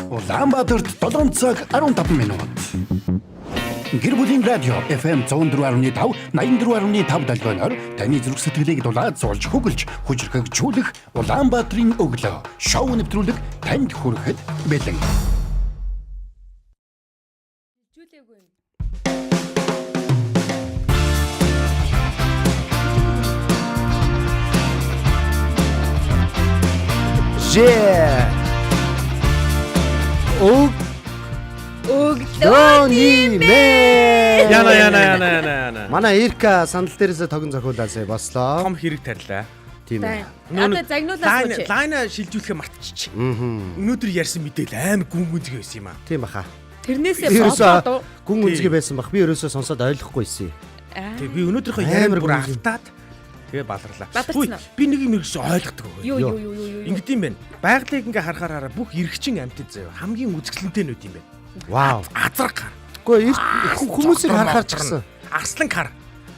Улаанбаатарт 7 цаг 15 минут. Гэр бүлийн радио FM 104.5, 84.5 долгионоор таны зүрх сэтгэлийг дулаад зулж хөглж, хүчрхэгжүүлэх Улаанбаатарын өглөө шоу нэвтрүүлэг танд хүрэхэд бэлэн. Өглөөний мэ. Яна. Манай Ирка сандал дээрээс тогон зохиулаад сая бослоо. Том хэрэг тарилаа. Тийм ээ. Одоо загнуулаад сууч. Лайна шилжүүлэхээ мартчих. Өнөөдөр ярьсан мэдээл амар гүн гүнзгий байсан юм аа. Тийм баха. Тэрнээсээ болоод гүн үнзгий байсан бах. Би ерөөсөө сонсоод ойлгохгүйсэн. Тэг би өнөөдрийнхөө яриаг бүр автаад тэгээ баларлаа. Би нэг юм ерөөсөө ойлгохгүй. Юу. Ингэдэм юм байна. Байгалыг ингээ харахаараа бүх эргчин амьтад заяа хамгийн үзэсгэлэнтэйнүүд юм байна. Вау. Азраг хар. Үгүй хүмүүсийг харахаар ч гэсэн арслан хар.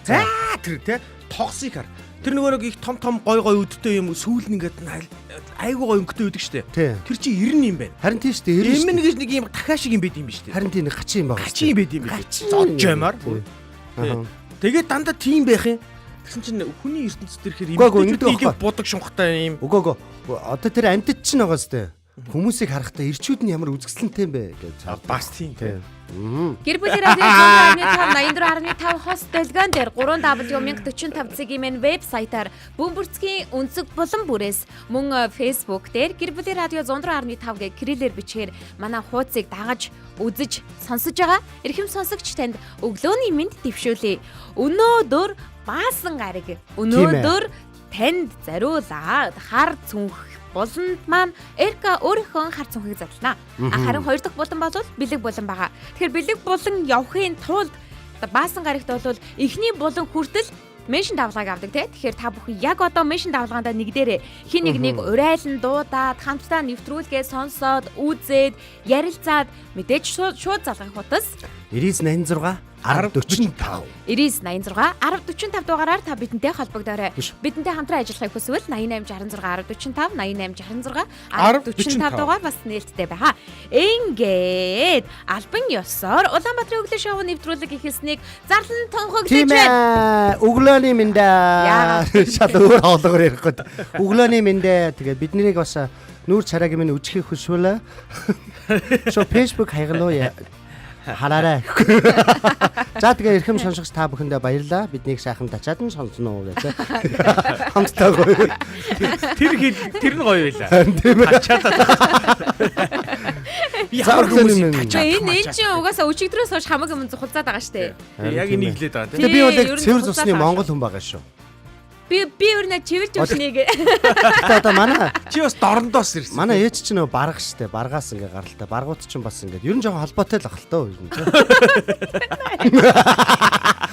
За тэр тэ тогсыг хар. Тэр нөгөө нэг их том гой өдтэй юм сүүл нь ингээд айгуу гой өнгөтэй өдөг штэ. Тэр чи 90 юм байна. харин тийм штэ 90. Эмэн гэж нэг юм дахиа шиг юм байд юм биш штэ. Харин тийм нэг хачин юм байна. Хачин юм байд юм биш. Зодж юмар. Тэгээд дандаа тийм байх юм. Тэгсэн чинь хүний ертөнцид ирэхээр юм будаг шунхтай юм. Үгүй. Одоо тэр амьтад ч байгаа штэ. Хүмүүсийг харахтаа ирчүүд нь ямар үзэсгэлэнтэй юм бэ гэж. Бас тийм. Гэр бүлийн радио 104.5 хост дэлгэн дээр 3W1045 цэгийн вебсайтаар бөмбөрцгийн өнцөг булан бүрээс мөн Facebook дээр гэр бүлийн радио 104.5 гэх кириллээр бичгээр манай хуудсыг дагаж үзэж сонсож байгаа эрхэм сонсогч танд өглөөний мэнд дэвшүүлье. Өнөөдөр баасан гараг. Өнөөдөр танд зариулаад хар цүнх буланд маань Эрка өөрийнхөө хар цүнхийг задлана. Харин хоёр дахь булан бол бэлэг булан байгаа. Тэгэхээр бэлэг булан явахын тулд баасан гарагт бол эхний булан хүртэл меншин давлгааг авдаг тий. Тэгэхээр та бүхэн яг одоо меншин давлгаандаа нэгдээрээ хин нэг урайлан дуудаад хамтдаа нэвтрүүлгээ сонсоод үзээд ярилцаад мэдээж шууд залгах утас 9986 1045 9986 1045 дугаараар та бидэнтэй холбогдоорой. Бидэнтэй хамтран ажиллахыг хүсвэл 8866 1045 8866 1045 дугаар бас нээлттэй байгаа. Ингээд албан ёсоор Улаанбаатарын өглөө шоу нэвтрүүлэг ихэлснийг зарлан тунхаглаж байна. Өглөөний мэндэ. Шал өөр хоолгоор ярих гээд. Өглөөний мэндэ. Тэгээд биднийг бас нүүр царайг минь үжихийг хүсвэл. Шо Facebook хайгалаа. Хараарай. За тэгээ эрхэм сонсогч та бүхэндээ баярлалаа. Биднийг сайхан тачаад нь сонсно уу гэж. Хамтдаа гоё. Тэр нь гоё байлаа. Энэ чинь угаасаа өчигдрөөс хойш хамаг юм зухалзаад байгаа штэ. Яг энийг хэлээд байгаа тийм. Би бол яг цэвэр цусны монгол хүн байгаа шүү. Би өөрнөө чивэрж өснэгээ. Одоо манай чи бас дорндоос ирсэн. Манай ээж ч нөө барга штэ. Баргаас ингээ гаралтай. Баргууд ч бас ингээ. Ер нь жоохон холбоотой л ах л тоо.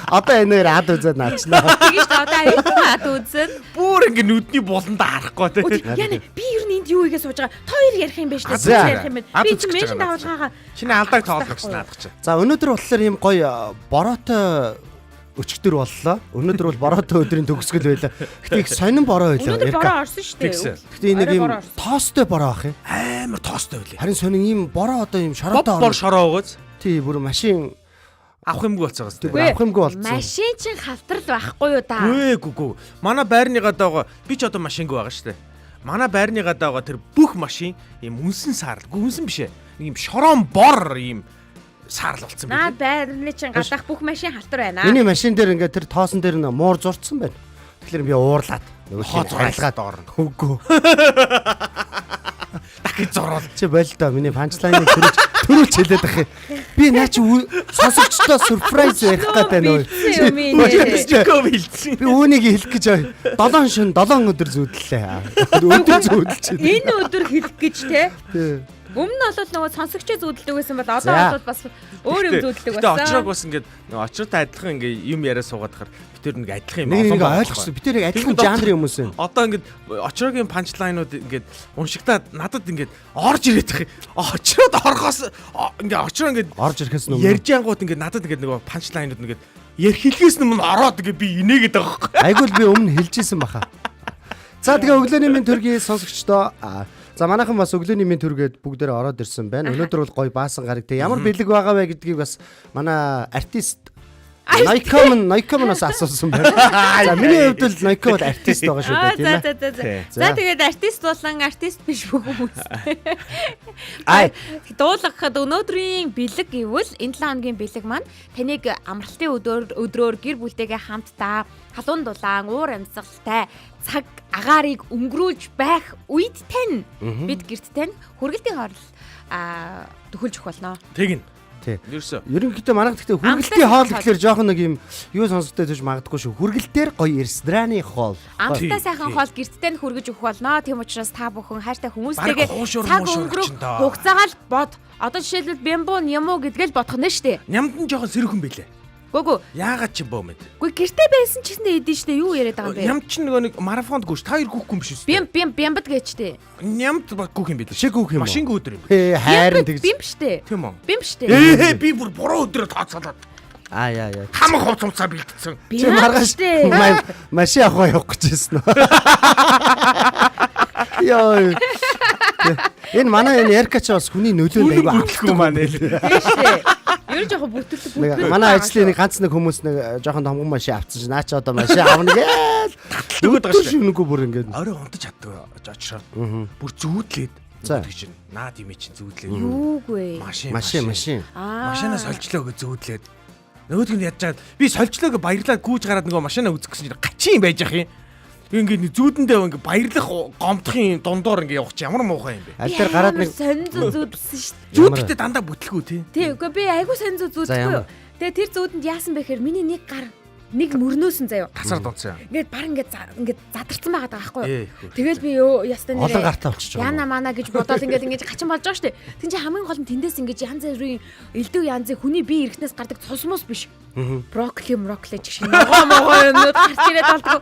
Одоо энээр ад үзээд наачнаа. Тэгэж одоо ад үзэн. Бүр ингээ нүдний буландаа харахгүй тий. Яна би ер нь энд юу игээ сууж байгаа. Хоёр ярих юм байна штэ. Ярих юм байна. Би чи меншин давуулгаагаа. Чиний алдааг тоолох гэсэн наадах чи. За өнөөдөр болохоор ийм гоё бороотой өчигдөр боллоо. Өнөөдөр бол бороотой өдрийн төгсгөл байлаа. Гэтэ их сонин бороо байлаа. Өнөөдөр бороо орсон шүү дээ. Гэтэ нэг юм тоостой бороо ах юм. Амар тоостой байлаа. Харин сонин ийм бороо одоо ийм шороотой бор шороо өгөөз. Тий, бүр машин авах юмгүй болцоогоос тий. Авах юмгүй болцсон. Машин чинь хавтрал байхгүй юу та? Үгүй. Манай байрныгаа даага би ч одоо машингүй байгаа шүү дээ. Манай байрныгаа даага тэр бүх машин ийм үнсэн саарл. Үнсэн биш ээ. Нэг юм шороон бор ийм саарл болсон байна. Байрны чинь гадаах бүх машин халтар байна. Миний машин дээр ингээд тэр тоосон дээр нь муур зурцсан байна. Тэгэхээр би уурлаад хайлгаад орно. Үгүй. Дахиж зурвал чи болдоо миний панчлайныг төрүүлж хэлээд ах юм. Би наа чи сонсогчдоо surprise ярих гэдэг нөө. Би үүнийг хэлэх гэж 7 шин 7 өдөр зүудлээ. Өдөр зүудэлж байна. Энэ өдөр хэлэх гэж те. Өмнө нь бол нөгөө сонсогчоо зүудэлдэг байсан бол одоо бол бас өөр юм зүудэлдэг байсан. Очрог бас ингээд нөгөө очрогтой адилхан ингээд юм яриа суугаад хахаар бид тэр нэг адилхан юм олон ойлгосон. Бид тэр адилхан жанрын хүмүүс юм. Одоо ингээд очрогийн панчлайнууд ингээд уншигтаа надад ингээд орж ирээд тах. Очроод орохоос ингээд очроо ингээд орж ирэхээс нь ярьж ангууд ингээд надад ингээд нөгөө панчлайнууд ингээд ярих хэлхээс нь ороод ингээд би инээгээд байгаа байхгүй. Айгуул би өмнө хэлжсэн баха. За тэгээ өглөөний минь төргийн сонсогчдоо За манайхан бас өглөөний минь төргээд бүгдээрээ ороод ирсэн байна. Өнөөдөр бол гоё баасан гараг те. Ямар бэлэг байгаа вэ гэдгийг бас манай артист Найкомноос асуусан байна. За миний хувьд бол Найком бол артист байгаа шүү дээ тийм ээ. За тэгээд артист болон артист биш бүх хүмүүс. Ай дуулгахад өнөөдрийн бэлэг гэвэл энэ 7 хоногийн бэлэг маань таныг амралтын өдрөөр гэр бүлтэйгээ хамтдаа халуун дулаан уур амьсгалтай цаг агаарыг өнгөрүүлж байх үед тань бид гэрт тань хүргэлтийн хоол төхөлж өгөх болно. Тэгнь. Тий. Ерөнхийдөө манайх гэхдээ хүргэлтийн хоол гэхэлэр жоохон нэг юм юу сонсогдож байж магадгүй шүү. Хүргэлтээр гоё рестораны хоол. Амттай сайхан хоол гэрттэй нь хүргэж өгөх болно. Тийм учраас та бүхэн хайртай хүмүүстэйгээ цаг өнгөрөх хугацаагаа л бод. Одоо жишээлбэл бямбон юм уу гэдгээл бодох нь штэ. Нямд нь жоохон сэрхэн байлээ. Гүгү. Яагаад ч бөө мэд. Гү гэртээ байсан ч гэсэн эдэн штэ юу яриад байгаа юм бэ? Нямд ч нөгөө нэг марафонд гүйш. Та хоёр гүхгүй юм биш үү? Бямбад гэжтэй. Нямд гүөх юм билээ. Шиг гүөх юм. Машин гүйдэр юм. Хайрын тэгж. Бим штэ. Тийм үү? Бим штэ. Би бүр буруу өдрөө тооцоолоод. Яа. Хамаг хувцамцаа бэлдсэн. Чи маргааш машин авах явах гэжсэн үү? Яа. Энэ манай энэ Эркач бас хүний нөлөөнд аягүй авахгүй маань л. Тийм штэ. Ер нь жоохон бүтэлтэй. Манай ажлын нэг ганц нэг хүмүүс нэг жоохон томгон машин авчихсан чи наа чи одоо машин авна гээл. Дөгөөд байгаа шүү. Нүггүй бүр ингээд. Орой унтаж чаддаг очроо. Бүр зүүдлээд. Тэгж чинь наад юм чинь зүүдлээд. Юугүй. Машин. Машинаа сольчлоог зүүдлээд. Нөгөөдг нь ядж чад. Би сольчлоог баярлаад гүүж гараад нөгөө машинаа үзэх гэсэн чинь гачин байж ах юм. Ингээд зүүдэндээ ингээд баярлах гомдохын дундуур ингээд явах чи ямар муухай юм бэ? Аль дээр гараад нэг сонь зүүдсэн шүү дээ. Зүүдтэй дандаа бүтлгүй тий. Тий, үгүй би айгүй сонь зүүдгүй. Тэгээ тэр зүүдэнд яасан бэ гэхээр миний нэг гар нэг мөрнөөсөн заяа. Тасаар дунцсан. Ингээд баг ингээд задарсан байгаа байхгүй юу? Тэгэл би ястаа нэрээ олон гартаа болчих жоо. Яна мана гэж бодоод ингээд хачин болж байгаа шүү дээ. Тин чи хамгийн гол нь тэндээс ингээд янз бүрийн элдв янзын хүний бие эрхнээс гардаг цусмус биш. Брокколи ч шиг могоо юмнууд гарч ирээд болдгоо.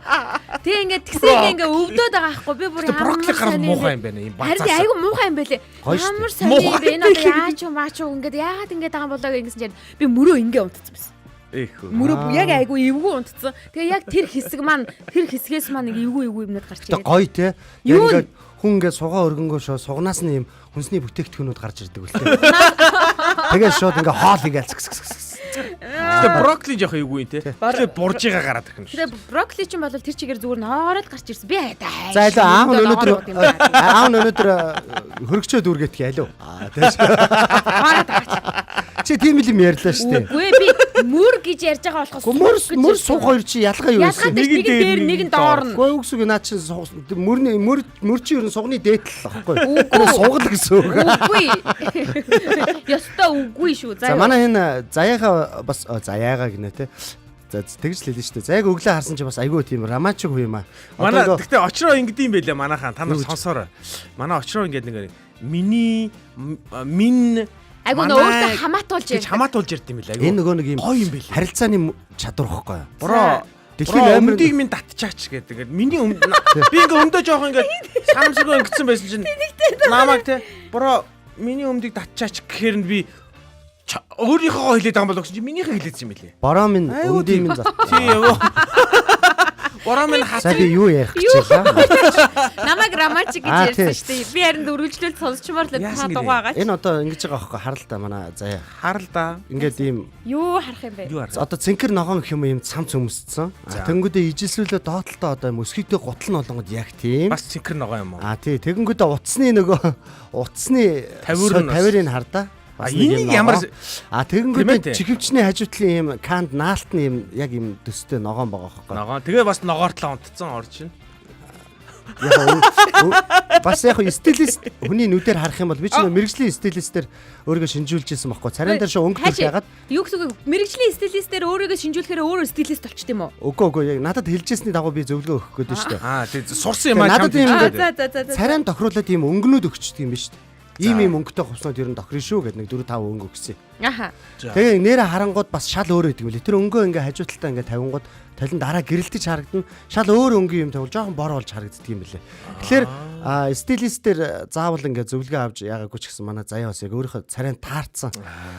Тэг ингээд тэгсээ ингээд өвдөд байгаа байхгүй би бүр брокколи гар муухай юм байна. Ийм бацаас. Харин айгүй муухай юм байлээ. Ямар сони юм бэ? Энэ одоо яач ингээд яагаад ингээд байгаа болоо гэсэн чинь би мөрөө ингээд унтцсан байсан. Мөрөө яг айгүй эвгүй унтцсан. Тэгээ яг тэр хэсгээс маань нэг эвгүй юмнууд гарч ирээд. Гоё те. Яг ингээд хүн ингээд сугаа өргөнгөө шоо сугнаас нь юм хүнсний бүтээгдэхүүнүүд гарч ирдэг үлээ. Тэгээ шууд ингээд хоол игээл Тэгээ брокколи жоох эвгүй те. Тэгээ бурж байгаа гараад ирэх юм шүү. Тэгээ брокколи ч юм бол тэр чигээр зүгээр ноороод гарч ирсэн. Би хаяа. За илүү аав нь өнөөдөр хөргчөө дүүргэх ялуу. Тэгэж. Чи тийм юм ярьлаа шүү дээ. Үгүй би мөр гэж ярьж байгаа болохоос мөр суг хоёр чи ялгаа юу вэ? Нэг дээр нэг нь доор нь. Үгүй үгсүг наа чи мөр чи ер нь сугны дээдл байхгүй. Үгүй сугал гэсэн үг. Үгүй. Яста үгүй шүү. За манай энэ заяага гинэ те. За тэгж л хэлсэн шүү дээ. Зайг өглөө харсан чи бас айгүй тийм романтик хүү юм аа. Манай гэхдээ очроо ингэдэм байлээ манайхан та нар сонсоорой. Манай очроо ингээд нэг миний айгүй өөртөө хамаатуулж ярьд юм билээ. Энэ нөгөө нэг юм гоё юм билээ. Харилцааны чадвар байхгүй юу? Буруу. Дэлхийн өмнөдийг минь татчаач гэдэг. Ингээд миний би ингээд өмдөө жоох ингээд санамсаргүй ингэсэн байсан чинь намайг те буруу миний өмдийг татчаач гэхээр нь би өөрийнхөө хэлээд байгаа юм бол гэсэн чи минийхээ хэлээдсэн юм билээ. Бороо минь өмдийг минь зат. Тий юу. Бороо минь хасаа би юу ярих гэж байна? Намайг романтик гэж ярьсан шүү дээ. Би харин үргэлжлүүл сонсчмоор л та дугаагач. Энэ одоо ингэж байгаа байхгүй харал та манай заяа. Харал да. Ингээд ийм юу харах юм бэ? Одоо цэнхэр ногоон гэх юм цамц өмсцэн. Тэнгүүдээ ижилслүүлээ доотлоо одоо мөсгийтэй гутал нь болгоод яг тийм. Бас цэнхэр ногоон юм уу? Тий тэгэнгүүтээ утасны тавирыг хардаа. Энэ ямар тэгэнгүүтээ чихвчний хажуутлын ийм канд наалтны ийм яг ийм төстэй ногоон байгаа байхгүй. Ногоон. Тэгээ бас ногоортлоо унтцсан орж байна. Бас яг стилист хүний нүдээр харах юм бол би ч мэрэгжлийн стилистээр өөрийгөө шинжүүлж ирсэн байхгүй. Царайн дээр шоо өнгөлөх ягаад? Юу гэсэн үг мэрэгжлийн стилистээр өөрийгөө шинжүүлэхээр өөрөө стилист болчт юм уу? Үгүй яг надад хэлжсэний дагуу би зөвлөгөө өгөх гээд байна шүү дээ. Тэгээ сурсан юм аа. Надад ийм царайн тохируулаад ийм өнгөнүүд өгчдөг юм биш үү? Ийм өнгөтэй хувцснууд ер нь тохирно шүү гэдэг нэг 4-5 өнгө өгсөн. Аха. Тэгээ нэрэ харангууд бас шал өөр гэдэг юм лээ. Тэр өнгөө ингээ хажууталтаа ингээ тавингууд талын дараа гэрэлтэж харагдана. Шал өөр өнгө юм тавил жоохон бор болж харагддаг юм лээ. Тэгэхээр стилистээр заавал ингээ зөвлөгөө авч яагаагүй ч гэсэн манай заяа бас яг өөрийнхөө царайн таарцсан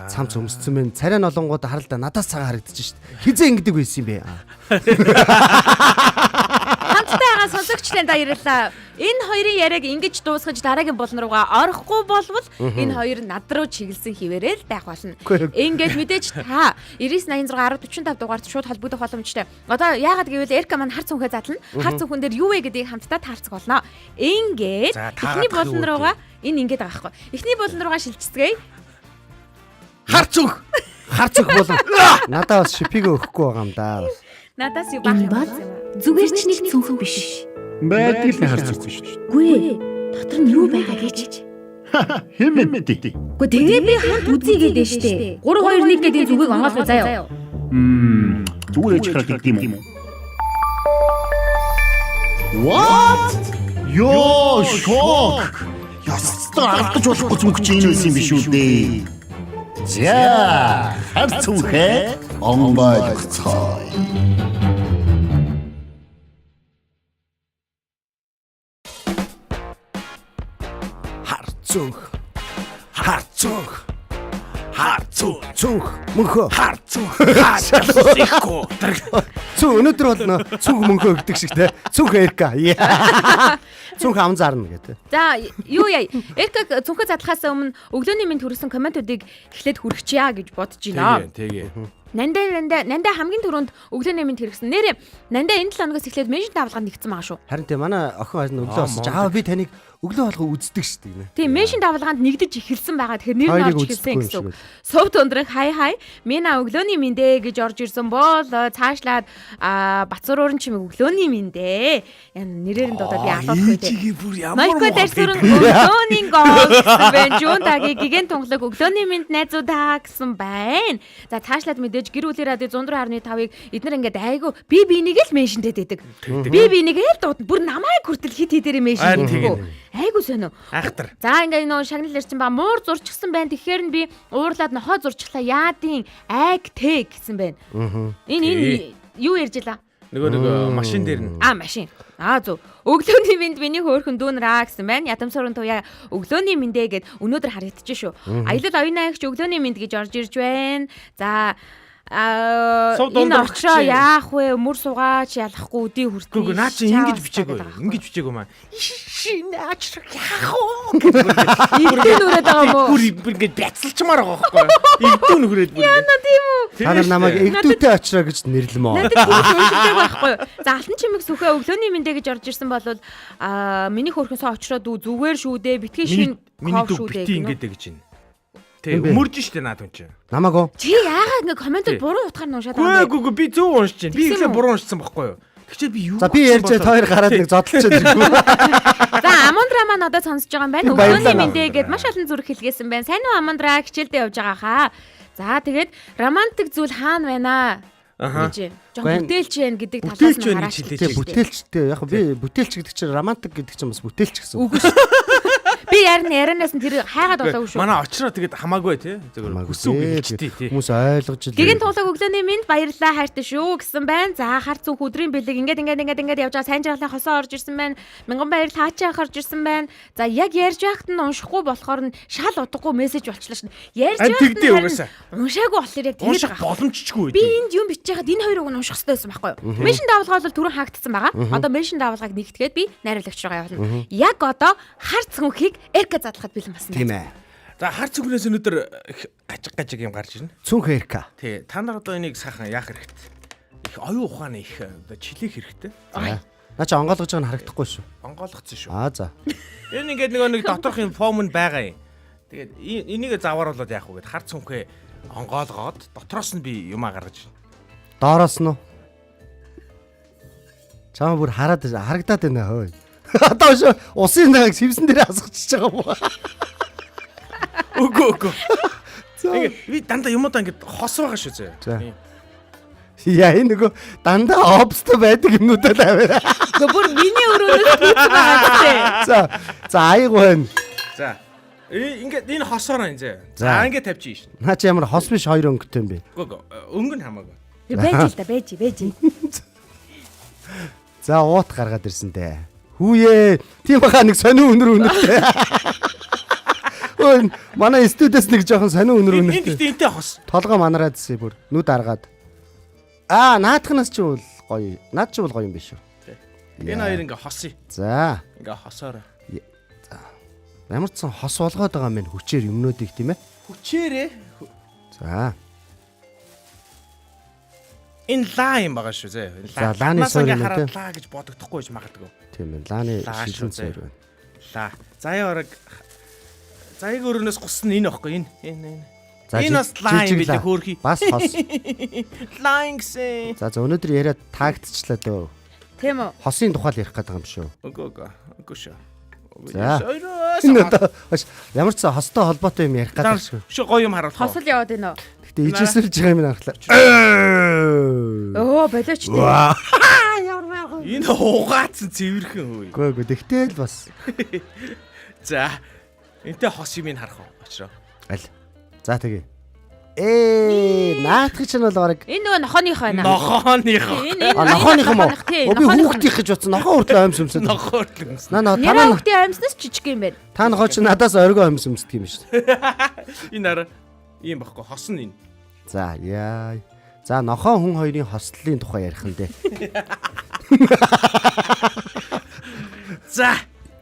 цамц өмсцэн мэн царайн олонгууд харалда надаас цагаан харагдаж шít. Хизээ ингэдэг байсан юм бэ? Хамтдаа байгаа сонсогч Урьдчилан баярлалаа. Энэ хоёрын яриаг ингэж дуусгаж дараагийн болон руугаа орохгүй болвол энэ хоёр над руу чиглэсэн хിവэрэл байх болно. Ингээд мэдээж та 99861045 дугаард шууд холбогдох боломжтой. Одоо яагаад гэвэл Эрка маань хар цүнхээ задлана. Хар цүнхэн дээр юу вэ гэдгийг хамтдаа таарцах болно. Ингээд эхний болон руугаа энэ ингээд байгаа байхгүй. Эхний болон руугаа шилжцгээе. Хар цүнх болон. Надаа бас шипигээ өгөхгүй байгаа юм да. Надаас юу бах юм бол Зүгээр ч нэг цүнхэн биш. Байдаг л харцгүй шүү дээ. Гүй ээ. Дотор нь юу байгаа гэж. Хэмэдэй. Гэхдээ тэгээ би хамт үзье гэдэг штэ. 3 2 1 гэдэг зүгийг онгоолгоо заяа. Зүгээр ч хараад гэдэг юм уу? What? Ёо, шок. Ястаа алдаж болохгүй зүнх чинь энэ байсан юм биш үү дээ. За, харцунхээ онгойлгоцгоо. Цүнх мөнхөө. Харцүнх. Цүн өнөөдөр болно. Цүнх мөнхөө гэдэг шиг те. Цүнх Эрка. Цүнх ам зарна гэдэг. За юу яа Эркаг цүнхээ задлахаас өмнө өглөөний минь төрүүлсэн комментуудыг эхлээд хүрчихъя гэж бодож байна. Тэгээ. Нандаа хамгийн түрүүнд өглөөний минь хэрэгсэн. Нэрээ Нандаа энэ 7 хоногоос эхлээд меншн давалгаанд нэгдсэн байгаа шүү. Харин тийм манай охин өглөө босож аа би таныг өглөө болгоо үздэг шүү дээ. Тийм меншн давалгаанд нэгдэж эхэлсэн байгаа. Тэгэхээр нэр нь орж эхэлсэн гэсэн үг. Сувд өндрөг хай мина өглөөний минь дээ гэж орж ирсэн бол цаашлаад Бацуур уурын чимэг өглөөний минь дээ. Нэрээр нь дуудаад би алуулах үү. Майко дэрсүрэн өглөөний гол гэсэн байна. Жундагийн гигэн тунгалаг өглөөний минь найзуудаа гэсэн байна. За цаашлаад мэдээж гэр бүлийн радио 104.5-ыг эднэр ингээд айгу би бинийг л меншнтэй дэдэг. Би бинийг л дууд бүр намайг хүртэл хит хитээр меншн хийдэг. Айгу сонио. Айхтар. За ингээд нөө шагнал ирсэн ба муур зурчихсан байна. Тэгэхээр нь би уурлаад нохоо зурчлаа яадын айг тэг гэсэн байна. Энэ юу ярьж илаа? Нөгөө машин дээр нь. Машин. Зөв. Өглөөний минь миний хөөрхөн дүүнраа гэсэн байна. Ядамсурын туяа өглөөний минь гэд өнөөдөр харагдчих шүү. Аялал оюуны агч өглөөний минь гэж орж ирж байна. За энэ очроо яах вэ? Өмөр суугаач ялахгүй үдий хүртээ. Гүг наа чи ингэж бичээгүй. Ингэж бичээгүй маа. Наач яах вэ? Игдэн нүрээд байгаа мó. Бүр ингэж бяцалчмаар байгаа байхгүй. Игдэн нүрээд бүр. Яна тийм үү? Та нар намайг эгдүүтэй очроо гэж нэрлэм үү? Надад тийм уншилдаг байхгүй юу? За алтан чимэг сүхэ өглөөний минь гэж орж ирсэн бол миний хөөрхөн соо очроод зүгээр шүү дээ. Битгий шин миний дүү бити ингэж гэж байна. Тэг өмөрж штэ наад хүн чинь. Намаагүй. Чи яагаад ингэ комментод буруу утгаар нь уншаад байгаа юм бэ? Гүг би зөв уншиж байна. Би ихлэ буруу уншсан байхгүй юу? Тэгчээ би юу? За би ярьж хоёр гараад нэг зодтолчод иргүй. За Амондра маань одоо сонсож байгаа юм байна. Өглөөний минь гэд маш олон зүрх хэлгээсэн байна. Сайн уу Амондра хичээлдээ явж байгаа хаа. За тэгээд романтик зүйл хаана байна аа? гэж. Жон бүтээлч байна гэдэг талаас нь хараач. Бүтээлчтэй. Яг би бүтээлч гэдэг чинь романтик гэдэг чинь бас бүтээлч гэсэн. Үгүй шүү. Би ярианаас нь тэр хайгаад болоогүй шүү. Манай очроо тэгээд хамаагүй тий. Зөвхөн хүсүү гэлчтэй тий. Хүмүүс ойлгож илээ. Гэгэн туулаг өглөөний минь баярлалаа хайртай шүү гэсэн байна. За хар цүнх өдрийн бэлэг ингээд явж байгаа сайн жаргалын хосоо орж ирсэн байна. Мянган баяр таачаа харж ирсэн байна. За яг ярьж байхад нь уншихгүй болохоор нь шал удахгүй мессеж болчлаа шин. Ярьж байхад нь уншаагүй болохоор яг тэгээд байгаа. Боломжчгүй. Би энд юм бичиж байхад энэ хоёрыг нь унших хэрэгтэй байсан байхгүй юу? Меншн давалгаа бол түрүүн хаагдсан байгаа. Одоо меншн давалгааг нэгтгээд би найруулагч руугаа явуулна. Яг одоо хар цүнхийг Эрка задлахад бэлэн болсон. Тийм ээ. За хар цүнхнээс өнөөдөр гажиг юм гарч ирнэ. Цүнх Эрка. Тий. Та нар одоо энийг сайхан яах хэрэгтэй? Их оюун ухааны их одоо чилээх хэрэгтэй. Наа чи онгойлгож байгаа нь харагдахгүй шүү. Онгойлгоцсон шүү. За. Энэ ингээд нэг доторх юм фом нь байгаа юм. Тэгээд энийг завааруулаад яах вэ гэд хар цүнхээ онгойлгоод дотроос нь би юмаа гаргаж байна. Доороос нь. Чамаа бүр харагдаад байна хөөе. Одоо шүү усын нааг сэвсэн дээр асгачихж байгаа юм. Үгүй. Ингээд би дандаа юмудаа ингээд хос байгаа шүү зөө. Яа энэ нөгөө дандаа обстой байдаг юмнуудаа тавиа. Гэхдээ бүр миний өрөөнөөс түүх байгаа гэдэг. За аяг байна. За. Ингээд энэ хосоор энэ зөө. За ингээд тавьчих шин. Наа чи ямар хос биш хоёр өнгөтэй юм бэ? Үгүй. Өнгө нь хамаагүй. Байж л да байж. За уут гаргаад ирсэн дээ. Хүүе. Тийм баха нэг сонио өнөр өнөртэй. Өө манай студиэс нэг жоохон сонио өнөр өнөртэй. Энэ энтэй хос. Толгой манараад зэ бүр нүд аргаад. Наадхнаас ч бол гоё. Наад ч бол гоё юм биш үү? Энэ хоёр ингээ хосъё. За. Ингээ хосоор. Ямар ч сан хос болгоод байгаа мэн хүчээр юмнуудыг тийм ээ. Хүчээрээ. За. Энэ лаа юм байгаа шүү зэ. За, лааны суур юм хараад үү? лаа гэж бодогдохгүй байж магадгүй. Тийм ээ. Лааны Лаа шилэн шүү, зэ. цайр байна. Лаа. Заяа орог. Заяаг өрөөнөөс гусна энэ аахгүй энэ. За, Энэ бас лаа юм жижиг билээ лаа. хөөрхий. Бас хос. Лаа гэсэн. За өнөөдөр яриад таагтчлаа дөө. Тийм үү? Хосын тухай л ярих гэдэг юм шүү. Үгүй шүү. За. Ойроос. Энэ одоо ямар ч сан хостой холбоотой юм ярих гэдэг шүү. Шүү гоё юм харуулах. Хосол яваад байна уу? Гэтэ ижээсэлж байгаа юм харахлаа. Өө болооч тий. Энэ хугаацсан цэвэрхэн хөөе. Үгүй тэгтэл бас За. Энтэй хос юм ин харах уу? Очроо. аль. За тэгээ. Наадах чинь бол баг Энэ нөгөө нохооных байна. Нохооных. Энэ нохооных юм уу? тий. Би хүүхдийнх гэж бодсон. Нохоо хүртэл аимс өмсөд. Нохоор л юмс. Наа Нэрээ танаа хүүхдийн амьснаас жижиг юм байна. та нохоо чи надаас оргоо аимс өмсдөг юм шүү. Энэ араа ийм баггүй хосон энэ. За яа. За нохоо хүн хоёрын хослолын тухай ярих нь дээ. За.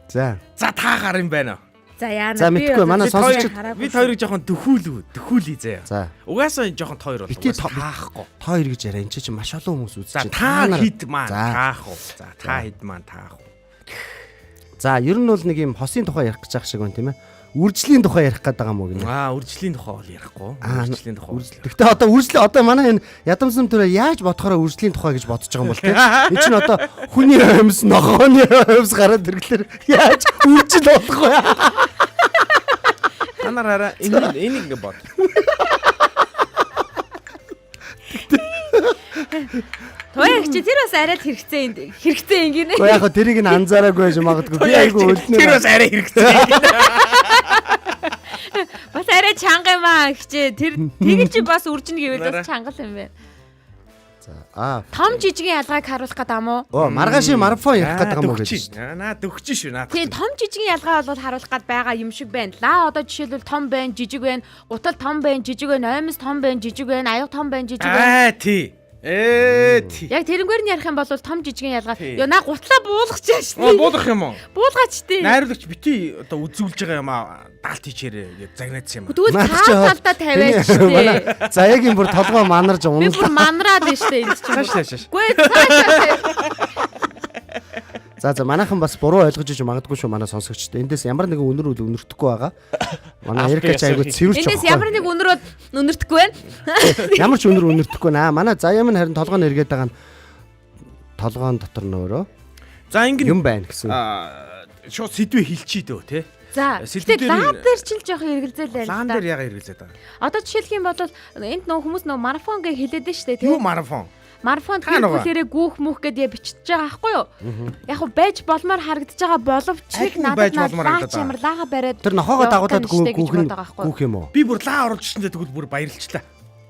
За. За та гар юм байна. За яана. За, мэдгүй, манай сонсогчид Бид хоёрыг жоохон дөхүүлээ заяа. За. Угаасаа жоохон тойр бол. Бити таахгүй. та хоёр гэж яриа. Энд чинь маш олон хүмүүс За үзэж та нар- хид маань За. таах уу. За та хид маань таах уу. За ер нь бол нэг юм хосын тухай ярих гэж байгаа шиг байна тийм ээ. Үржлийн тухай ярих гээд байгаа юм уу гинэ. Үржлийн тухай бол ярихгүй. Үржлийн тухай. Гэхдээ одоо үржил одоо манай энэ ядамсан төрөө яаж бодохоор үржлийн тухай гэж бодож байгаа юм бол тийм. Энэ чинь одоо хүний амьс нохооны амьс гараад ирэхлээр яаж үржил болох вэ? Та нараараа энийг ингэ бод. Тоёг чи тэр бас арай хэрэгцээ ингэнэ. Гэхдээ яг хөө тэрийг нь анзаараагүй байж магадгүй. Би айгүй өлнө. Тэр бас арай хэрэгцээ. Бас арай чанга юм аа гэчээ. Тэр тэгэл чи бас үржинэ гэвэл бас чангал юм байна. За Том жижигийн ялгааг харуулах гэдэг юм уу? Оо маргаашийн марафон ярих гэдэг юм уу гэж. Наа дөгч шүү наа. Тийм том жижигийн ялгаа бол харуулах гээд байгаа юм шиг байна. Лаа одоо жишээлбэл том байна, жижиг байна. Гутал том байна, жижиг байна. Аймс том байна, жижиг байна. Аяг том байна, жижиг байна. Тий. Тий. Яг тэрнгээр нь ярих юм бол том жижигийн ялгаа. Ёо наа гутлаа буулгах чааш. Буудах юм уу? Буулгаач тий. Найруулагч бити одоо үзүүлж байгаа юм аа даалт хийчээрээ загнаадсан юм. Тэгвэл Наад чи талдаа тавиач тий. Заяагийн бүр толгой манарж Би бүр унлаа. манраад нь штэ энэ чинь. Шаш. Гүй цаашаа. За манайхан бас буруу ойлгож иж магадгүй шүү манай сонсогчдод. Эндээс ямар нэгэн үнэр үл өнөртөхгүй байгаа. Манай Эрикач айгүй цэвэрч Эндээс байгаа. ямар нэг үнэр өнөртөхгүй байна. Ямар ч үнэр өнөртөхгүй наа. Манай заяа минь харин толгойн эргээд байгаа нь толгойн дотор нөөрөө За ингэ юм байна гэсэн. шууд сэдвээ хилчий дөө те. За Сэлбэр тэгтээ лаан дээр ч л жоохон эргэлзээлээ л Лаан да. дээр яга эргэлзээд байгаа. Одоо жишээлх юм бол энд нөө хүмүүс нөө марафон гэж хэлээд нь штэ Юу тийм. марафон? Марафонд Та нөгөө. гэрүүлээрээ гүүх мүх гэдээ бичиж байгаа байхгүй юу? Яг хөө байж болмоор харагдаж байгаа боловч Аль нь надад байж болмоор лаач харагдаад ямар лаага бариад Тэр нохоогоо дагуулад гүүх байхгүй. юм уу? Би бүр лаа оруулж чинь тэгвэл бүр баярлчлаа.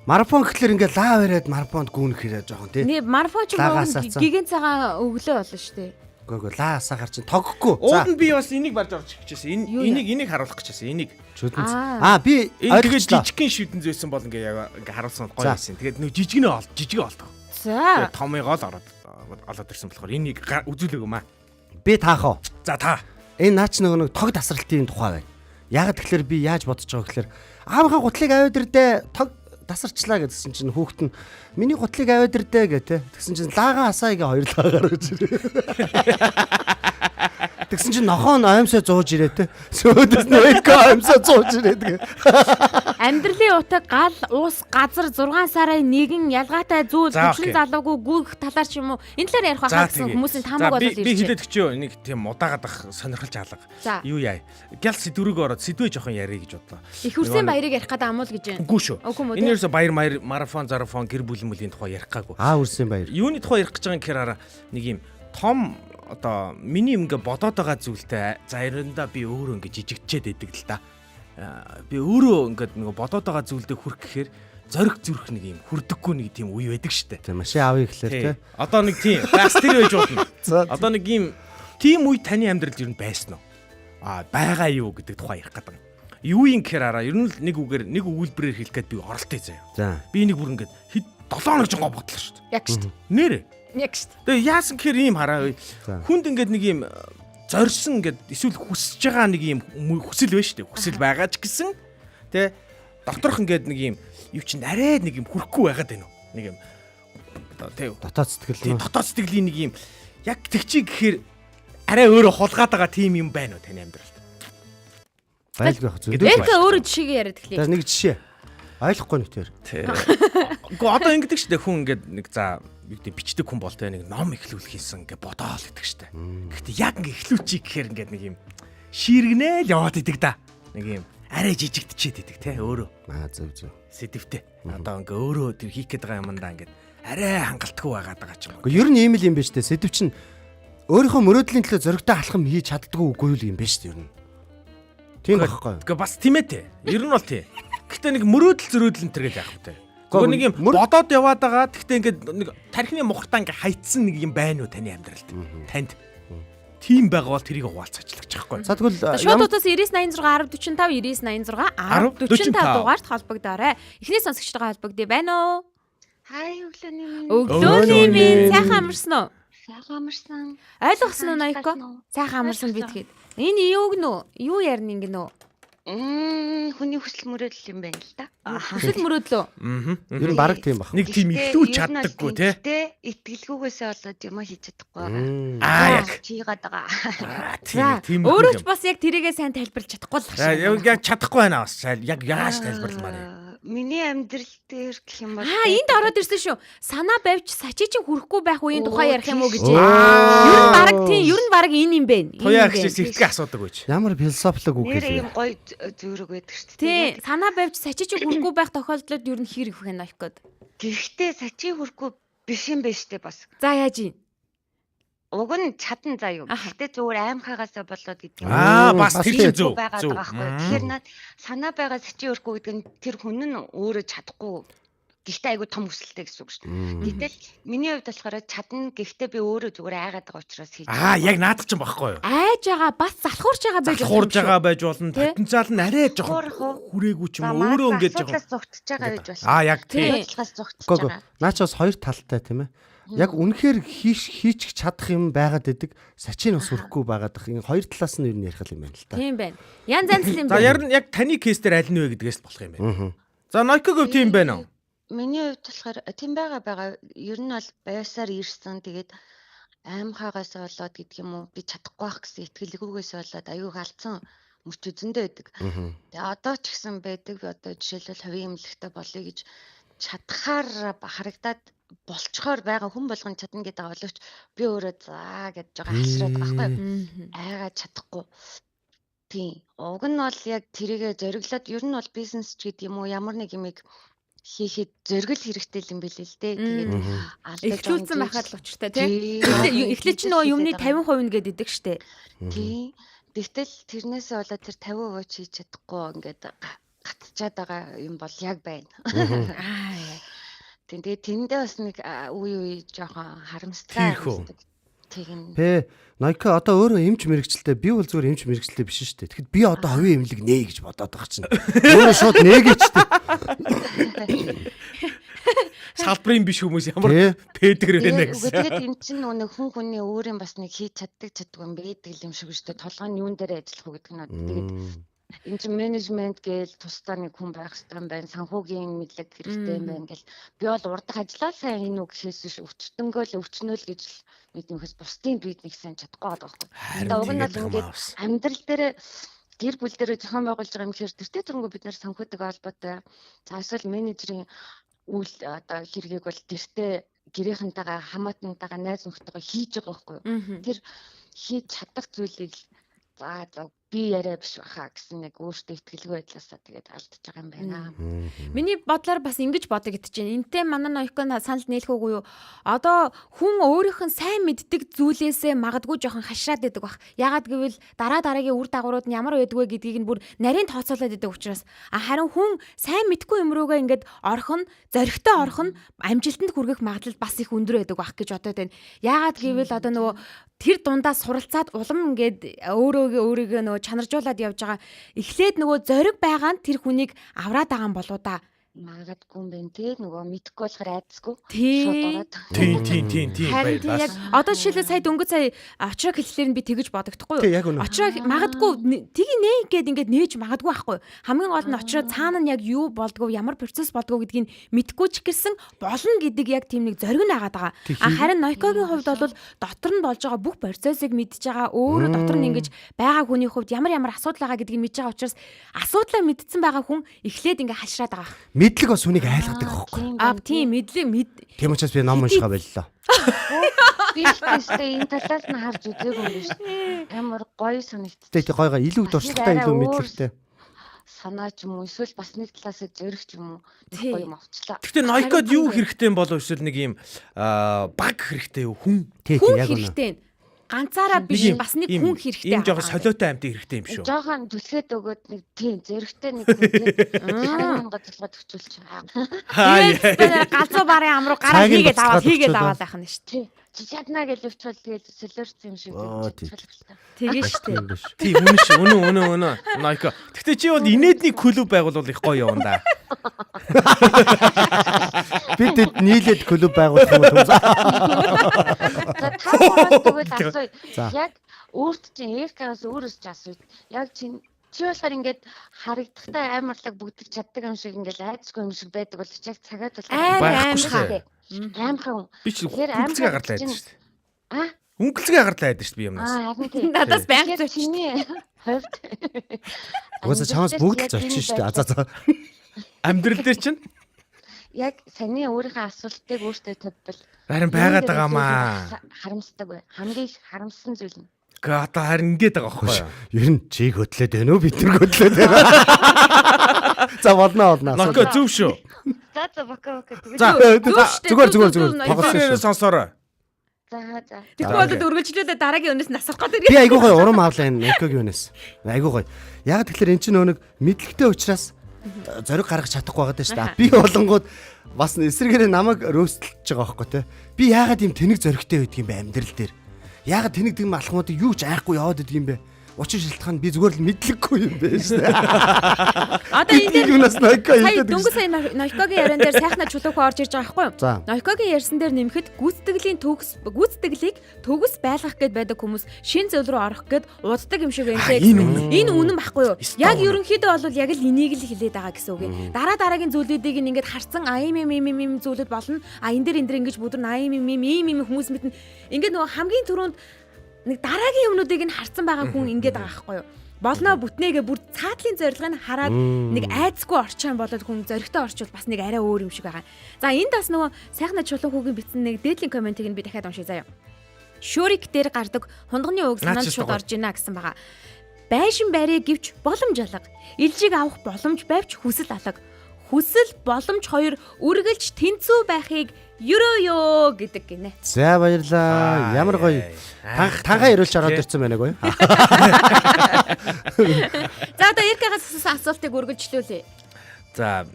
Марафон гэхэлэр ингээ лаа бариад марафонд гүүнэх хэрэг жоохон тий. Нэ марафон ч Лагаас нөгөө авсан. гигэн цагаан өглөө болно штэ. Гүг лаа асаагаар чинь тогхгүй. Ууд нь би бас энийг барьж орж Юу ихчихсэн. яа? Энийг харуулах гэжсэн. Энийг. Чүдэнц. Аа. Би Энэ тэгээд ойлгочлаа. жижигхэн шүдэн зөөсөн бол ингээ харуулсан гоё За. байсан. Тэгээд нөө жижиг олдог. За. Тэгээд томыг олоод ирсэн болохоор энийг үзүүлээг юм аа. Би таах уу? За та. Энэ наач нөгөө нэг тог тасралтын тухай байна. Яг тэгэхээр би яаж бодож байгаа гэхээр аавынхаа гутлыг аваад ирдээ тог тасарчлаа гэдсэн чинь хүүхэд нь миний гутлыг аваад ирдээ гэ тэ. Тэгсэн чинь лаагаа асаагаа хоёр лаа гаргаж ирээ. Тэгсэн чинь нохоо нь аимсаа зууж ирээ тэ. Сөөдөс нөйкө аимсаа зууж ирээ тэгээ. Амьдралын утаг гал уус газар 6 сарын нэгэн ялгаатай зүйл За, төчлөн окей. залуугүй гүөх талаар ч юм уу энэ талаар ярих За хаа гэсэн хүмүүсийн таамаг болол би ирж хилээд өчөө нэг тийм удаагаад ах сонирхолж алга. За. Юу яа. Гял сэдвэрэг ороод сэдвээ жоохон ярих гэж бодлоо. их хүрсэн баярыг ярих гэдэг амуул гэж байна. Үгүй шүү. Үгүй мүү, Энэ тий? ерөөсө баяр марафон зарафон гэр бүлийн мөлийн тухай ярих гаагүй. Аа үрсэн баяр. Юуны тухай ярих гэж байгаа юм гэхээр нэг юм том одоо миний ингээ бодоод байгаа зүйлтэй заримдаа би өөрөө ингээ жижигчээд байдаг л да. Би өөрөө ингээ нөгөө бодоод байгаа зүйлдээ хүрэх гэхээр зориг зүрх нэг юм хүрдэггүй нэг тийм үе байдаг штэ. Тэ машин авъя гэхлээр тэ. Одоо нэг тийм бас тэр байж болно. За. Одоо нэг юм тийм үе таны амьдралд ер нь байсан уу? Байгаа юу гэдэг тухай ярих гэдэг. Юу юм гэхээр ер нь л нэг өгүүлбэрээр хэлэх гээд би оролттой заяа. За. Би нэг бүр ингээд хэд 7 хоног жоо бодлоо шүү дээ. Яг шүү дээ. Нэрэ. Яг шүү. Тэгээ яасан гэхээр ийм хараа. Хүнд ингээд нэг ийм зорьсон ингээд эсвэл хүсэж байгаа нэг ийм хүсэл байна шүү дээ. Хүсэл байгаа ч гэсэн тэ доторх ингээд нэг ийм юу чинь арай нэг ийм хүрхгүй байгаад байна уу? Нэг ийм тэ Дотоод сэтгэл. дотоод сэтгэлийн нэг ийм яг тэгчиг гэхээр арай өөрөө хулгаад байгаа тийм юм байна уу таны амьдралд? Байлгүй байх зүйл. Яг өөрөө жишээгээ яриад эхлэе. За нэг жишээ. Ойлгохгүй нүгээр. Гэхдээ одоо ингэдэг шүү дээ хүн ингээд нэг за юу гэдэг бичдэг хүн бол тэ нэг ном эхлүүлэх хийсэн ингээд бодоол гэдэг шүү дээ. Гэхдээ яг ингээд эхлүүлчих гэхээр ингээд нэг юм ширгэнэл яваад идэг да. Нэг юм арай жижигдчихэд идэг тэ өөрөө. Зөв. Сэдвтэй. Одоо ингээ өөрөө тэр хийх гээд байгаа юмдаа ингээ арай хангалтгүй байгаад байгаа ч юм. Гэхдээ ер нь ийм л юм байна шүү дээ. Сэдв чинь өөрийнхөө мөрөөдлийн төлөө зөрөгтэй алхам хийж чаддгүй үгүй л юм байна шүү дээ ер нь. Тийм байхгүй. Гэхдээ бас тийм ээ те. Ер нь бол тий. Гэхдээ нэг мөрөөдөл зөрөөдөл энэ гэж яах вэ? Гэхдээ нэг юм бодоод яваад байгаа. Гэхдээ ингээ нэг тархины мухартаа ингээ хайцсан нэг юм байна уу таны амьдралд? Танд тийм байгаа бол тэрийг хуваалцаачлах чахгүй. За тэгвэл Шууд утас 9986 1045 9986 1045 дугаард холбогдоорой. Эхний сонсогчтойгоо холбогдъё байна уу? Хай өглөөний минь. Өглөөний минь сайхан амарсан уу? Сайхан амарсан. Ойлгосон уу Ноёко? Сайхан амарсан би тэгэхэд. Энэ юу гэнэ? Юу ярина ингэнэ үү? Хүний хүсэл мөрөөдөл юм байна л да. Хүсэл мөрөөдлөө. ер нь баг тийм баг. Нэг тийм ихлүүж чаддаггүй те. Итгэлгүйгээсээ болоод юм хийж чадахгүй Аа яг. чигаад байгаа. Тийм. Өөрөө ч бас яг тэрийгээ сайн тайлбарлаж чадахгүй л багш. Яг чадахгүй байна бас. Яг яаж тайлбарламаар. Миний амьдрал дээр гэх юм бол Энд ороод ирсэн шүү. Санаа байвч сачи чинь хүрэхгүй байх үеийн тухай ярих юм уу гэж. Ер нь баг энэ юм бэ. Туяа гэж сэтгэл асуудаг гэж. Ямар философик үг нэр хэлээ. юм гоё зөөрөг байдаг шүү Тий, дээ. санаа байвч сачи чинь хүрэхгүй байх тохиолдлууд ер нь хэр их вэ Ноёкод? Гэхдээ сачи хүрхгүй биш юм байна шүү дээ бас. За яаж юм? Уг нь чадан заа юу. Гэхдээ зүгээр аимхаагаасаа болоод гэдэг юм. Бас тэр тийм зөв. байгаад байгаа байхгүй. Тэгэхээр над санаа байгаа сачи өрхгүй гэдэг нь тэр хүн нь өөрөө чадахгүй. Гэхдээ айгүй том хүсэлтэй гэсэн үг шүү дээ. Гэтэл миний хувьд болохоор чадна. Гэхдээ би өөрөө зүгээр айгаад байгаа учраас хийж. Яг наадах ч юм багхгүй юу? Айж байгаа бас залхуурж байгаа байж Хурж байгаа байж болно. Потенциал нь арай жоохон Хуурах хүрээгүй ч юм уу. Өөрөө ингээд жоохон. Асуудлаас зогтож байгаа байж болно. Яг тийм. Асуудлаас зогтож Гого. байгаа. Наач бас хоёр талтай тийм ээ. Яг үнэхээр хийчих чадах юм байгаад идэг. Сачийн бас хүрэхгүй байгаад их. Энэ хоёр талаас нь ер нь ярих юм байна л та. Тийм байна. Ян занц юм За байна. яг таны кейс дээр аль нь вэ гэдгээс болох юм байна. За Ноёког тийм байна уу? Миний хувьд болохоор тийм байгаа. Ер нь бол байсаар ирсэн. Тэгээд аимхаагаас болоод гэдэг юм уу би чадахгүй байх гэсэн итгэлгүйгээс болоод аюуг алдсан мөч зөндөө байдаг. Тэгээ одоо ч гэсэн байдаг. Би одоо жишээлбэл хувийн эмнэлэгтээ болъё гэж чадхаар харагдаад болцохоор байгаа хүн болгон чадна гэдэг боловч би өөрөө заа гэж байгаа хашраад байгаа байхгүй. Айгаад чадахгүй. Тийм. Уг нь бол яг тэрийгэ зориглоод ер нь бол бизнес ч гэдэг юм уу ямар нэг юмыг хийхэд зоригл хэрэгтэй юм билээ л дээ. Тэгээд Эхлүүлсэн байхад л учиртай тий. Эхлэл чинь нөгөө юмны 50% гэдэг штэ. Тийм. Тэгтэл тэрнээсээ болоод тэр 50% хийж чадахгүй ингээд гатчаад байгаа юм бол яг байна. Тэгээд тэндээ бас нэг үе жоохон харамсалтай. Тийм. Ноёко одоо өөрөө эмч мэрэгчлээ. Би бол зүгээр эмч мэрэгчлээ биш шүү дээ. Тэгэхэд би одоо хувийн эмнэлэг нээ гэж бодоод байгаа чинь. Өөрөө шууд нээгээч дээ. Салбарын биш хүмүүс ямар пэдгэр байна гэсэн. Тэгээд энэ чинь нэг хүн хүний өөрийн бас нэг хийж чаддаг юм байдаг юм шиг шүү дээ. Толгойн юун дээр ажиллах уу гэдэг нь. Тэгээд энэ чинь менежмент гээл тусдаа нэг хүн байх хэрэгтэй юм байна. Санхүүгийн мэдлэг хэрэгтэй юм байна гэл. Би бол урдах ажиллаа сайн хийнэ үү гэхээс биш өвчтөнгөөл өвчнөөл гэж мэднэхээс бусдын бид нэг сайн чадахгүй байгаа байхгүй. Тэгээд уг нь бол ингээд амьдрал дээр гэр бүл дээр зохион байгуулж байгаа юм хэрэг тэртээ зөрөнгө бид нар санхүүдэг холбоотой. За эсвэл менежерийн үйл одоо хэрэгийг бол тэртээ гэрийнхэнтэйгээ хамаатантайгаа найз нөхдөйгөө хийж байгаа байхгүй юу. Тэр хийж чадах зүйлийг за би яриа биш баха гэсэн нэг өөртөө итгэлгүй байдлаасаа тэгээд алдчихж байгаа юм байна. Миний бодлоор бас ингэж бодог гэж байна. Энтэй манай Ноёко санал нийлэх үгүй юу? Одоо хүн өөрийнх нь сайн мэддэг зүйлээсээ магадгүй жоохон хашраад байдаг бах. Ягаад гэвэл дараагийн үр дагаврууд нь ямар байдг вэ гэдгийг нь бүр нарийн тооцоолоод байдаг учраас харин хүн сайн мэдгүй юм руугаа ингээд орох нь зоригтой орох нь амжилтанд хүргэх магадлал бас их өндөр байдаг бах гэж бодоод байна. Ягаад гэвэл одоо нөгөө тэр дундаа суралцаад улам ингээд өөрийгөө нөгөө чанаржуулаад явж байгаа. Эхлээд нөгөө зориг байгаа нь тэр хүнийг авраад байгаа юм болоо да. Магадгүй юм байна те нөгөө мэдхгүй болохоор айдсгүй. Тийм. Тийм Харин тийм яг одоо жишээлбэл сая дөнгөж сая очрог хэллээр нь би тэгэж бодогдохгүй Тий, юу? яг үнэ. Очрог магадгүй тгий нээ гэд ингээд нээж магадгүй байхгүй. Хамгийн гол нь очроо цаана нь яг юу болдгоо ямар процесс болдгоо гэдгийг мэдгүй ч гэсэн болно гэдэг яг тийм нэг зориг нь агаад байгаа. Харин Noiko-гийн хувьд бол дотор нь болж байгаа бүх процессыг мэдж байгаа. Өөрөө дотор нь ингэж байгаа хүний хувьд ямар асуудал байгаа гэдгийг мэдж байгаа учраас асуудлаа мэдсэн байгаа хүн эхлээд ингээ хашраад байгаа. Мэдлэг бас хүнийг айлгадаг аахгүй. Тийм мэдлэг Тийм учраас би ном уншгаа боллоо. Би ихтэй энэ талаас нь харж үзээгүй юм биш. Амар гоё санагдчих. Тэ гойгоо илүү дуршлагтай илүү мэдлэгтэй. Санаа ч юм уу эсвэл бас нэг талаас зөрөх ч юм уу гоё юм авчлаа. Гэхдээ Noiko-д юу хэрэгтэй юм болов эсвэл нэг юм баг хэрэгтэй юу хүн Тий, хүн яг үнэ. хэрэгтэй. Ганцаараа биш бас нэг хүн хэрэгтэй. Ийм жоохон солиотой амьтан хэрэгтэй юм шүү. Жохон түлхээд өгөөд нэг тийм зөрөгтэй нэг харин гоцлогод өчүүлж. Тэгээд галзуу барын амруу гараа Цагийн хийгээд аваад буцалгаад хийгээд өгчөө Тий. аваад байх нь шүү дээ. Чаднаа гэж өвчвөл тэгээд солиорсон юм шиг тий. Тэгээ шүү дээ. Тийм биш. Тийм үнэн шүү. Үнэн. Noiko. Гэхдээ чи бол инээдний клуб байгуулвал их гоё юм да. Бид нийлээд клуб байгуулах юм уу? За таваас тэгвэл асууя. За. Яг өөрт чинь Эркаас өөрөөс ч асууя. Яг чи болохоор ингээд харагдахтаа амарлаг бүгдэж чаддаг юм шиг ингээд айдсгүй юм шиг байдаг бол яг цагаад бол Байхгүй шүү дээ. аимхан. Би чи Тэгэхээр өнгөлцгөө аимхан агарлаа чинь- байдаг шүү дээ. Аа Өнгөлцгөө агарлаа байдаг шүү дээ би юмнаас. харин тийм. Надаас байнга Тэгэхээр зөч. чиний хувьд Угаасаа чамаас бүгд л зочин шүү дээ. За. Амьдрал дээр чинь яг саний өөрийнхөө асуултыг өөртөө тавьбал харин байгаад байгаа маа. харамсдаг бай. Хамгийн их харамссан зүйл нь. Гэ одоо харин ингээд байгаа байхгүй юу? Ер нь чиг хөдлөөд байна уу? Бид нар хөдлөөд байна. За болно. Noiko зөв шүү. За бака тэгвэл За Зүгээр. тоглосон сонсороо. за. Тэгвэл бол үргэлжлүүлээд дараагийн өнөөс насах гэдэг. Би айгуу гоё урам авлаа энэ Noiko-гийн өнөөс. Айгуу гоё. Яг тэгэхээр эн чинь нэг мэдлэгтэй учраас зориг гаргаж чадахгүй байгаа даа шүү дээ. Би болонгууд бас эсрэгээрээ намайг рөөстөлж байгаа байхгүй те. Би яагаад ийм тэнэг зоригтой байдаг юм бэ амьдрал дээр? Яагаад тэнэг дэм алхмуудыг юу ч айхгүй яваад байдаг юм бэ? Учир шалтгаан би зүгээр л мэдлэггүй юм бэ шүү дээ. Одоо энэ дээр Юунаас Noiko сая хэлээд дөнгөж сая Noiko-гийн яриан дээр сайхнаа чулуухан орж ирж байгаа байхгүй юу? За. Noiko-гийн ярьсан дээр нэмэхэд гүйцэтгэлийг төгс байлгах гээд байдаг хүмүүс шин зөв рүү орох гээд уддаг юм шиг байна те. Энэ үнэн байхгүй юу? Яг ерөнхийдөө бол яг л энийг л хэлээд байгаа гэсэн үг юм. Дараагийн зүйлүүдийг ингээд харцсан ийм зүйлүүд болно. Энэ дээр ингэж бүдэр ийм хүмүүс мэднэ. Ингээд нөгөө хамгийн түрүүнд нэг дараагийн юмнуудыг нь харцсан байгаа хүн ингээд байгаа байхгүй юу? Болно бүтнээгээ бүр цаатлын зорилгыг хараад нэг айцгүй орчаан болоод хүн зоригтой орчвол бас нэг арай өөр юм шиг байгаа. За энд бас нөгөө сайхна чулуу хүүгийн бичсэн нэг дээдлийн комментиг нь би дахиад уншия заяа. Шүрик дээр гардаг хундганы үг санаанд шууд орж ийна гэсэн байгаа. Байшин байрыг гівч боломж алга. Илжиг авах боломж байвч хүсэл алга. Хүсэл боломж хоёр үргэлж тэнцүү байхыг ёо гэдэг гинэ. За баярлаа. Ямар гоё. Танхаа ирүүлж ороод ирсэн байна гоё. За одоо Эркагаас асуултыг үргэлжлүүлээ. За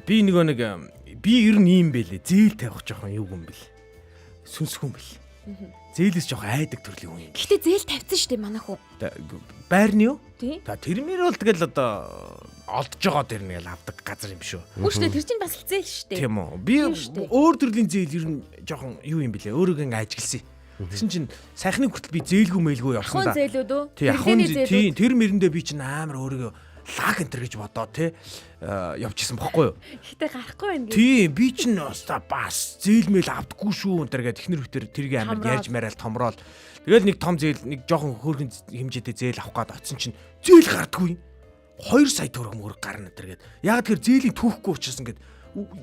би нэг би ер нь юм бэлээ. Зээл тавих жоохон юу юм бэл. Сүнсгүй юм бэл. Зээлээс жоохон айдаг төрлийн хүн юм. Гэхдээ зээл тавьсан шүү дээ манай хүн. Байрны юу? Тий. За тэрмээр бол тэгэл одоо олдж байгаа тэр нэг л авдаг газар юм шүү. Үгүй шүү дээ тэр чинь бас л зээл шүү дээ. Тийм үү. Би өөр төрлийн зээл ер нь жоохон юу юм бэлээ. Өөрийгөө ингээ ажигласан. Тэгсэн чинь сайхны хүртэл би зээлгүй мэлгүй явсан Ахын да. зээлүүд үү? Тий, ахын тий тэр мэрэндээ би чинь амар өөрийгөө лаг энтер гэж бодоо тий явчихсан бохгүй юу? Гэтэ гарахгүй байна гэж. Тий, би чинь бас зээлмэл авдаггүй шүү энтер гэдэг ихнэр хөвтөр тэрийг амар ярьж мараал томроод тэгэл нэг том зээл нэг жоохон хөөрхөн хэмжээтэй зээл авах гээд очсон чинь зээл гардаггүй. 2 сая төгрөг мөрөг гарна энтер гэдэг. Яг тэр зээлийн түүхгүй учраас ингээд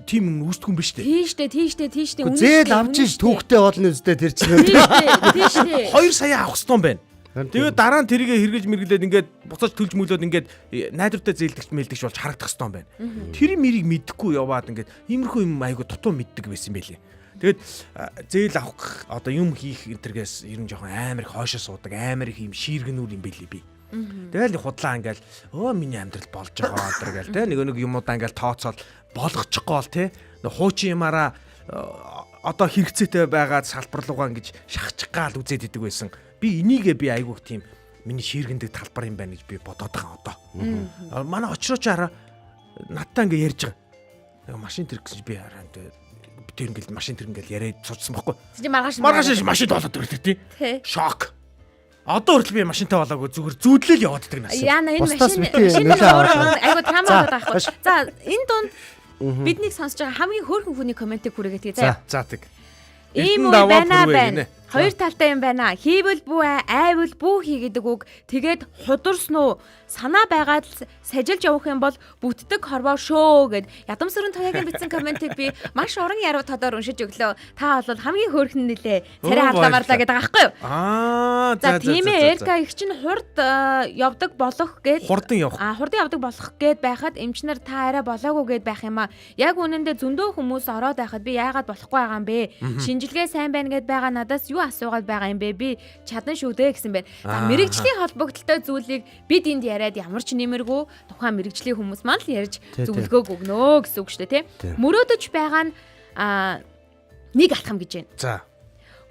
тийм юм үүсдэг юм биш үү? Тийш дээ. Зээл авч ш түүхтэй болно үстэй тэр чинь. Тийш дээ. 2 сая авах ёстой юм байна. Тэгээд дараа нь тэрийг хэрглэж мэрглээд ингээд буцаж төлж мөглөөд ингээд найдвартай зээлдэгч мэлдэгч болж харагдах ёстой юм байна. Тэр мэрийг мэдхгүй яваад ингээд иймэрхүү юм айгу дутуу мэддэг байсан байлээ. Тэгээд зээл авах одоо юм хийх энтергээс ер нь жоохон амар их хоошоо суудаг амар их юм шииргэнүүр юм байлээ би. Тэгэл худлаа ингээл миний амьдрал болж байгаа отер гээл те нэг юмудаа ингээл тооцоол болгочихгоо л те хуучин юмараа одоо хэрэгцээтэй байгаа салбарлуугаа ингэж шахчих гал үзээд идэг байсан. Би энийгээ би айгуух тийм миний шииргэндэг талбар юм байна гэж би бодоод байгаа одоо. Манай очрооч хараа надтай ингээ ярьж байгаа. Машин тэрэг гэж би хараад би тэр ингээл машин тэрэг ингээл яриад суудсан байхгүй. Чи маргааш Машин тоолоод ирдэг тий. Тий. Шок. Одоо хүртэл би машинтай болоогүй зүгээр зүүдлэл яваад идэх нас. Яна энэ Бусдаас машин битгий машин нөлөө аваад. айгуу таамаг байхгүй. За энэ дунд биднийг сонсож байгаа хамгийн хөөрхөн хүний комментиг хүрээгээ тэгээ заяа. За тэг. Ийм үе байна. Хоёр талтай юм байна. Хийвэл бүү айвал бүү хий гэдэг үг тэгээд худурсан уу? Санаа байгаад сажилж явах юм бол бүтдэг хорвоо шөө гэд ядамсрын тоягийн бичсэн комментиг би маш уран яруу тодоор уншиж өглөө. Та бол хамгийн хөөрхөн нэлээ. Царай хадламарлаа гэдэг аахгүй юу? За тийм ээ Эрка их чинь хурд явдаг болох гэд Хурдан явах. Хурдан явдаг болох гэд байхад эмчнэр та арай болоогүй гэд байх юм аа. Яг үнэндээ зөндөө хүмүүс ороод байхад би яагаад болохгүй байгаа юм бэ? Шинжилгээ сайн байна гэд байгаа надаас юу асуугаад байгаа юм бэ? Би чадан шүү дээ гэсэн байна. За мэрэгжлийн холбогдлолтой зүйлийг бид энд яриад ямар ч нэмэргүй тухайн мэрэгжлийн хүмүүс маань л ярьж зөвлөгөө өгнө гэсэн үг шүү дээ тий. Мөрөөдөж байгаа нь нэг алхам гэж байна. За.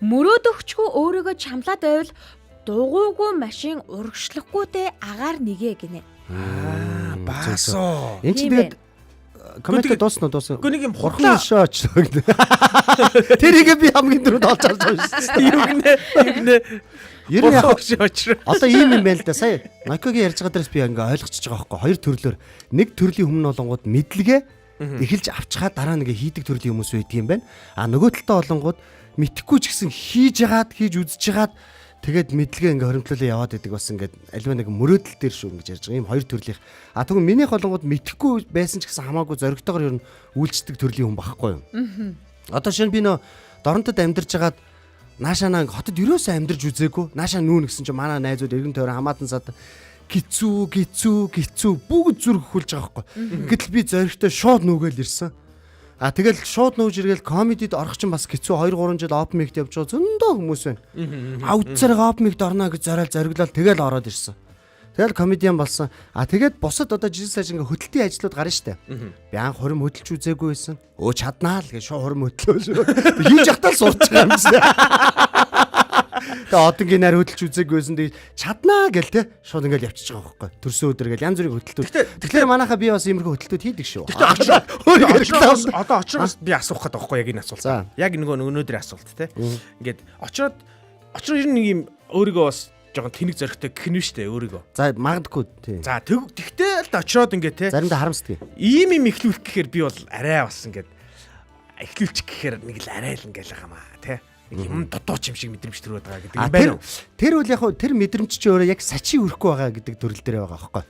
Мөрөөдөгчгүй өөрийгөө чамлаад байвал дугуйгүй машин урагшлахгүйтэй агаар нэгэ гинэ. Баасоо. Энд чинь тэгээд коммент дуусна. Гүн нэг юм Хурдан шооч. Тэрийг би хамгийн дөрөнд олж харж байгаа шүү. Юу гинэ. Ер нь яг очроо. одоо ийм юм байна л да. Сая Найкогийн ярьж байгаа дээрээс би ингээ ойлгочихж байгаа байхгүй. Хоёр төрлөөр. Нэг төрлийн хүмүүс болонгууд мэдлэгээ эхэлж авчгаад дараа нэгэ хийдэг төрлийн хүмүүс байдаг юм байна. Нөгөө талтай болонгууд мэдхгүй ч гэсэн хийж үзэж яагаад тэгээд мэдлэгээ ингээ хоримтлуулаа яваад идэг бас ингээд альва нэг мөрөөдөл дээр шүү гэж ярьж байгаа. Ийм хоёр төрлийн. Тэгвэл минийх болонгууд мэдхгүй байсан ч гэсэн хамаагүй зоригтойгоор ер нь үйлчлдэг төрлийн хүн багхгүй юу. Одоо шинэ би нөө Доронтод амьдарч хагаад наашаа хотод ерөөсөө амьдарч үзээгүй. Наашаа нүүн гэсэн чинь манай найзууд эргэн тойрон хамаатан сад гизүү бүгд зүрх хөлж байгаа байхгүй. Гэтэл би зоригтой шууд нүгээл ирсэн. Тэгэл шууд нүүж иргээл комедид орох чинь бас гизүү 2-3 жил open mic-д явж байгаа зөндөө хүмүүс байна. Үдсэрэг open mic-д орно гэж зориглол тэгэл ороод ирсэн. Тэгэл комедиан болсон. Тэгээд бусад одоо жижиг саж ингээ хөдөлтийн ажлууд гарна штэ. Би анх хурим хөдөлж үзээгүй байсан. Чаднаа л гэж шууд хурим хөдлөө шүү. Хийж явтал сууж байгаа юм шиг. Тэгээд одонгийн нар хөдөлж үзээгүй байсан. Тэгээд чаднаа гэл те шууд ингээл явчихж байгаа байхгүй. Төрсөн өдөр гэл янз бүрийн хөдөлтүүд. Тэгэхээр манайхаа би бас иймэрхүү хөдөлтүүд хийдэг шүү. Одоо очроос би асуух гэдэг байхгүй яг энэ асуулт. Яг нөгөө өнөөдөр асуулт те. Ингээд очроо ер нь нэг юм өөрийгөө бас жоохон тэнэг зөрөгтэй гэх нь штэ өөрийгөө. За магадгүй тий. За тэгтээ л очроод ингээ те. Заримдаа харамсдаг. Ийм юм ихлүүлэх гэхээр би бол арай бас ингээд ихлүүлчих гэхээр нэг л арай л ингээл байгаа маа те. Юм додооч юм шиг мэдрэмж төрөөд байгаа гэдэг юм байна уу? Тэр үл яг тэр мэдрэмж чи өөрөө яг сачи өрөхгүй байгаа гэдэг төрөл дээр байгаа байхгүй.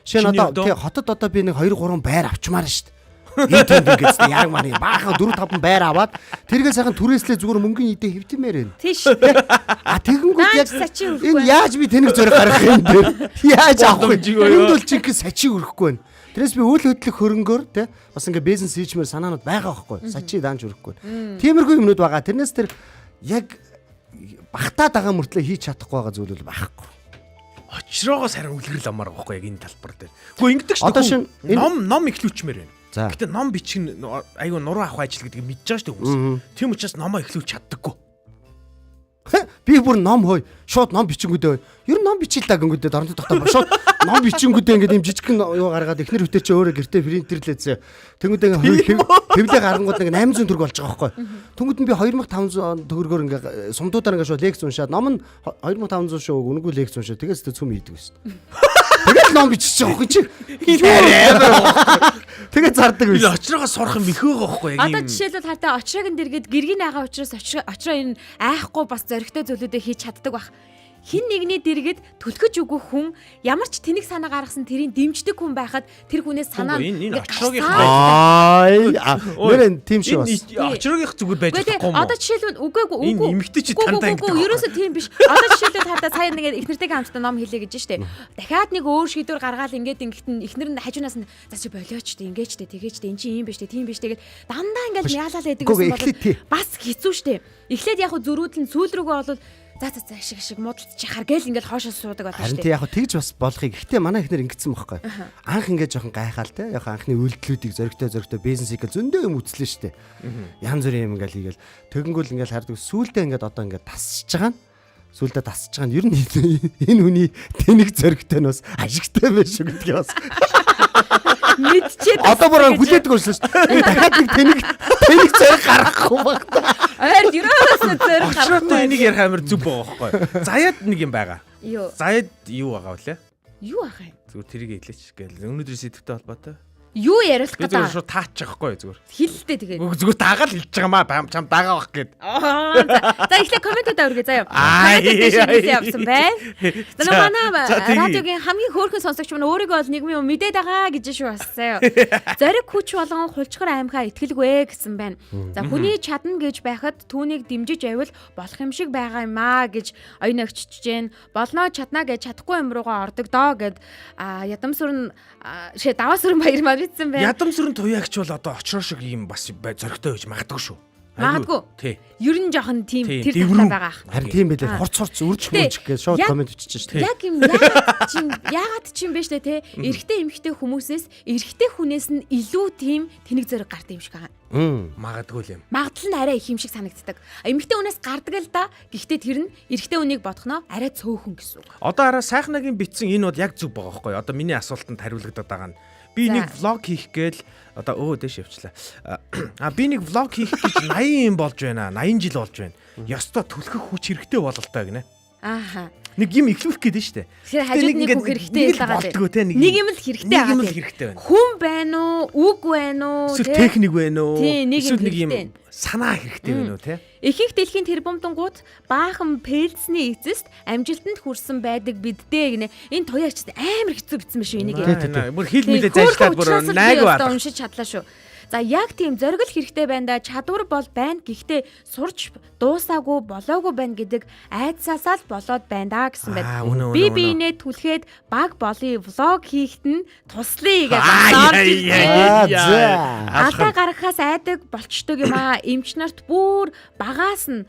Жишээ нь одоо хотод одоо би нэг 2-3 байр авчмаар штэ. Энд ингэж яг маань баахан 4-5 байр аваад тэргээ сайхан түрээслээ зүгээр мөнгөний идэ хэвтэмээр байна. Тийш. Тэгэнгүүт яг энэ яаж би тэнэг зөрөг гаргах юм бэ? Яаж авах вэ? Энд бол чи ингэ сачи өрөхгүй байна. Тэрээс би үйл хөдлөх хөрөнгөөр те бас ингэ бизнес хийчмээр санаанууд байгаа байхгүй. Сачи даанч өрөхгүй. Тиймэрхүү юмнууд байгаа. Тэрнээс тэр яг багтаад байгаа мөртлөө хийж чадахгүй байгаа зүйл бол байхгүй. Очроогоос харин үлгэрэл амаар байгаа байхгүй яг энэ талбар дээр. Гэхдээ ингэдэг шүү. Одоо шин ном ихлүүчмээр байна. Гэтэ ном бичих нь айгүй нуруу авах ажил гэдгийг мэдж байгаа шүү дээ хүмүүс. Тийм учраас номоо ихлүүлж чаддаггүй. Би бүр ном хөөе. Шууд ном бичингүүдээ. Ер нь ном бичил даа гингүүдээ Доронтод тогтоо шууд ном бичингүүдээ ингээд юм жижигхэн юу гаргаад эхнэр хөтөө чи өөрөө гэртээ принтерлээзээ. Тэнгүүдээ хэвлээ гарангууд нэг 800 төгрөг болж байгаа байхгүй. Тэнгүүд нь би 2500 төгрөгөөр ингээд сумдуудаар ингээд шууд лекц уншаад ном нь 2500 шүү үгүй лекц уншаад тэгээс цөм хийдэг байсан. Тэгээд ном бичиж байгаа байхгүй чи. Тэгээд зардаг байсан. Очроогоо сурах юм их байгаа байхгүй яг юм. Одоо жишээлбэл хатаа очрог нь дэргээд гэргийн агаа учраас очроо энэ айхгүй бас зоригтой зүйлүүдээ хийж чаддаг байх. Хин нэгний дэргэд түлхэж өгөх хүн ямар ч тэнэг санаа гаргасан тэрийг дэмждэг хүн байхад тэр хүнээс санаа энэ очроогийн нэрэн тийм шүү бас. Очроогийн зүгээр байж болохгүй юм. Одоо жишээлбэл үгүй энэ эмэгтэй чи тантаа ингэдэг. Ерөөсөө тийм биш. Одоо жишээлбэл хатаа сая нэг эхнэртэйгээ хамтдаа ном хэлээ гэж штэ. Дахиад нэг өөр шийдвэр гаргаал ингээд эхнэр нь хажуунаас нь за чи болооч тэ ингээд штэ тэгээч тэ эн чи юм биш тэ тийм биш тэгээд дандаа ингээд яалаа байдаг гэсэн бол бас хэцүү штэ. Эхлээд яг зөрүүдл нь сүүл рүүгээ болвол за шиг муудалцчих хар гээл ингээл хоошоо суудаг байна Харин шүү дээ. тий яг тэгж бас болохыг. Гэхдээ манай ихнэр ингэсэн байхгүй. Анх ингээд жоохон гайхаал те. Яг анхны үйлдэлүүдийг зоригтой бизнесийг зөндөө юм үзлээ шүү дээ. Янз бүрийн юм ингээл хийгээл тэгэнгүүл ингээл хардаг. Сүүлдээ ингээд одоо ингээд тасч байгаа нь. Сүүлдээ тасч байгаа нь ер нь энэ хүний тэнэг зоригтой нь бас ашигтай байх шүү гэдгийг бас. Мэдчихэд Одоо бүр хүлээдэг боллоо шүү дээ. Дахиад нэг тэнийг зэрэг гаргахгүй баг. Ард ерөөсөө зэрэг Очроотой энийг ярих амар зүг байгаа байхгүй. Заяад нэг юм байгаа. Юу? Заяад юу байгаа вүлээ? Юу ахаа? Зүгээр тэрийг хэлээч гээл. Өнөөдрийн сэдвтэй холбоотой. Юу яриулах Би зүгээр гэдэг? шууд таачих байхгүй зүгээр. Хэлэлтэй тэгээд. Зүгээр дагаал хэлж байгаа маа чам дагаа бах гээд. За эхлээ комментод өргөе заяа. Аа, Комментод шийдэл явсан байна. За, Манай за, тэгье. радиогийн хамгийн хөөрхөн сонсогч мань өөрийгөө бол нийгмийн мэдээд байгаа гэж шүү бас заяа. Зориг хүч болгон хулчгар аймхаа итгэлгүй гэсэн байна. За хүний чадна гэж байхад түүнийг дэмжиж байвал болох юм шиг байгаа юм аа гэж оюун өгчөж जैन. Болно чадна гэж чадахгүй юм руугаа ордог доо гэд ядам сүрэн даваа сүрэн баяр маа битсэн байна. Ядам сүрэн туяагч бол одоо очроо шиг юм бас зоригтой байж магадгүй шүү. Магадгүй. Тий. Ер нь жоохон тийм Тий, тэр дэврүү. талаа байгаа. Харин тийм байлээ. Хурц үрж гэж шууд яг- комент бичиж шүү дээ. Яг юм яагаад ч юм бэ штэ те эрэгтэй эмэгтэй хүмүүсээс эрэгтэй хүнээс нь илүү тийм тэнэг зориг гардаг юм шиг байгаа. Магадгүй л юм. Магадлал нь арай их юм шиг санагддаг. Эмэгтэй хүнээс гардаг л да. Гэхдээ тэр нь эрэгтэй хүнийг бодохноо арай цөөхөн гэсэн үг. Одоо араа сайхнагийн битсэн энэ бол яг зүг байгаа байхгүй. Одоо миний асуултанд хариулагдаад байгаа нь би За. нэг влог хийх гээл одоо дэш явчлаа. Би нэг влог хийх гэж 80 юм болж байна. 80 жил болж байна. Ёстой түлхэх хүч хэрэгтэй бололтой гинэ. Ааха. Нэг юм ихлүүлэх гээд нь штэ. Тэгэхээр хажууд нэг үг хэрэгтэй байгаа Нэг юм л хэрэгтэй нэг юм байгаа. л хэрэгтэй байна. Хүн байна уу? Үг байна уу? Эсвэл техник байна уу? Тий, нэг юм Эсвэл нэг юм хэрэгтэй. санаа хэрэгтэй байна уу те? Ихэнх дэлхийн тэрбумтангууд баахан пэлсний эцэст амжилтанд хүрсэн байдаг биддээ гинэ. Энэ туяач амар хэцүү битсэн биш үү энийг. Бүр хил мэлээ зайшлаад бүр найг одоо байна. уншиж чадлаа шүү. За яг тийм зориг л хэрэгтэй байна да. Чадвар бол байна. Гэхдээ сурч дуусаагүй болоогүй байна гэдэг айдсаасаа л болоод байна да гэсэн Аа, байна. үнэ, Би үнэ, биенээ түлхээд баг болын влог хийхэд нь туслая гэж алдаа гаргахаас айдаг болчдөг юм аа. Эмч нарт бүр багаас нь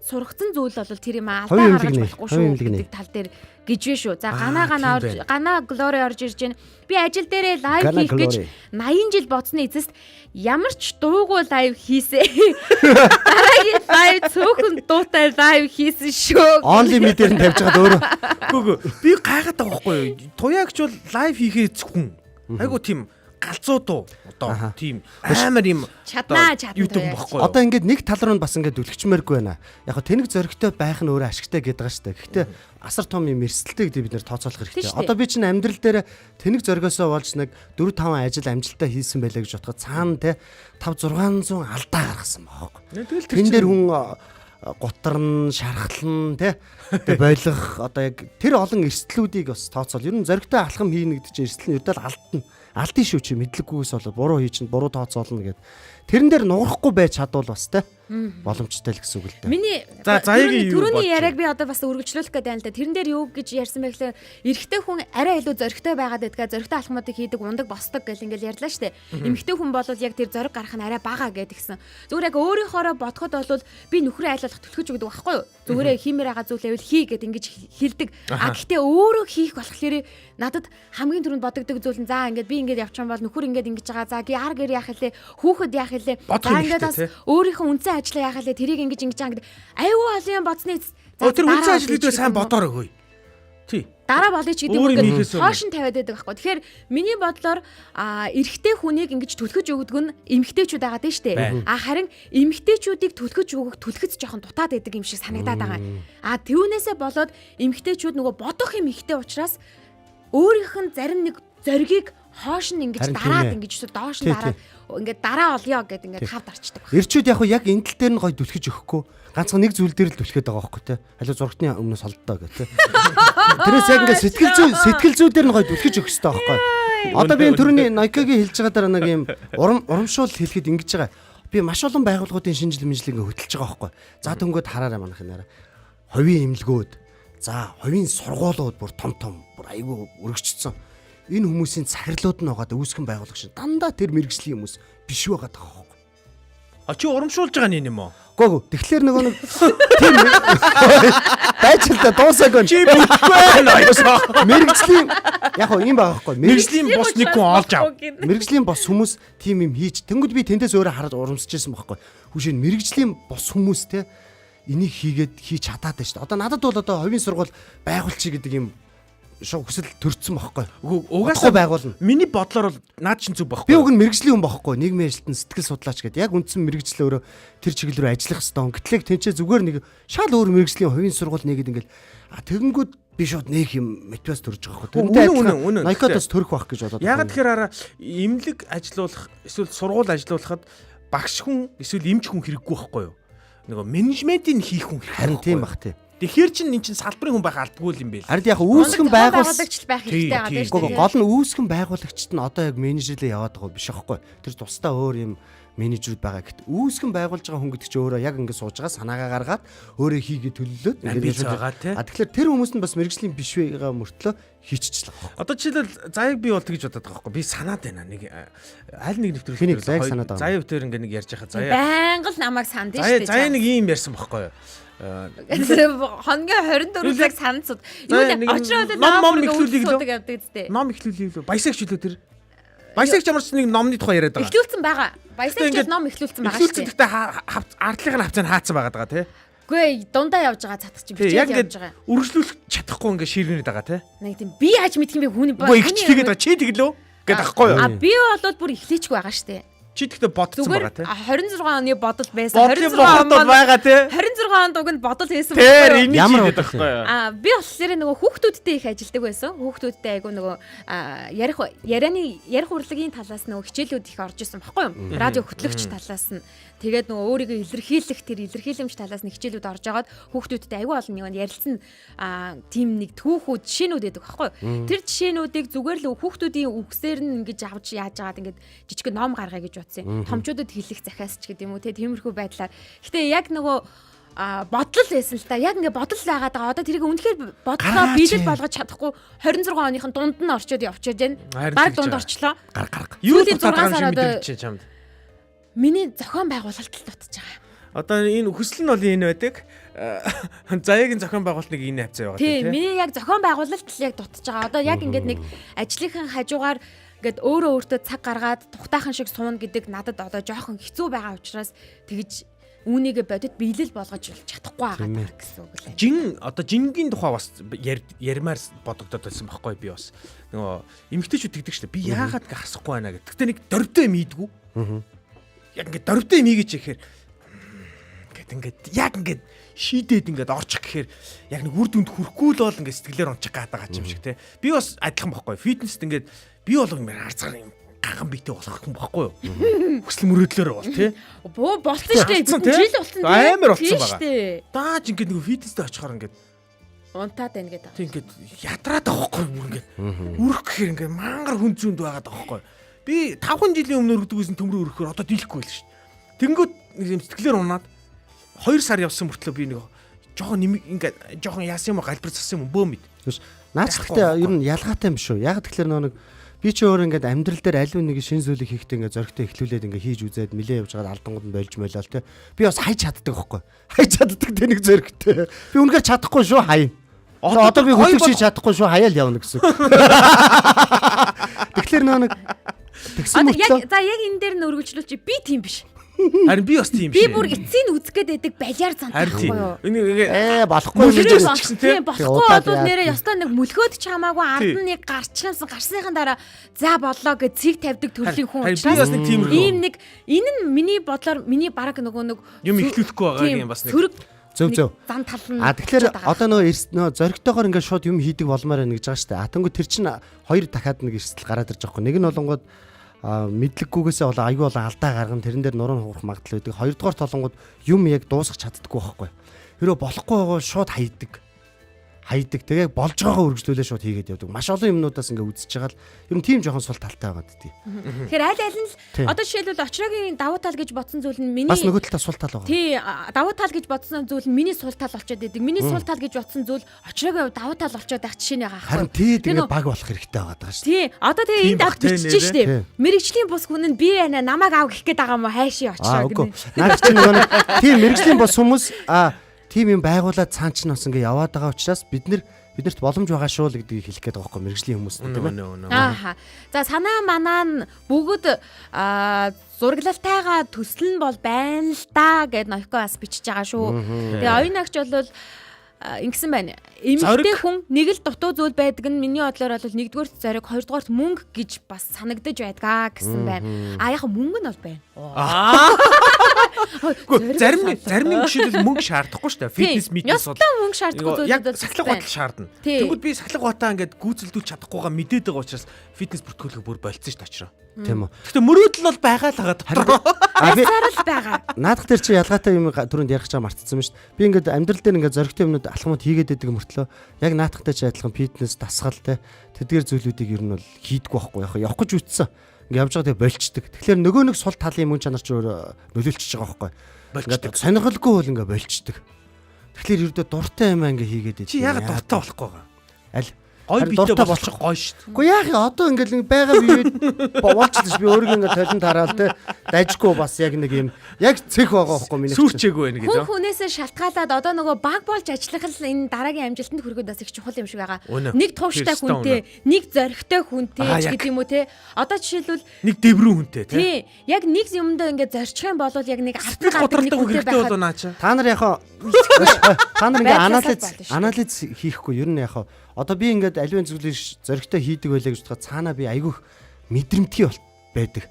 сургацсан зүйл бол тэр юм аа. Алдаа гаргаж болохгүй шүү гэдэг тал дээр гэж вэ шүү. За гана Глори орж ирж байна. Би ажил дээрээ лайв хийх гэж 80 жил бодсны эцэст ямар ч дуугүй лайв хийсэ. Дараагийн лайв цөөхөн дуутай лайв хийсэн шүү. Онли медиэр нь тавьж байгаа өөрөө. Гүг би гайхаад байгаа байхгүй юу? Туяагч бол лайв хийхээ зөвхөн. Айгу тийм галзуу дуу. Одоо тийм амар юм Чаднаа YouTube байхгүй юу? Одоо ингээд нэг тал руу нь бас ингээд дүлгчмээргүй байна. Яг хөө тэнэг зоригтой байх нь өөрөө ашигтай гэдэг байгаа шүү дээ. Гэхдээ асар том юм эрсдэлтэй гэдэг бид нэр тооцоолох хэрэгтэй. Одоо би чинь амьдрал дээр тэнэг зоригосоо болж нэг 4-5 ажил амжилттай хийсэн байлаа гэж бодоход цаана те 5-600 алдаа гаргасан байхгүй. Тэн дээр хүн гутарна, шархлан те болох одоо яг тэр олон эрсдлүүдийг бас тооцоол. Ер нь зоригтой алхам хийнэ гэдэг чинь эрсдэл нь ердөө алдна. Алдын шүү чи мэдлэггүйгээс бол буруу хий чинь буруу тооцоолно гэд. Тэрэн дээр нуурахгүй байж чадвал бас те боломжтой л гэсэн үг л дээ. Миний заяагийн юу түрүүний бодож яриаг би одоо бас үргэлжлүүлэх гэдэг юм л да. Тэрэн дээр юу гэж ярьсан бэ гэхээр эрэгтэй хүн арай илүү зоригтой байгаад байдгаа зоригтой алхмуудыг хийдэг ундаг босдог гэл ингээл ярьлаа штэ. Эмэгтэй хүн бол яг тэр зориг гарах нь арай бага гэдгсэн. Зүгээр яг өөрийнхоороо бодоход бол би нөхрөө айлуулах түлхэж өгдөг байхгүй юу? Зүгээрээ хиймээр байгаа зүйлээ хий гэд ингэж хэлдэг. А гэхдээ өөрөө хийх болохоор надад хамгийн түрүүнд бодогддог зүйл нь за ингээд би ингээд явчихсан бол нөхөр ингээд ингэж байгаа. За ар гэр яах хэлээ, хүүхэд яах хэлээ. За ингээд бас өөрийнхөө үнцэн ажлаа яах хэлээ, тэрийг ингэж байгаа гэдэг. Аюу олон бодсны тэр үнцэн ажил гэдэг сайн бодоорой хөөе. Тий. Дараа болъё ч гэдэг үг хоошин тавиад байдаг байхгүй. Тэгэхээр миний бодлоор эрэгтэй хүнийг ингэж түлхэж өгдөг нь эмэгтэйчүүд байгаа дээ штэ. Харин эмэгтэйчүүдийг түлхэж өгөх түлхэц жоохон дутаад байдаг юм шиг санагдаад байгаа. Түүнээсээ болоод эмэгтэйчүүд нөгөө бодох юм ихтэй учраас өөрийнх нь зарим нэг зоригийг хоош нь ингэж дараад ингэж доош нь дараад ингээд дараа олё гэд ингээд хав дарчдаг. Эрчүүд яг энэ тал дээр нь гой түлхэж өгөхгүй. Ганцхан нэг зүйл дээр л түлхээд байгаа байхгүй те. Халиу зургатны өмнөөс холдоо гэх те. Тэрээс яг ингээд сэтгэл зүй дээр нь гой түлхэж өгөх хэрэгтэй байхгүй. Одоо би түрүүний Nike-гийн хэлж байгаа дараа нэг юм урамшуул хэлэхэд ингэж байгаа. Би маш олон байгууллагуудын шинжил мэдлэг ингээд хөтлж байгаа байхгүй. За тэнгүүд хараарай манайх нэраа. Ховийн эмнэлгүүд, за ховийн сургуулиуд бүр том бүр айгүй өргөжцсөн. Энэ хүмүүсийн цахирлууд нь байгаа үүсгэн байгуулагч дандаа тэр мэрэгжлийн хүмүүс биш байгаа таа. Чи урамшуулж байгаа нь юм уу? Гөө. Тэгэхээр нөгөө нэг тийм байцлаа дуусаагүй. Чи бүхгүй байна. Мэргэжлийн яг хоо юм байгаа байхгүй. Мэргэжлийн бос нэг хүн олж ав. Мэргэжлийн бос хүмүүс тийм юм хийж тэнгууд би тэндээс өөрөө хараад урамсаж байсан байхгүй. Хүүшин мэргэжлийн бос хүмүүс те энийг хийж чадаад байна шүү дээ. Одоо надад бол одоо ховийн сургууль байгуулчих гэдэг юм шууд хүсэл төрцсөн байхгүй. Угаасаа байгуулна. Миний бодлоор бол наад чин зүг байхгүй. Би уг нь мэрэгжлийн хүн байхгүй. Нийгмийн ажилтан сэтгэл судлаач гэдэг. Яг үндсэн мэрэгжил өөрөө тэр чиглэл рүү ажиллах хэвээр. Гэтлэг тэнцээ зүгээр нэг шал өөр мэрэгжлийн хувийн сургууль нэгэд ингээл тэгэнгүүт би шууд нэг юм мотивац төрж байгаа байхгүй. Найкатас төрөх байх гэж бодоод. Яг тэгэхээр имлэг ажилуулах эсвэл сургууль ажилуулахад багш хүн эсвэл эмч хүн хэрэггүй байхгүй юу? Нөгөө менежментийн хийх хүн хэрэгтэй. Харин тийм бах тий. Тэгэхээр чин эн чин салбарын хүн байх алдгүй юм байл. Харин яг үүсгэн байгуулагч байх хэрэгтэй байгаа шүү дээ. Гол нь үүсгэн байгуулагчт нь одоо яг менежерлээ яваад байгаа биш аахгүй. Тэр тусдаа өөр юм менежерүүд байгаа гэт үүсгэн байгуулж байгаа хүн гэдэг чинь өөрөө яг ингэ сууж байгаа санаагаа гаргаад өөрөө хийгээ төлөлөөд ингэж байгаа тий. Тэгэхээр тэр хүмүүс нь бас мэрэгжлийн биш байгаа мөртлөө хийчихлээ. Одоо жишээлбэл заяаг би бол тэгж бодоод байгаа байхгүй. Би санаад байна. Нэг аль нэг нэвтрүүлэг заяа битээр ингэ нэг ярьж байгаа заяа. Байнга л намайг санд шүү дээ. Заяа нэг юм ярьсан байхгүй юу? Хоногийн 24 цаг санацуд. Юу нэ очроод ном ихлүүлдэг явдаг зү. Ном ихлүүлээ. Баясагч үлээ тэр. Баясагч ямарч нэг номны тухай яриад байгаа. Ихлүүлсэн байгаа. Баясагч ном ихлүүлсэн байгаа шүү дээ. Ихлүүлсэн гэхдээ ардлынхаа хавцаанд хаацсан байгаа даа тий. Үгүй дундаа явж байгаа цатгач юм бичээд явж байгаа. Үргэлжлүүлэх чадахгүй ингээ ширгэнэд байгаа тий. Нэг тийм би яаж мэдх юм бэ хүний баа. Үгүй их тэгээд байгаа чи тэглөө гэдэг ахгүй юу? Би бол бүр ихлээчгүй байгаа шүү дээ. Чи тэгтээ бодсон байгаа тий. 26 оны бодол байсан. 26 онд байгаа тий. 26 онд уг нь бодол хийсэн байхгүй юу? Ямар байхгүй юу? Би болохоор нөгөө хүүхдүүдтэй их ажилдаг байсан. Хүүхдүүдтэй айгу нөгөө ярих урлагийн талаас нөгөө хичээлүүд их орж исэн байхгүй юу? Радио хөтлөгч талаас нь тэгээд нөгөө өөрийгөө илэрхийлэх тэр илэрхийлэмж талаас нь хичээлүүд орж агаад хүүхдүүдтэй айгу олон нэг ярилцсан тим нэг түүхүүд жишээнүүд байдаг байхгүй юу? Тэр жишээнүүдийг зүгээр л хүүхдүүдийн үгсээр нь ингэж авч яаж агаад ингэж жижиг ном гаргая гэж томчуудад хэлэх захиас ч гэдэг юм уу тиймэрхүү байдлаар. Гэтэ яг нөгөө бодол байсан л та. Яг ингээ бодол байгаад байгаа. Одоо тэрийг үнэхээр бодлоо биелэл болгож чадахгүй 26 оныхын дунд нь орчод явчихж байна. Баг дунд орчлоо. Гарга. Юу л 6 сар одоо чамд. Миний зохион байгуулалт л дутж байгаа. Одоо энэ хүсэл нь бол энэ байдаг. Заяагийн зохион байгуулалтыг энэ хавцаа яваад тийм. Миний яг зохион байгуулалт л яг дутж байгаа. Одоо яг ингээд нэг ажлынхан хажуугаар ингээд өөрөө өөртөө цаг гаргаад тухтайхан шиг сууна гэдэг надад одоо жоохон хэцүү байгаа учраас тэгж үүнийгээ бодит биелэл болгож чадахгүй байгаа гэсэн үг лээ. Одоо жингийн тухай бас ярмаар бодогдоод байсан байхгүй би бас. Нөгөө эмгтээчүүд тэгдэг шүү дээ. Би яагаад гэ хасахгүй байна гэдэг. Гэтэ нэг дөрвдөө мийдгүү. Яг ингээд дөрвдөө мийгэж ихээр ингээд яг ингээд шийдээд ингээд орчих гэхээр яг нэг үр дүнд хүрэхгүй л бол ингээд сэтгэлээр ончих гадаг юм шиг те. Би бас адилхан байхгүй. Фитнест ингээд би бол юм арцгаар юм гаган битэй болох юм байхгүй юу? Хүсэл мөрөөдлөөр бол тий. Болсон шүү дээ. Жил болсон тий. Амар болсон байгаа. Дааж ингээд нэг фитнестэй очихоор ингээд унтаад байна гэдэг. Тий ингээд ядраад байгаа байхгүй юу? Ингээд үрэх гэхээр ингээд мангар хүн зүүнд байгаа байхгүй юу? Би 5 жилийн өмнө өргөдгөөсөн төмрөө өрөхөөр одоо дийлэхгүй байл шүү. Тэнгүүд нэг юм сэтгэлээр унаад 2 сар явсан мөртлөө би нэг жоохон ингээд жоохон яасан юм галбир зассан юм бөө мэд. Наач гэхдээ ер нь ялгаатай юм шүү. Яг тэгэхээр нэг би ч өөр ингээд амьдрал дээр аль нэг шин зүйлийг хийхдээ ингээд зөрөгтэй эхлүүлээд ингээд хийж үзээд нилээ явж байгаа алдангууд нь болж мойлол те. Би бас хайж чаддаг байхгүй. Хайж чаддаг те нэг зөрөгтэй. Би үнэхээр чадахгүй шүү хаяа. Одоо би хөтлөж чадахгүй шүү хаяал явна гэсэн. Тэгэхээр нэг тэгсэн мөртлөө за яг энэ дээр нь өргөжлүүлж би тийм биш. Харин би бас тийм биш. Би бүр эцсийн үзгээд байдаг балиар зантахгүй юу? Болохгүй гэж хэлсэн тийм. Болохгүй бол нэрээ ёстой нэг мүлгөөд ч хамаагүй ард нь нэг гарсныхан дараа за боллоо гэж цэг тавьдаг төрлийн хүн учраас. Би бас нэг тийм ийм нэг энэ нь миний бодлоор миний бараг нөгөө нэг юм ихлүүлэхгүй байгаа юм бас нэг. Зөв. Зан тал нь. Тэгэхээр одоо нөгөө зоригтойгоор ингээд шууд юм хийдэг болмоор байна гэж байгаа шүү дээ. Тэнгүү тэр чинь хоёр дахиад нэг эрсдэл гараад ирж байгаа хгүй. Нэг нь болонгод мэдлэггүйгээсээ бол аюу болон алдаа гарган тэрэн дээр нуруу хуурах магадлал байдаг. Хоёрдугаар толонгод юм яг дуусгах чаддаггүй байхгүй. Хэрэв болохгүй байгаа шууд хайдаг. Тэгээ болж байгаагаа үргэлжлүүлээ шууд хийгээд явдаг. Маш олон юмнуудаас ингээ үзэж байгаа л юм тийм жоохон сул талтай байгаа гэдэг. Тэгэхээр аль нь л одоо жишээлбэл очрогийн давуу тал гэж бодсон зүйл нь миний бас нөгөө талаа сул тал байгаа. Тий, давуу тал гэж бодсон зүйл нь миний сул тал болчиход байдаг. Миний сул тал гэж бодсон зүйл очрогийн давуу тал болчиход байх жишээ нэг аахгүй. Харин тэгээ баг болох хэрэгтэй байгаа шүү. Тий, одоо тэгээ энд авч бичиж штеп. Мэргэжлийн бус хүн нь би байна намайг ав гэх гээд байгаа юм уу хайшийн очроо гэнэ. Наад чинь нөгөө тийм мэргэжлийн бус хүмүүс тийм юм байгуулаад цаан ч нас ингээ яваад байгаа учраас биднэрт боломж байгаа шүү л гэдгийг хэлэх гээд байгаа байхгүй мэргэжлийн хүмүүс тийм ээ. Ааха. За санаа манаа нь бүгд зураглалтайгаа төсөл нь бол байна л да гэд Нойко бас бичиж байгаа шүү. Тэгээ оюун агч бол ингэсэн байна. Эмэгтэй хүн нэг л дутуу зүйл байдаг нь миний бодлоор бол нэгдүгээрт зориг, хоёрдугаарт мөнгө гэж бас санагдаж байдгаа гэсэн байна. Яг мөнгө нь бол байна. Зарим жишээлбэл мөнгө шаардахгүй шүү дээ. Фитнес митнес бол мөнгө шаардахгүй зүйлүүд бол сахлах батал шаардна. Тэгвэл би сахлах батаа ингээд гүйцэлдүүлж чадахгүйгаа мэдээд байгаа учраас фитнес бүртгүүлэх бүр болцсон шүү дээ очроо. Тийм үү. Гэхдээ мөрөөдөл бол байгаа л байгаа дотроо. Зарал байгаа. Наадах дээр чи ялгаатай юм түрүүнд ярих гэж мартсан юм шүү дээ. Би ингээд амьдрал дээр ингээд зоригтой юмнууд алхамд хийгээд байдаг мөртлөө яг наадахтай ч адилхан фитнес, дасгал те тэдгээр зүйлүүдийг ер нь бол хийдэггүй байхгүй явах гэж үтсэн. Ингээд явж байгаа тэгээ болчдөг. Тэгэхээр нөгөө нэг сул талын мөн чанар ч өөр нөлөөлчихөж байгаа байхгүй. Ингээд сонирхолгүй бол ингээд болчдөг. Тэгэхээр ердөө дуртай юм ингээд хийгээд байдаг. Чи ягаад дуртай болохгүй байгаа? Аль гой битэй болчих гоё шүү дээ. Уу яах юм одоо ингээл байгаа биед болчихлоо би өөрийгөө ингээд толинд хараал те дайжгүй бас яг нэг юм яг цэх байгаа байхгүй миний сүрчээгүй байна гэдэг. Хүн хүнээс шалтгаалаад одоо нөгөө баг болж ажиллах л энэ дараагийн амжилтанд хүрэхэд бас их чухал юм шиг байгаа. Нэг тууштай хүнтэй, нэг зоригтой хүнтэй ч гэдэг юм уу те. Одоо жишээлбэл нэг дэврэн хүнтэй те. Тий. Яг нэг юмдаа ингээд зорчих юм бол яг нэг ардны гадар нэг хүнтэй байхад та нар яхаа та нар ингээд анализ хийхгүй ер нь яхаа одоо би ингээд аливаа зүйлийг зоригтой хийдэг байлаа гэж бодоход цаанаа би айгүйх мэдрэмтгий байдаг.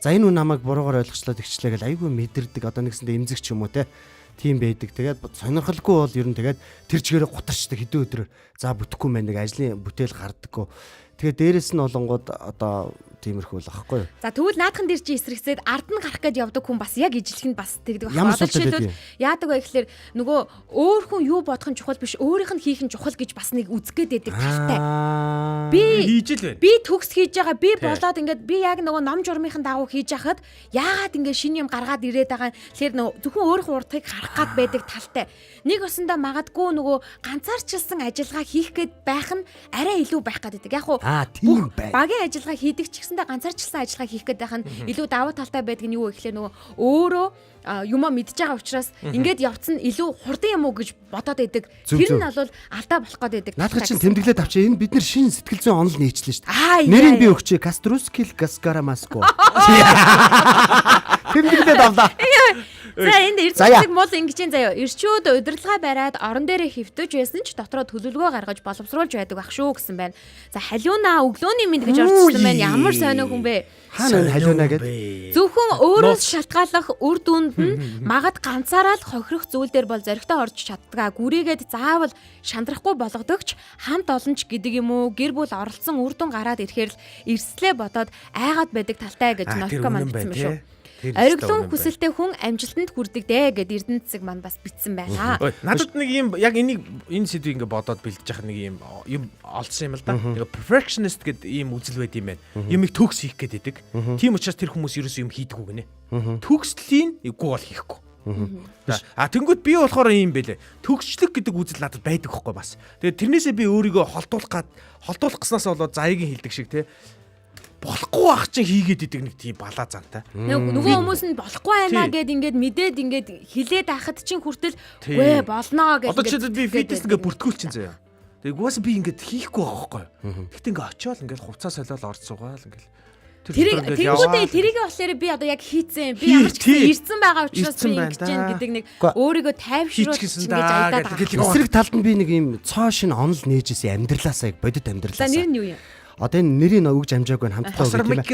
За энэ хүн намайг буруугаар ойлгочлоо тэгчлээ гэл айгүй мэдэрдэг. Одоо нэгсэндээ эмзэгч юм уу те. Тийм байдаг. Тэгээд сонирхолгүй бол ер нь тэгээд тэр чигээрээ гутарчдаг хэдэн өдрөөр. За бүтэхгүй мэн нэг ажлын бүтээл гардаггүй. Тэгээд дээрэс нь олонгууд одоо тиймэрхүү л аахгүй юу. За тэгвэл наадхан дээр чи эсрэгсээд ард нь гарах гээд явдаг хүн бас яг ижилхэнд бас тэгдэг байна. Одоо жишээлбэл яадаг вэ гэхэлэр нөгөө өөр хүн юу бодох нь чухал биш, өөрийнх нь хийх нь чухал гэж бас нэг үзэх гээд байдаг талтай. Би хийж л байна. Би төгс хийж байгаа, би болоод ингээд би яг нөгөө ном журмынхын дагуу хийж хахад яагаад ингээд шинэ юм гаргаад ирээд байгаа нь тэгэхээр нөгөө зөвхөн өөрийнхөө уртыг харах гад байдаг талтай. Нэг усандаа магадгүй нөгөө ганцаарчилсан ажиллагаа хийх гээд байх нь арай илүү байх гэдэг. Яг уу тийм бай. Багийн ажиллагаа хийдэг ч гэсэндээ ганцаарчилсан ажиллагаа хийх гээд байх нь илүү давуу талтай байдаг нь юу вэ гэхлээр нөгөө өөрөө юмаа мэдж байгаа учраас ингээд явцсан илүү хурдан юм уу гэж бодоод байдаг. Тэр нь бол алдаа болох гээд байдаг. Наадах чинь тэмдэглээд авчаа. Энэ бид нар шинэ сэтгэл зүйн онол нээчлээ шүү дээ. Нэрийг би өгчээ. Каструскил Гаскарамаско. Тэмдэглээд авлаа. За энд эрдэнэт мул ингэж заяа. Ирчүүд удирдлага бариад орон дээрээ хөвтөж байсан ч дотроо төлөвлөгөө гаргаж боловсруулж байдаг байх шүү гэсэн байна. За халиуна өглөөний мэд гэж орчуулсан байна. Ямар сонио хүн бэ? Хаана энэ халиуна гэдэг? Зөвхөн өөрөөс шалтгааллах үр дүнд нь магад ганцаараа л хохирох зүйл дээр бол зоригтой орж чаддгаа. Гүрийгээд заавал шандрахгүй болгодогч хамт олонч гэдэг юм уу? Гэр бүл оролцсон үр дүн гараад ирэхээр л эрслээ бодоод айгаад байдаг талтай гэж Нотко маань бичсэн байна шүү. Ориглон хүсэлтэй хүн амжилтанд хүрдэг дээ гэд Эрдэнэ цэцэг маань бас бичсэн байна. Надад нэг юм яг энэ сэдвийг ингээ бодоод бэлдэж яхад нэг юм олдсон юм л да. Нэг perfectionist гэдэг ийм үзэл байд юм байна. Юмыг төгс хийх гэдэг. Тийм учраас тэр хүмүүс ерөөсөө юм хийдэггүй гинэ. Төгслийг үгүй бол хийхгүй. Тэнгүүд би болохоор юм бэлээ. Төгсчлөг гэдэг үзэл надад байдаг хөхгүй бас. Тэгээд тэрнээсээ би өөрийгөө холдуулах гэснээс болоод заяагийн хилдэг шиг те. Болохгүй ах чинь хийгээд идэг нэг тийм балаа зантай. Нөгөө хүмүүс нь болохгүй байна гэд ингээд мэдээд ингээд хилээд ахад чинь хүртэл үгүй болно гэж. Одоо чи би фитнес ингээд бүртгүүлчин заяа. Тэгээ угаасаа би ингээд хийхгүй байгаа байхгүй. Гэхдээ ингээд очиод ингээд хувцас солиод орж суугаал ингээд. Тэрийг болохоор би одоо яг хийцэн. Би ямар ч гэсэн ирсэн байгаа учраас би ингэж जैन гэдэг нэг өөрийгөө тайвшруулж ингэж айдаад байгаа. Эсрэг талд нь би нэг юм цоо шин онол нээжсэн амьдралаасаа бодит амьдралаасаа. За нэр нь юу юм? Одоо энэ нэрийг өгж амжаагүй хамтдаа өгөх юм байна.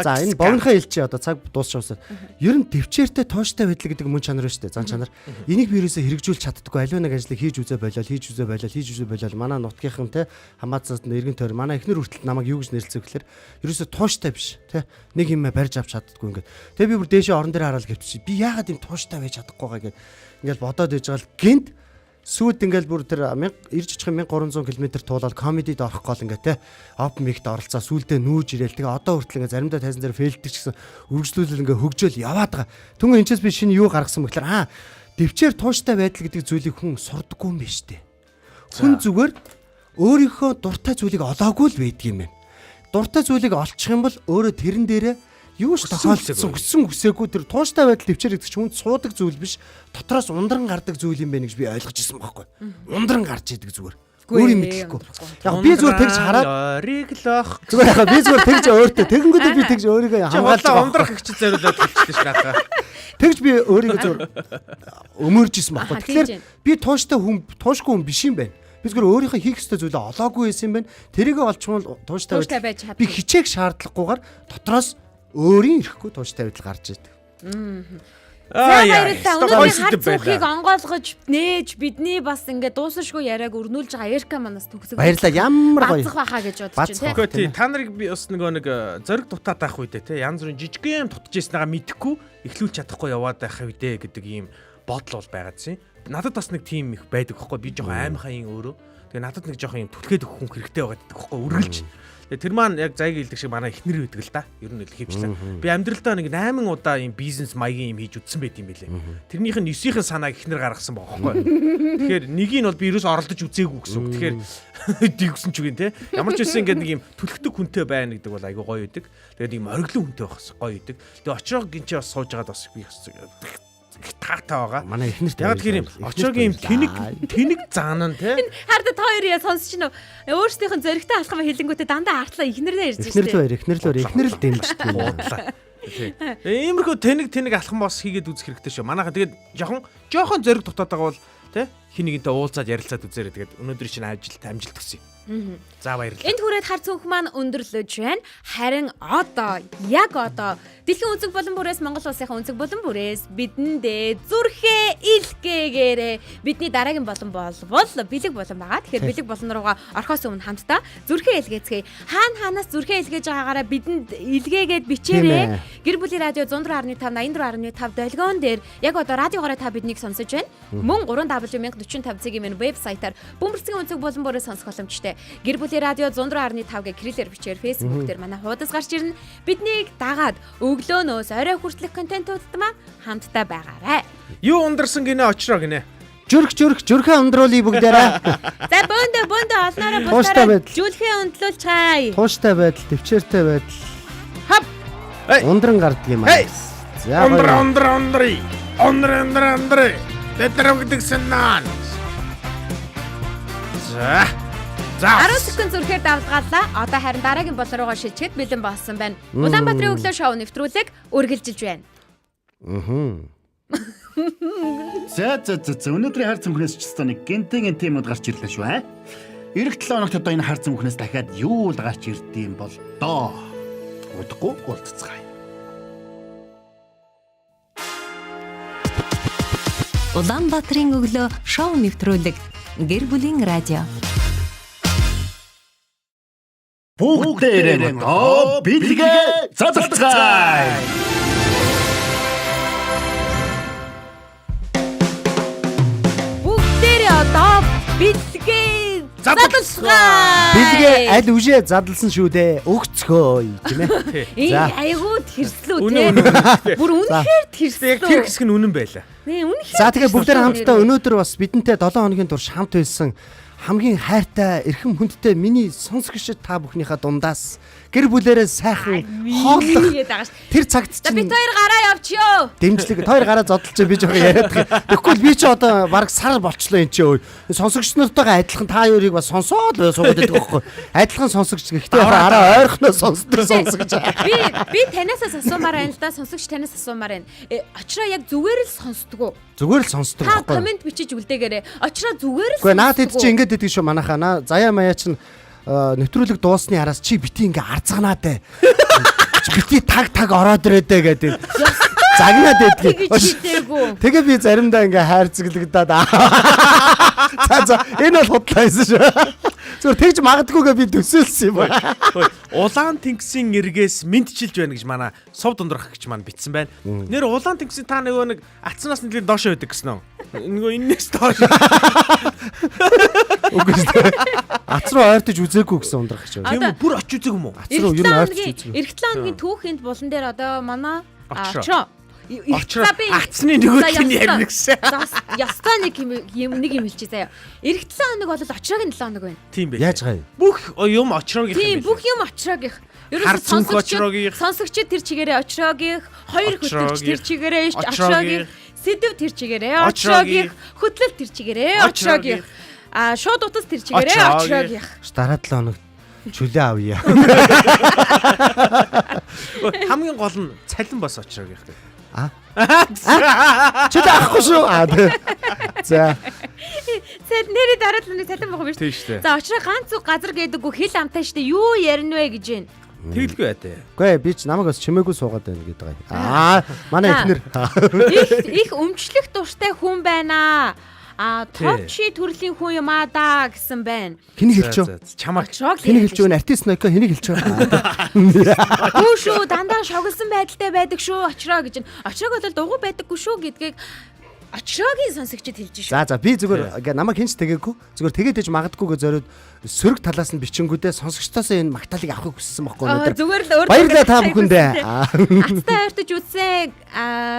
За энэ богинохоо хэлчихье одоо цаг дуусчихсан. Ер нь төвчээртэй тууштай байдал гэдэг мөн чанар шүү дээ. Зан чанар. Энийг би ерөөсөө хэрэгжүүлж чаддаггүй. Аливаа нэг ажлыг хийж үзээ болол. Манай нутгийнхан те хамаацаас нэргэн тойр манай эхнэр хүртэл намайг юу гэж нэрлэцээ гэхээр ерөөсөө тууштай биш те. Нэг юм барьж авч чаддаггүй ингээд. Тэгээ би бүр дээшээ орон дээр хараад гэвчих. Би яагаад юм тууштай байж чадахгүй байгаа ингээд бодоод иж байгаа л гинт сүйд ингээл бүр тэр ирж очих 1300 км туулаад комедид орох гол ингээ те open mic-д оролцоо сүулдэ нүүж ирээл тэгээ одоо хүртэл ингээ заримдаа тайзан дээр фейлдэг гэсэн үргэлжлүүлэл ингээ хөгжөөл яваад байгаа. Түнхэн энэчээс би шинэ юу гаргасан бэхлээр дэвчээр тууштай байдал гэдэг зүйлийг хүн сурдаггүй юм байна штэ. Хүн зүгээр өөрийнхөө дуртай зүйлийг олоогүй л байдаг юм байна. Дуртай зүйлийг олчих юм бол өөрөө тэрэн дээрээ юу ч тохиолдсон хүсээгүй тэр тууштай байдал төвчээр гэдэг чинь хүн суудаг зүйл биш дотроос ундран гардаг зүйл юм байна гэж би ойлгож ирсэн байхгүй. Ундран гарч идэг зүгээр. Өөр юм мэдэхгүй. Яг би зүгээр тэгж хараад ориглох. Зүгээр яхаа би зүгээр тэгж өөртөө тэгэнгүүтээ би тэгж өөрийгөө хамгаалж байгаа. Ундрах их ч зориулаад хэлчихсэн ш надаа. Тэгж би өөрийгөө зөв өмөржсэн Аха, байхгүй. Тэгэхээр тэгж би туушгүй хүн биш юм байна. Би зөвхөн өөрийнхөө хийх ёстой зүйлээ олоогүй байсан юм байна. Тэрийгээ олчмол тууштай Тууштай байж чадна. би хичээх шаардлагагүйгээр дотроос өөрийн ирэхгүй тууштай байдал гарч идэг. Баярлалаа. Өнөөдрийн харц ухыг онгойлгож нээж бидний бас ингээд дуусашгүй яриаг өрнүүлж байгаа Эрка манаас төгсөг. Баярлалаа. Ямар гоё. Бацах байхаа гэж бодож байна тий. Гэхдээ та нарыг би бас нэг зориг дутаад байх үедээ те янз бүрийн жижигхэн дутж ийснээгаа мэдэхгүй эхлүүлж чадахгүй яваад байх үедээ гэдэг ийм бодол бол байгаа зү. Надад бас нэг тим их байдаг байхгүй би жоохон аймхайн өөрөө. Тэгээ надад нэг жоохон юм түлхээд өгөх хүн хэрэгтэй байгаа гэдэг байхгүй үргэлж. Тэгээ тэр маань яг зайг хэлдэг шиг манай эхнэр байдаг л да. Ер нь хэлхийвчлээ. Би амьдралдаа нэг 8 удаа ийм бизнес маягийн юм хийж үтсэн байт юм байлээ. Тэрнийх нь 9-ийн санааг эхнэр гаргасан байгаа байхгүй. Тэгэхээр нэгийг нь бол би ерөөс оролдож үзээгүй гэсэн үг. Тэгэхээр дийгсэн ч үгүй те. Ямар ч байсан ингээд нэг юм түлхдэг хүнтэй байна гэдэг бол айгүй гоё байдаг. Тэгээд нэг мориглон хүнтэй байх гоё байдаг. Тэгээ очроо гинчээ бас сууж байгаад бас би таатай байгаа. Манай эхнэрт яг тэр юм очроогийн юм тэнэг заан нь те. Хардад хоёр яа сонсч нөө өөрсдийнх нь зөрөгтэй алхам хэлэнгүүтээ дандаа хартлаа эхнэрнээ ярьж эхнэр л дэмждэг юм. Уудлаа. Иймэрхүү тэнэг алхам бас хийгээд үзэх хэрэгтэй шүү. Манайха тэгээд жоохон зориг дутаад байгаа бол те хин нэгэнтэй уулзаад ярилцаад үзээрэй. Тэгээд өнөөдөр чинь амжилт өгсөн. За баярлалаа. Энд хүрээд хар цүнх маань өндөрлөж байна. Харин яг одоо Дэлхийн үнцэг болон бүрээс Монгол улсынхаа үнцэг болон бүрээс бидэндээ зүрхээ илгээгээрээ бидний дараагийн болон болвол бэлэг болон байгаа. Тэгэхээр бэлэг болон руугаа орхоос өмнө хамтдаа зүрхээ илгээцгээе. Хаанаас зүрхээ илгээж байгаагаараа бидэнд илгээгээд бичээрэй. Гэр бүлийн радио 104.5 84.5 долгион дээр яг одоо радиогоороо та биднийг сонсож байна. Мөн 3W1045 цэгийн вебсайтаар бөмбөрцгийн үнцэг болон бүрээс сонсох боломжтой. Гэр бүлийн радио 104.5 гэх кириллээр бичээр Facebook дээр манай хуудас гарч ирнэ. Биднийг дагаад өглөөнөөс орой хүртэлх контентууд маань хамтдаа байгаарай. Юу ундарсан гинэ очроо гинэ. Зүрхээ ундруулъя бүгдээрээ. За бөөндө олноороо бусдаараа зүлхээ ундлуулчихъя. Тууштай байдал, төвчээртэй байдал. Хап. Ундран гардаг юм аа. За Ондри. Тэтрэг гэдгсэн наа. За 10 секунд зүрхээр давтгаалаа. Одоо харин дараагийн болон руугаа шилжихэд бэлэн болсон байна. Улаанбаатарын өглөө шоу нэвтрүүлэг үргэлжилж байна. За өнөөдрийн хар цүнхнээс ч гэсэн нэг гинтийн темууд гарч ирлээ шүү аа. Ирэх 7 хоногт одоо энэ хар цүнхнээс дахиад юу л гарч ирдэм бол доо. Удахгүй уулзцгаая. Улаанбаатарын өглөө шоу нэвтрүүлэг гэр бүлийн радио. Бүгдээрээ бэлгээ цацалцгаая. Бүгдээрээ одоо бэлгээ задлцгаая. Бэлгээ аль үжээ задлсан шүү дээ. Өгцгөөй тийм ээ. За. Айгуу тэрслүү те. Бүр үнэхээр тэрслүү. Тэр хэсэг нь үнэн байлаа. Нэ үнэхээр. За тэгээ бүгдээр хамтдаа өнөөдөр бас бидэнтэй 7 хоногийн турш хамт байсан хамгийн хайртай эрхэм хүндтэй миний сонсогчид та бүхнийхээ дундаас гэр бүлээрээ сайхан хооллох тэр цагт чинь бид хоёр гараа явчихё. дэмжлэг хоёр гараа зодолч би жоохон яриад байгаа. Тэгэхгүй би ч одоо баг сар болчлоо энэ чинь. Сонсогч нартайгаа адилхан та хоёрыг бас сонсоод суугаад байдаг байхгүй. Адилхан сонсогч гэхдээ араа ойрхоноо сонсдог сонсогч. Би танаас асуумаар байна л да. Сонсогч танаас асуумаар байна. Очроо яг зүгээр л сонсдгоо. Зүгээр л сонсдог байхгүй. байхгүй. Комент бичиж үлдээгээрэй. Очроо зүгээр л. Гэхдээ наад хэд чи ингэж гэдэг шүү манайхаа. Заяа маяа чинь нэвтрүүлэг дуусны араас чи бити ингээ арцганаад ээ. Бити таг ороод ирээдэ гэдэг. Загнаад байдгийг. Тэгээ би заримдаа ингээ хайрцаглагдаад. За энэ бол худлаа байсан шүү. Зүгээр тэгж магадгүйгээ би төсөөлсөн юм байна. Улаан тэнгисийн эргээс мэдчилж байна гэж манай сов дундрах гэж маань битсэн байна. Нэр улаан тэнгисийн та нөгөө нэг атснаас нэлийн доош байдаг гэсэн үү? Нөгөө энэс доош. Үгүй ээ. Ац руу ойртож үзээгүй гэсэн ундрах гэж байна. Тийм үү? Бүр очиж үзег юм уу? Ац руу ер нь ойртож үзээгүй. Эх 7 хоногийн түүхэнд болон дээр одоо манай очроо Атсны нөгөөдг нь ярина гэсэн. Ястаа нэг юм хэлчихье заяа. Эх 7 хоног бол очроогийн 7 хоног байна. Тийм бай. Яаж гай? Бүх юм очроогийнх Тийм юм. бүх юм очроогийнх. Сонсогчид тэр чигээрээ очроогийнх, хоёр хөтлөгч тэр чигээрээ очроогийнх, сэдв тэр чигээрээ очроогийнх, хөтлөлт тэр чигээрээ очроогийнх. Шууд утас тэр чигээрээ очроогийнх. Дараа 7 хоногт чүлээ авъя. Хамгийн гол нь цалин бас очроо гэх юм. Чи даахгүй шүү. За. Цэд нэрээ дараад л нэг цалин болох юм шүү. Тийм шүү дээ. За очроо ганц зүг газар гэдэггүй хэл амтай шүү дээ. Юу ярина вэ гэж байна. Тэгэлгүй байдэ. Гүй би ч намайг бас чимээгүй суугаад байна гэдэг байгаа. Манай эхнэр Их өмчлөх дуртай хүн байна. Товчи төрлийн хүн юм да гэсэн байна. хэнийг хэлчихв? Чамаг Хэнийг хэлчихв? Артист Нойко хэнийг хэлчихв? Хөө шүү дандаа шогсон байдалтай байдаг шүү очроо гэж. Очроог бол дугуй байдаггүй шүү гэдгийг очроогийн сонсогчд хэлж шүү. За би зүгээр ингээ намайг хинч тэгээгүй. Зүгээр тэгээд ээж магадгүйгээ зориод сөрөг талаас нь бичингүүдээ сонсогчдоосоо энэ магтаалыг авахыг хүссэн байхгүй өнөөдөр. Зүгээр л өөр Баярлалаа та бүхэндээ. Аттай ойртож үзсэн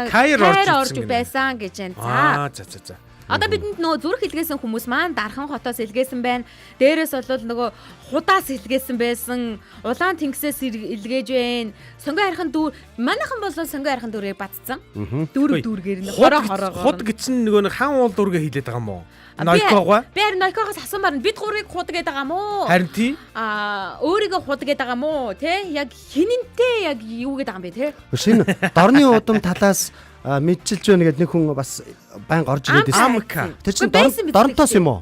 Кайр орж орж байсан гэж байна. За. Одоо бидэнд нөгөө зүрх илгээсэн хүмүүс маань Дархан хотоос илгээсэн байна. Дээрээс бол нөгөө худаас илгээсэн байсан. Улаан тэнгисээс илгээж байна. Сонгой хархан дүүр манайхан бол сонгой хархан дүүрээ бацсан. Дүүргээр нь хороо. Худ гэсэн нөгөө нэг хаан уул дүүргээ хилээд байгаа юм уу? Нойкогоо. Би харин Нойкогоос асуумаар бид гурвыг худ гэдэг байгаа мó. Харин тий. Өөрийгөө худ гэдэг байгаа мó, тэ? Яг хинэнтэй яг юу гэдэг байгаа юм бэ, тэ? Шинэ дорны удам талаас мэдчилж байна гэдэг нэг хүн бас байнга орж ирээд байсан. Тэр чинь доронтоос юм уу?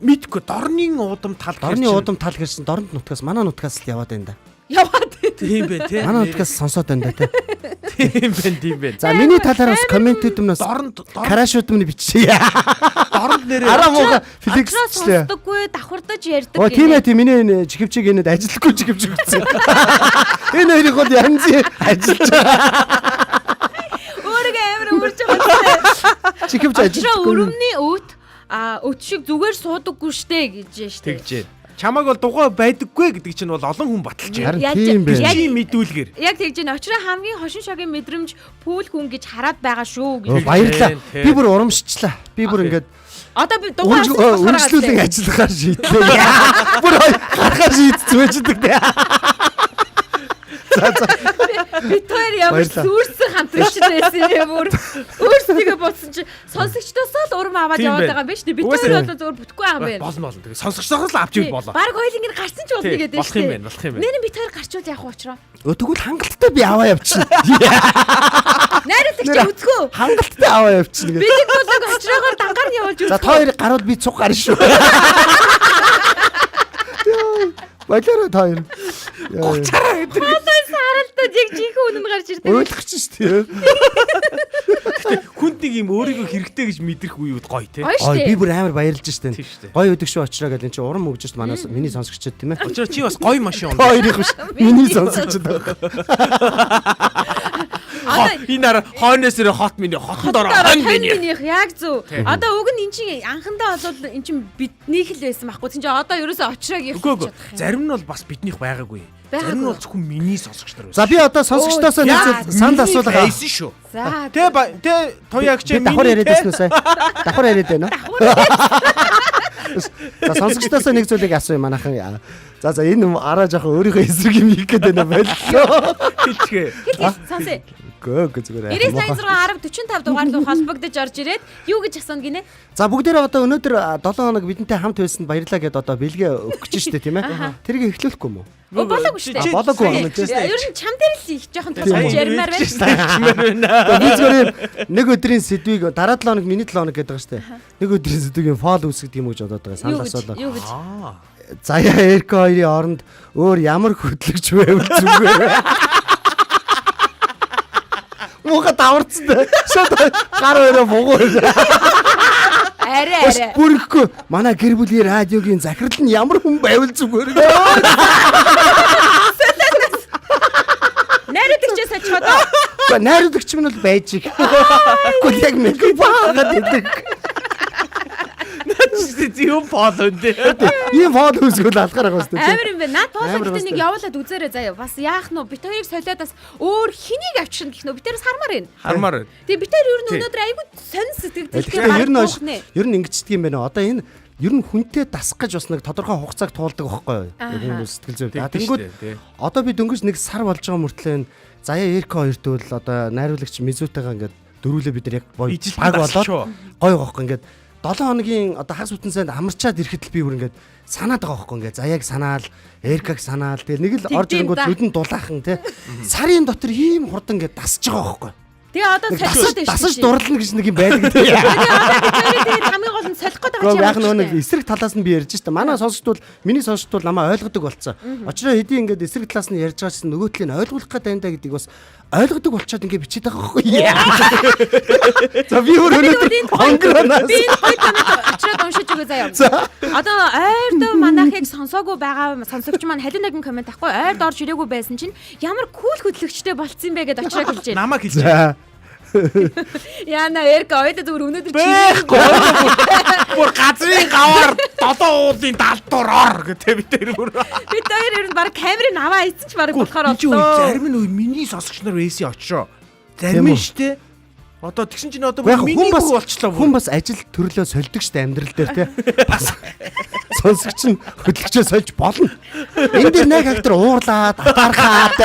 Мэдгүй дорны удам тал. Дорны удам тал гэсэн дорнт нутгаас манай нутгаас л яваад байна да. Яваад. Тийм бэ тий. Манай нутгаас сонсоод байна да тий. Тийм бэ. За миний талаар бас комментүүдмнээс карашуудмны биччихье. Дорнд нэрээ Араа мууга флексчлээ. Сонсдоггүй, давхардаж ярьдаг. Оо тийм ээ миний энэ чихвчиг энэд ажилтгүй чихвчиг ütсэн. Энэ хоёрыг бол янз ажиллаж байгаа. Өөрийгөө амар өмөрч байгаа. Чихвч Очроо ажилтгүй. өрөмний өт өт шиг зүгээр суудаггүй штэ гэж штэ. тэгжээ. Чамаг бол дугуй байдаггүй гэдэг чинь бол олон хүн баталж байна. Харин тийм бэ. Чи мэдүүлгэр. Яг тэгж байна. Очроо хамгийн хошин шогийн мэдрэмж пүүл хүн гэж хараад байгаа шүү гэж. Баярлаа. Би бүр урамшчлаа. Би бүр ингээд Одоо би дугаар үргэлжлүүлэн ажиллахаар шийдлээ. Бүр гарахаар шийдчихвэждэг дээ. бид хоёр ямар сүрсэн хамтрагч байсан юм бүр өөрсдийгөө бодсон чи сонсогчдоосоо л урам аваад яваад байгаа юм байна шүү дээ. Бид хоёр бол зөвөр бүтэхгүй байгаа юм байна. Болно. Тэгээ сонсогчдоос л авч ивэл болоо. Бараг хоёул ингэ гарсан ч болно гэдэг Болох юм байна. Нэр нь бид хоёр гарчвал яах вэ очроо? Тэгвэл хангалттай би аваа явчихна. Найруулагч үзгөө. Хангалттай аваа явчихна Би нэг болог очроогоор дангаар нь явуулж За үзгөө. та хоёр гарууд би цуг гарна шүү. Баярлалаа та хоёр. Хөөс харалтаа яг жинхэнэ үнэн гарч ирдэг. Ойлгоч шүү дээ. Хүнд нэг юм өөрийгөө хэрэгтэй гэж мэдрэх үеуд гоё те. Гоё Ой штэ. би бүр амар баярлж штэ. Тийм штэ. Гоё өдөг шүү очроо гэдэг чи урам өгж штэ манаас миний сонсогчд тийм ээ. Очроо чи бас гоё машин унаа. Хоёрыг биш. Миний сонсогчд. Энэ араа хойноос ирээ хот миний хотод ороо хон миний. Минийх яг зөв. Одоо уг нь эн чинь анхандаа бол эн чинь биднийх л байсан байхгүй. Тин чи одоо ерөөсөө очроог явах. Үгүй. Зарим нь бол бас биднийх байгаагүй. Зарим нь бол зөвхөн миний сонсогч нар байсан. За би одоо сонсогчдоос нэг санд асуулга. Айсан шүү. За. Тэ тоягч Би давхар яриад байсан уу сая? Давхар яриад байна уу? За сонсогчдоос нэг зүйлийг асууя манайхан. За энэ араа жоохон өөрийнхөө эсрэг юм хийх гээд байна байлаа. Хэлчихээ. Сонсё. Гөө зүгээр. 99 10 45 дугаар руу холбогдож орж ирээд юу гэж асууна гинэ? За бүгдээрээ одоо өнөөдөр 7 хоног бидэнтэй хамт байсанд баярлалаа гэдээ одоо бэлгээ өгч штэ тийм ээ. Тэрийг эхлүүлэхгүй юм уу? Болоогүй шүү дээ. Болоогүй юм тийм. Ер нь чам дээр л их жоохон тулгуур ярмаар байна. Би зүгээр нэг өдрийн сэдвийг дараа 7 хоног миний 7 хоног гэдэг байгаа штэ. Нэг өдрийн сэдвийн фол үсгдэг юм гэж бодоод байгаа. Санал асуулаа. Юу гэж? Заяа Эрко хоёрын оронд өөр ямар хөтлөгч байвал зүгээр. Муха даварцсан дээ. Шууд гар өрөө бугуу. Арай. Бүрхгүй. Манай гэр бүлийн радиогийн захирал нь ямар хүн байвал зүгээр. Найруулагчаас чодоо. Найруулагч минь бол байж иг. Гэхдээ яг микрофон гэдэг. Юу фолон дээ. Ийм фол үсгэл алхаар байгаа шүү дээ. Амар юм байна. Наад тоологт нэг явуулаад үзээрэй заяа. Бас яах нь бит хоёрыг солиод бас өөр хэнийг авчирна гэх нөө битээрс хармаар байна. Хармаар. Тэгээ битээр ер нь өнөөдөр айгүй сонь сэтгэлдээ Ер нь ингэчдэг юм байна. Одоо энэ ер нь хүнтэй дасах гэж бас нэг тодорхой хугацааг туулдаг байхгүй юу? Сэтгэл зүйн. Тэнгүүд одоо би дөнгөж нэг сар болж байгаа мөртлөө заяа Эрко хоёрт бол одоо найруулагч Мизүүтэйгээ ингээд дөрүүлээ бид нар яг баг болоод гой гоох ингээд хоногийн одоо хагас бүтэн санд амарчаад ирэхэд л би бүр ингээд санаад байгаа байхгүй ингээд заяаг санаал, Эркаг санаал. Тэгээ нэг л орж ирэнгүүт нүдэн дулаахан те. Сарын дотор ийм хурдан ингээд дасж байгаа байхгүй. Тэгээ одоо солиход байна. Дасаж дурлна гэж нэг юм байдаг. Тэгээ хамгийн гол нь солих гээд байгаа юм. Яг нэг эсрэг талаас нь би ярьж штэ. Манай сонсогчдод миний сонсогчдод намайг ойлгодог болцсон. Очроо хэдий ингээд эсрэг талаас нь ярьж байгаас нөгөөтлийг нь ойлгуулах гээд байна да гэдгийг бас ойлгодог болчоод ингээд бичээд байгаа байхгүй. За би өнөөдөр онгоронаас би энэ хоёр таныг очроод уншиж өгөө заяа. Одоо ойрдоо манайхыг сонсоогүй байгаа сонсогч маань халин нэгэн комент ахгүй ойрд орж ирээгүй байсан чинь ямар кул хөдлөгчтэй болцсон бэ гэдээ очроод хэлж байна. Намайг хэлж байна. Яна Эрка ойд зүгээр өнөөдөр бүр газрын гаваар додоо уулын далдуур ор гэдэг бид тэр бүр бид хоёр ер нь баг камерын аваа эцэж баг болохоор зарим нь миний сонсогч нар вэсийн очроо. Зарим нь штэ. Одоо тэгсэн чинь одоо миний бүх болчлоо. Хүн бас ажил төрлөө сольдог штэ амьдрал дээр те. Бас сонсогч нь хөдлөгчөө сольж болно. Энд дээр нэг актер уурлаад атархаад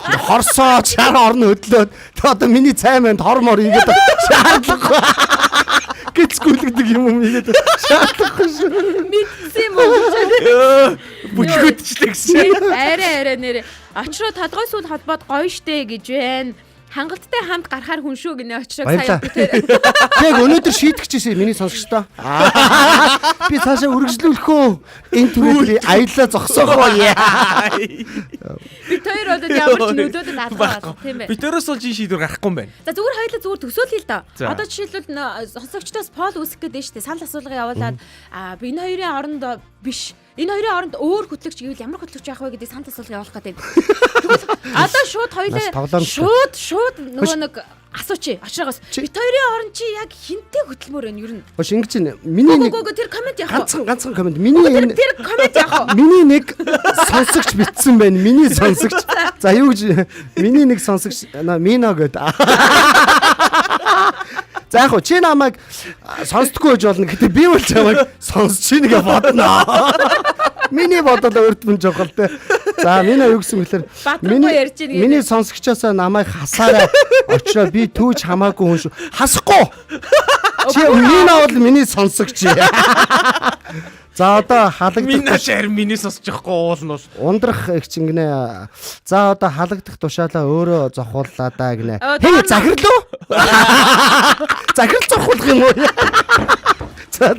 хорсоо чар орно хөдлөөд одоо миний цайманд хормор игээд шаардлагагүй гэцгүүлдэг юм игээд шаардлагагүй шүү. мэдсэн юм уу? Бүжгүүдчлээ гэсэн. Арай нэрэ очроо толгой сүүл холбоод гоё штэ гэж байна. Хангалттай хамт гарахаар хүн шүү гинэ очроо сая битэр. Яг өнөөдөр шийтгэжсэн миний сонсогчдоо. Би цаашаа үргэлжлүүлэх үү? Энэ түрүүний аялла зогсоохоо яа. Бид хоёр одоо ямар ч нөлөөдөд алгаа тийм ээ. Бид төрөөс болж энэ шийдвэр гарахгүй юм байна. За зүгээр хоёулаа зүгээр төсөөлъе л да. Одоо жишээлбэл сонсогчдоос пол үүсгэх гэдэг штэ санал асуулгыг явуулаад энэ хоёрын оронд биш. Энэ хоёрын оронд өөр хөтлөгч гэвэл ямар хөтлөгч яах вэ гэдэг санал асуулга явуулах гэдэг. Одоо шууд хоёулаа шууд нөгөө нэг асууч. Очроогоос бид хоёрын оронд чи яг хинтээ хөтлмөр байна ер нь. Хош ингэж миний нэг тэр комент яах вэ? Ганцхан комент. Миний тэр комент яах вэ? Миний нэг сонсогч битсэн байна. Миний сонсогч. За юу гэж миний нэг сонсогч Мино гэдэг. За яг чи намайг сонсдоггүй гэж болно. Гэтэ би бол чамайг сонсч ийнгээ бодно. Миний бодол өөрт мөн жохол те. За Мино юу гэсэн мэхээр миний сонсогчоос намайг хасаарай. Очроо би түүж хамаагүй хүн шүү. Хасахгүй. Чи Мино бол миний сонсогч. За одоо халагдах Мино шар миний сонсож байхгүй уулна. Ундрах их чингнэ. За одоо халагдах тушаалаа өөрөө зохиуллаа да гинэ. Хин захирлуу? Захирал зохиулах юм уу? За.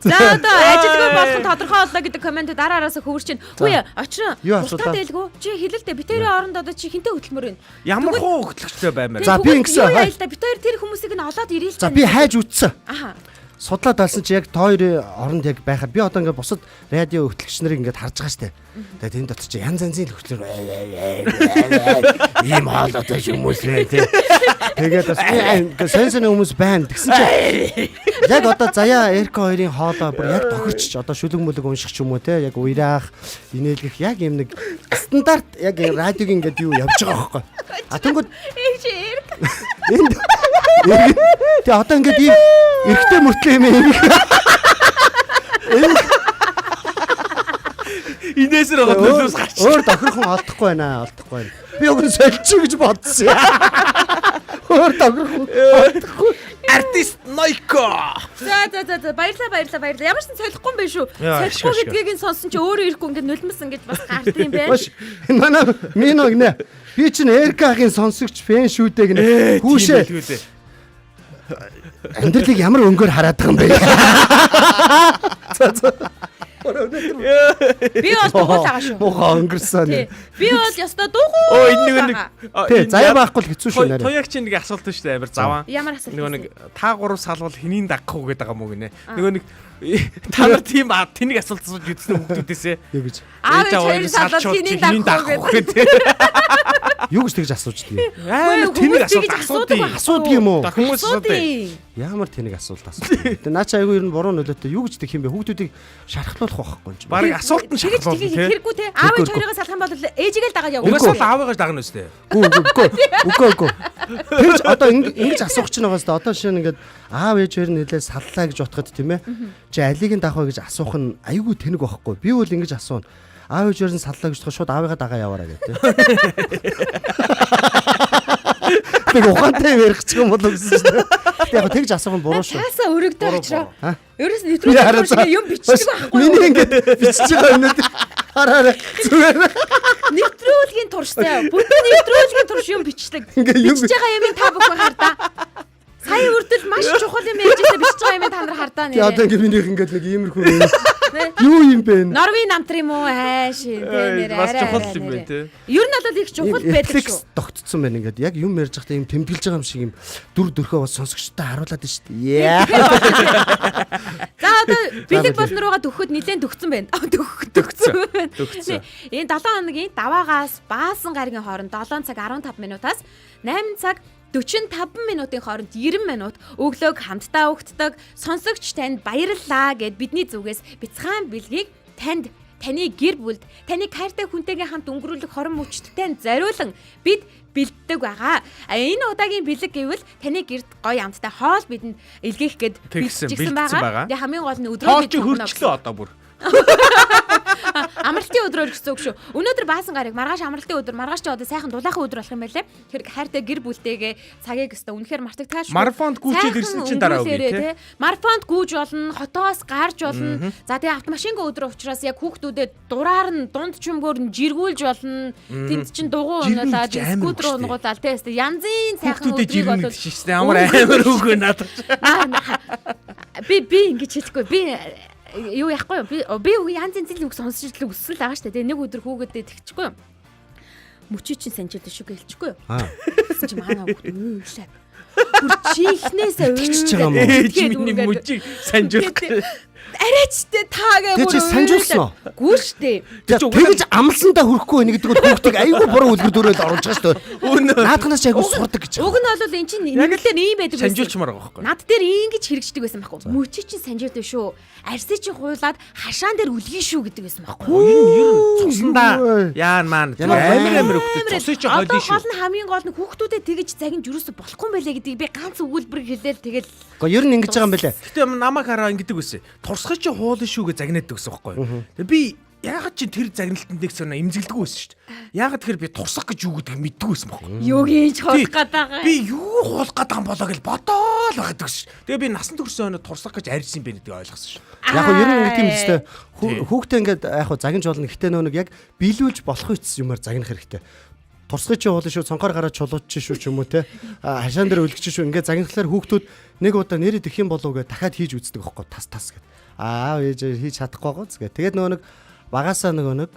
За одоо ажилгүй болох тодорхой боллоо гэдэг комент дараараас хөвөрч чинь. Үгүй очроо. Устдаа дэлгүү. Чи хэлэлтэй бид хоёрын оронд одоо чи хинтээ хөтлмөр байна. Ямар хуу хөтлөгчтэй баймаар. За би ингэсэн. Бид хоёр тэр хүмүүсийг нь олоод ирээ л. За би хайж үтсэн. Аха. Судлаад алсан чи яг тоо хоёрын оронд яг байхаар би одоо ингээд бусад радио хөтлөгч нарыг ингээд харж байгаа штэ. Тэгээд энэ дотор чи янз янзын хөтлөр ийм хаалгатай хүмүүс нэ тий. Тэгээд бас сенсэний хүмүүс байна. Тэгсэн чи яг одоо заяа Эрка хоёрын хоолоо бүр яг тохирч одоо шүлэг мүлэг унших ч юм уу те яг уйраах инээлгэх яг юм нэг стандарт яг радиогийн ингээд юу явж байгаа байхгүй. А тэнгууд Эрка Тэ одоо ингээд ийм эргэтэй мөртлөө юм ийм. Инээсэр байгаа нөлөөс гарч. Өөр тохирхон олдохгүй байна. Би өгөн сольчих гэж бодсон. Өөр тохирхон олдохгүй. Артист Нойко. За баярлаа. Ямар ч солихгүй юм байна шүү. Солихгүй гэдгийг нь сонсон чи өөрөө ирэхгүй ингээд нулимсан гэж бас гард юм байна. Манай Мино гинэ. Би чинь Эркагийн сонсогч фэн шүү дээ гинэ. Хүүшээ. Амьдралыг ямар өнгөөр хараад байгаа юм бэ? Би бас дуугаа шүү. Муухай өнгөрсөн. Би бол ястаа дуугүй. Энэ нэг тий заяа байхгүй л хэцүү шүү нэрэ. Тояг чинь нэг асуулт шүү дээ амар заваа. Ямар асуулт? Нөгөө нэг та гурав салвал хэнийг дагах уу гэдэг юм уу гинэ. Нөгөө нэг та нар тийм тэнийг асуулт асууж үзсэн хүмүүсээсээ. Юу гэж? Аав хоёр салвал хэнийг дагах уу гэдэг. Юу гэж тэгж асууж дээ. Амар тэнийг асуудаг юм уу? Хүмүүс асуудаг. Ямар тэнийг асуулт асууж. Тэгээ наач айгүй ер нь буруу нөлөөтэй юу гэж тэг юм бэ? Хүүхдүүдийг шархлуулах байхгүй юм чи. Бараг асуулт нь шахуулна тий. Хэрэггүй те. Аав хоёрыг салах юм бол ээжигээ л дагаад явах. Угсаал аавыгаа дагна үстэй. Үгүй. Тэгж одоо ингэж асуух чинь байгаас одоо шинэ ингээд аав ээж хоёр нь нэлээд саллаа гэж бодоход тийм ээ. Чи алийг нь дагах гэж асуух нь айгүй тэнэг байхгүй. Би бол ингэж асууна. Аав ээж хоёр нь саллаа гэж бодоход шууд аавыгаа дагаа яваараа гэдэг. Би ухаантай ярих ч юм болов гэсэн чинь. Яг тэгж асуух нь буруу шүү. Таасаа өргөдөө очроо. Ha? Ерөөс нэвтрүүлэг юм бичдэг байхгүй. Миний ингээд бичиж байгаа юмнууд хараарай. Зүгээр. Нэвтрүүлгийн турштай. Бүгд нэвтрүүлгийн турш юм бичдэг. Ингээ юм Бичиж байгаа юм та бүхэн хардаа. Сая үрдэл маш чухал юм ярьж байсан бичиж байгаа юм та нар хардаа тий одоо нэрээ. ингээд минийх ингээд нэг иймэрхүү юу юм бэ? Норвегийн намтар юм уу хайш нэрээ. Бас чухал юм байна те. Ер нь бол их чухал байдаг шүү. Тогтцсон байна ингээд яг юм ярьж байхдаа юм тэмдэглэж байгаа юм шиг юм дүр дөрхөө бас сонсогчтой харуулад байна шүү дээ. Яа. За одоо бэлэг болон руугаа төгөхөд нилээн төгцсөн байна. Төгцсөн. Энэ 7 хоногийн даваагаас баасан гаригийн хооронд 7 цаг 15 минутаас 8 цаг 45 минутын хооронд 90 минут өглөөг хамтдаа өгтдөг сонсогч танд баярлалаа гэд бидний зүгээс бяцхан бэлгийг танд таны гэр бүлд таны хайртай хүнтэйгээ хамт өнгөрүүлэх хорон мөчттэй зориулан бид бэлддэг байгаа. Энэ удаагийн бэлэг гэвэл таны гэрд гоё амттай хоол бидэнд илгээх гэд бэлдсэн байгаа. байгаа. Тэгээ хамгийн гол нь Хоол өдрөө чи хөрчлөө одоо бүр. амралтын өдрөөр гэсэн үг шүү. Өнөөдөр баасан гараг маргааш амралтын өдөр, маргааш ч одоо сайхан дулаахан өдөр болох юм байлээ. Тэр хайртай гэр бүлтэйгээ цагийг өстө үнэхээр мартагдтайш. Марафонд гүйчээд ирсэн чинь дараа үгүй тий. Марафонд гүйж болно, хотоос гарч болно. За тэгээ автомашингийн өдөр учраас яг хүүхдүүдэд дураар нь дунд чимгээр нь жиргүүлж болно. Тэнд чинь дугуй унуулаад скутер унгуулаад тий. Янзын сайхан өдрийг болоод шиштэй амар үгүй надад. Би ингэж хэлэхгүй. Би юу яахгүй юу? Би янзын зэлийн үг сонсч л өссөн л байгаа шүү дээ. Нэг өдөр хүүгээдээ тэгчихгүй юу? Мөчөө чинь санжирдэ шүү гэлчихгүй юу? Гэсэн чи манай хүүхд үйлээ. Хурчихнээсээ Тэгчихэж байгаа юм уу? Ээж миний мөчийг санжуулах. Арайчтай таагаа Тэг чи санжуулсан уу? Гүү штэ. Тэгж амлсандаа хөрөхгүй нэг гэдэг хүүхдийг айгүй буруу үлгэр дөрөөл оруулж байгаа шүү дээ. Наадханаас ч айгүй сурдаг гэж. Уг нь бол эн чинь нэмэлтээр ийм байдаг байсан. Санжуулчмаар байгаа байхгүй. Над дээр ингэж хэрэгждэг байсан байхгүй. Мөчөө чинь санжирдэ шүү. Арсыг чинь хуйлаад хашаан дээр үлгэн шүү гэдэг байсан байхгүй. Ер нь цуснаа яан маань амар хөвгдөж цусыг чи хойдоо Одоо шүү. гол нь хамгийн гол нь хүүхдүүдэд тэгэж загинж юусоо болохгүй юм байлээ гэдгийг би ганц өгүүлбэр хэлээл тэгэл. Гэхдээ ер нь ингэж байгаа юм байлээ. Гэтэ намайг хараа ингэдэг байсан. Турсгай чи хуулын шүү гэж загнаад өгсөн байхгүй. Тэгээ би яагаад чи тэр загналтанд нэг сонь имзэглэдэггүй байсан шүү дээ. Яагаад тэгэхээр би турсах гэж юу гэдгийг мэддэггүй байсан байхгүй. Юу гэж хуулах гээд байгаа. Би юу хуулах гээд байгаа юм болоо гэж бодоол байгаад гэсэн шүү. Тэгээ би насан туршсан өнө турсах гэж арьсан бэ гэдгийг ойлгосон шүү. Яг нь ер нь ингэдэг юм шүү дээ. Хүүхдээ ингээд яг загинж болно. Гэхдээ нөө нэг яг биелүүлж болох үс юмар загнах хэрэгтэй. Турсгай чи хуулын шүү, цонхоор гараад чулууч чи шүү ч юм уу те. Хашаан дээр үлгэж чи шүү. Ингээд загнахлаар хүүхдүүд нэг удаа нэрээ дэх юм болов гэж дахиад хийж үздэг байхгүй тас гэд. Ээж хийж чадахгүй гоц гэ. Тэгээд нөгөө нэг багасаа нөгөө нэг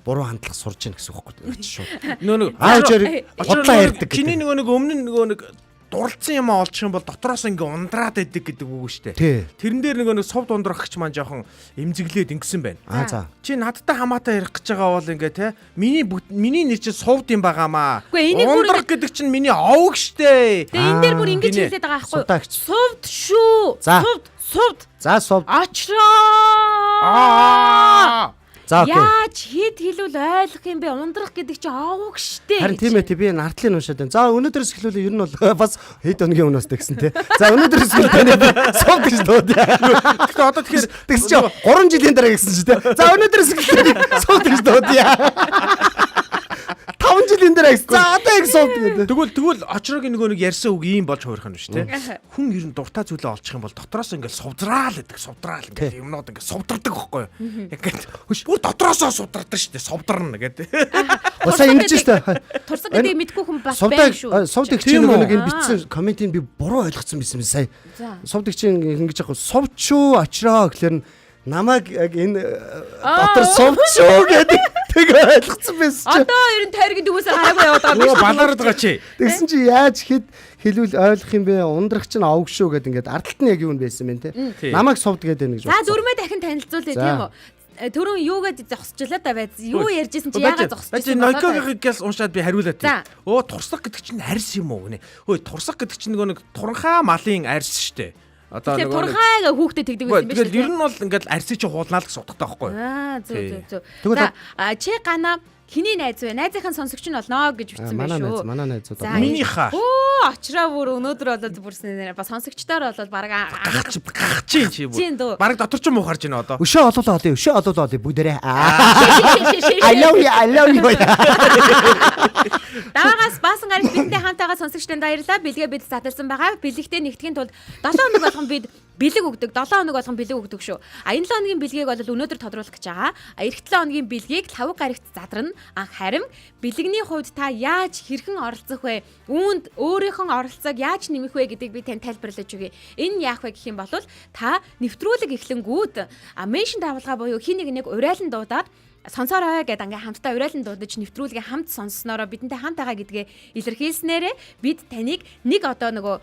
буруу хандлах сурж ийн гэсэн үг байхгүй шүү. Нөгөө Аажаар бодлоо ярьдаг. Чиний нөгөө өмнө нэг дурлцсан юм олчих юм бол дотроос ингээ ундраад байдаг гэдэг үг шүү дээ. Тэрэн дээр нөгөө нэг сувд ундрахч маань жоохон эмзэглээд ингэсэн байна. За. Чи надтай хамаатай ярих гэж байгаа бол ингээ те миний нэр чинь сувд юм байгаамаа. Ундрах гэдэг чинь миний овг штэ. Тэгээ энэ дээр бүр ингэж хэлээд байгаа байхгүй. Судаагч. Сувд шүү. Сувд. За сувд. Очроо. За окей. Яаж хэд хэлвэл ойлгох юм бэ? Ундрах гэдэг чи овг штэ. Харин тийм ээ би нартлын уншаад байна. За өнөөдрөөс эхлүүлээ ер нь бол бас хэд өдрийн өмнөөс тэгсэн те. За өнөөдрөөс эхлүүлээ сувд гэж дууд. Тэгэхээр одоо тэгэхээр тэгс чи 3 жилийн дараа гэсэн чи те. За өнөөдрөөс эхлүүлээ сувд гэж дууд яа. 5 жилийн дараа гэсэн. За одоо яг сувд гэдэг. Тэгвэл очрогийн нөгөө нэг ярьсан үг ийм болж хуурах юм шүү те. Хүн ер нь дуртай зүйлээ олчих юм бол дотроос ингээл сувдраал гэдэг. Сувдраал ингээд юмнууд ингээд сувдардаг байхгүй юу? Ингээд бүр дотроосоо сувдардаг шүү дээ. Сувдарна гэдэг. Усаа ингэж штэ. Турсаг гэдэг мэдгүй хүн бас байна шүү. Сувдаг чинь нөгөө нэг энэ бичсэн комментийг би буруу ойлгосон байсан юм сая. Сувдаг чинь ингэж яг сувчуу очроо гэхлээр намайг яг энэ дотор сувчуу гэдэг тэг ойлгосон байсан чи. Одоо ер нь тайргийн дүүсээ хараагүй яваад байгаа юм. Балаард байгаа чи. Тэгсэн чи яаж хэд хэлүүл ойлгох юм бэ? Ундрах чинь овг шүү гэдэг ингээд ардталт нь яг юу байсан бэ те. Намайг сувд гэдэг нэг гэж. За дөрмөө дахин танилцуулъя тийм үү? Төрөн юугээд зогсчихлаа та байц. Юу ярьжсэн чи яагаад зогсчихсан бэ? Нойкогоос уншаад би хариулаад тийм. Турсах гэдэг чинь арьс юм уу гэнэ? Турсах гэдэг чинь нөгөө нэг туранхаа малын арьс штэ. Одоо нэг турхайгаа хүүхдэд тэгдэг байсан юм Тэгэл байна шүү. ер нь бол ингээд арьсыг чи хуулнаа л гэсэн утгатай байхгүй юу? Зөв. За чи гана Хиний найз вэ? Найзынхаа сонсогч нь болно гэж бичсэн байх шүү. Манай найзууд. За, Минийхаа. Очроо бүр өнөөдөр болоод бүрсэн ба сонсогчдоор болоод баг Гахчих чи Чин дөө. бүр. Бараг дотор ч муухарж байна одоо. Өшөө олоо бүгдээрээ. I love you. Даваагаас баасан гарч бидтэй хамтаага сонсогчдод баярлалаа. Бэлгээ бид задлсан байгаа. Бэлэгтээ нэгтгэхийн тулд 7 хоног болгон бид бэлэг өгдөг. 7 хоног болгон бэлэг өгдөг шүү. Энэ 7 хоногийн бэлгийг бол өнөөдөр тодруулах гэж байгаа. Эх 7 хоногийн бэлгийг 5 гарагт задрна. Харин бэлэгний хувьд та яаж хэрхэн оролцох вэ? Үүнд өөрийнхөө оролцоог яаж нэмэх вэ гэдгийг би тань тайлбарлаж өгье. Энэ яах вэ гэх юм бол та нэвтрүүлэг эхлэнгүүд меншн давалгаа буюу хин нэг урайлан дуудаад сонсороо гэдэг ингээ хамтдаа урайлан дуудаж нэвтрүүлгээ хамт сонсснороо бидэнтэй хамт байгаа гэдгээ илэрхийлснээрээ бид таныг нэг одоо нөгөө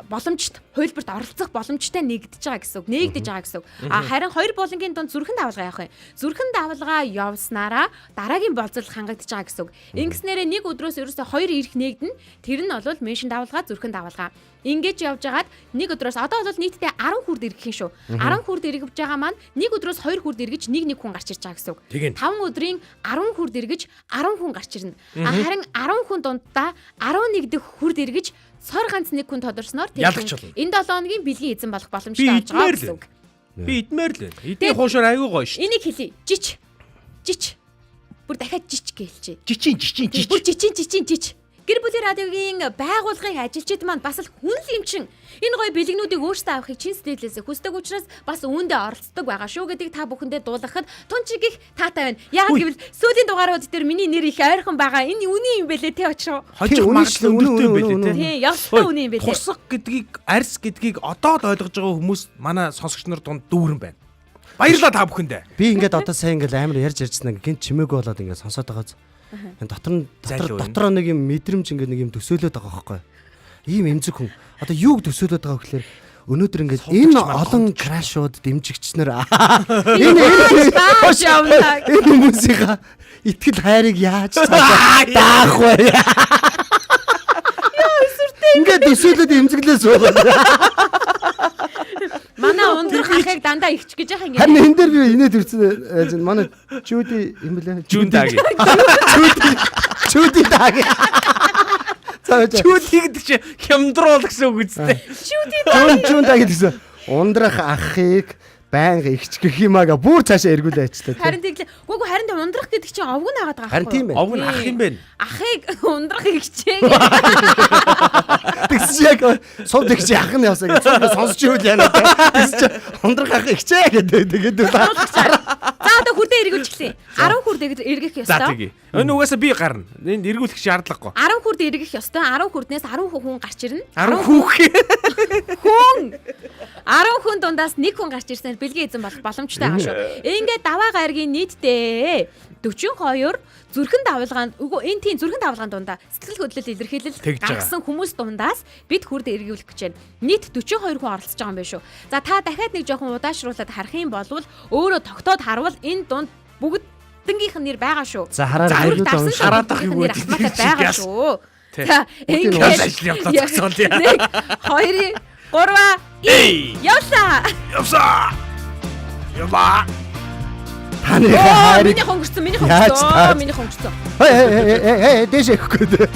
боломжит хуйлбарт оролцох боломжтой нэгдэж байгаа гэсэн үг. Нэгдэж байгаа гэсэн үг. Харин хоёр булангийн дунд зүрхэн давалгаа явах юм. Зүрхэн давалгаа явснараа дараагийн болцол хангагдаж байгаа гэсэн үг. Ингэснээрээ нэг өдрөөс ерөөсөй хоёр ирэх нэгдэн. Тэр нь бол меншн давалгаа, зүрхэн давалгаа. Ингэж явж хагаад нэг өдрөөс одоо бол нийтдээ 10 хүрд ирэх юм шүү. 10 хүрд иргэж байгаа маань нэг өдрөөс 2 хүрд иргэж нэг хүн гарч ирж байгаа гэсэн үг. 5 өдрийн 10 хүрд иргэж 10 хүн гарч ирнэ. Харин 10 хүн дундаа 11 дэх хүрд иргэж сор ганц нэг хүн тодорсноор энэ 7 хоногийн бэлгийн эзэн болох боломжтой болж байгаа гэсэн үг. Би идмээр л байна. Эдний хуушаар аягүй гоё шүү. Энийг хэлье. Жич. Бүр дахиад жич гэлчээ. Жичин. Бүр жич. Гэр бүлийн радиогийн байгууллагын ажилчид маань бас л хүн л юм чин. Энэ гоё бэлгнүүдийг өөрсдөө авахыг чин сэтгэлээсээ хүсдэг учраас бас үүндээ оролцдог байгаа шүү гэдгийг та бүхэндээ дуулгахад тунчиг их таатай байна. Яг гэвэл сүүлийн дугаарууд дээр миний нэр их ойрхон байгаа. Энэ үний юм бэлээ те очроо. Хожих магадлал өндөртэй юм бэлээ те. Тийм, явстай үний юм бэлээ. Тусах гэдгийг, арьс гэдгийг одоо л ойлгож байгаа хүмүүс манай сонсогч нар дунд дүүрэн байна. Баярлалаа та бүхэндээ. Би ингээд одоо сайн ингээд амар ярьж ирсэн гинт чимээгүй болоод ингээд сонсоод байгаа. Энэ дотор нэг юм мэдрэмж ингээд нэг юм төсөөлөд байгаа байхгүй. Ийм эмзэг хүн. Одоо юуг төсөөлөд байгаа вэ гэхээр өнөөдөр ингээд энэ олон крашууд дэмжигчнэр энэ хүмүүсийн итгэл хайрыг яаж даах вэ? Ингээд төсөөлөд эмзэглээ суугаад. Манай ундрах ахыг дандаа ихч гэж яхаа ингэ. Харин энэ дээр би инээд ирсэн. Манай Жуди юм бэлээ. Жундаги. Жуди даги. Чүди гэдэг чи хямдруулах гэсэн үг үстэй. Жундаги гэсэн. Ундрах ахыг байнга ихч гэх юмага бүр цаашаа эргүүлээ ачлаа. Харин тэглээ. Гүг харин тэ ундрах гэдэг чинь овг нь агаад байгаа. Харин тийм байна. Овг нь ах юм байна. Ахыг ундрах ихчээ. Тэгс яг сууд ихч ах нь явсаа гэж сонсч ивэл яана. Тэгс чи ундрах ах ихчээ гэдэг тэгээд За одоо хүрдээ эргүүлчихлээ. 10 хүрд эргэх ёстой. За тэгье. Энэ угаасаа би гарна. Энд эргүүлэх шаардлагагүй. 10 хүрд эргэх ёстой. 10 хүрднээс 10 хүн гарч ирнэ. 10 хүүх. Хүн 10 хүн дундаас нэг хүн гарч ирсэн бэлгийн эзэн болох боломжтой байгаа шүү. Ингээд даваа гаргийн нийтдээ 42 зүрхэн давалгаанд энэ тийм зүрхэн давалгаанд дундаа сэтгэл хөдлөл илэрхийлэл гаргасан хүмүүс дундаас бид хүрд эргүүлэх гэж байна. Нийт 42 хүн оролцож байгаа юм байна шүү. За та дахиад нэг жоохон удаашруулад харах юм бол өөрөө тогтоод харвал энэ дунд бүгднгийнх нь нэр байгаа шүү. За хараад хараад ах юу гэдэг байгаа шүү. За ингээд ажил явуулаад зогсоол яа. 2 3 явсаа. Таны хайрыг миний хонгорсон. Дэшээ хөөхөд.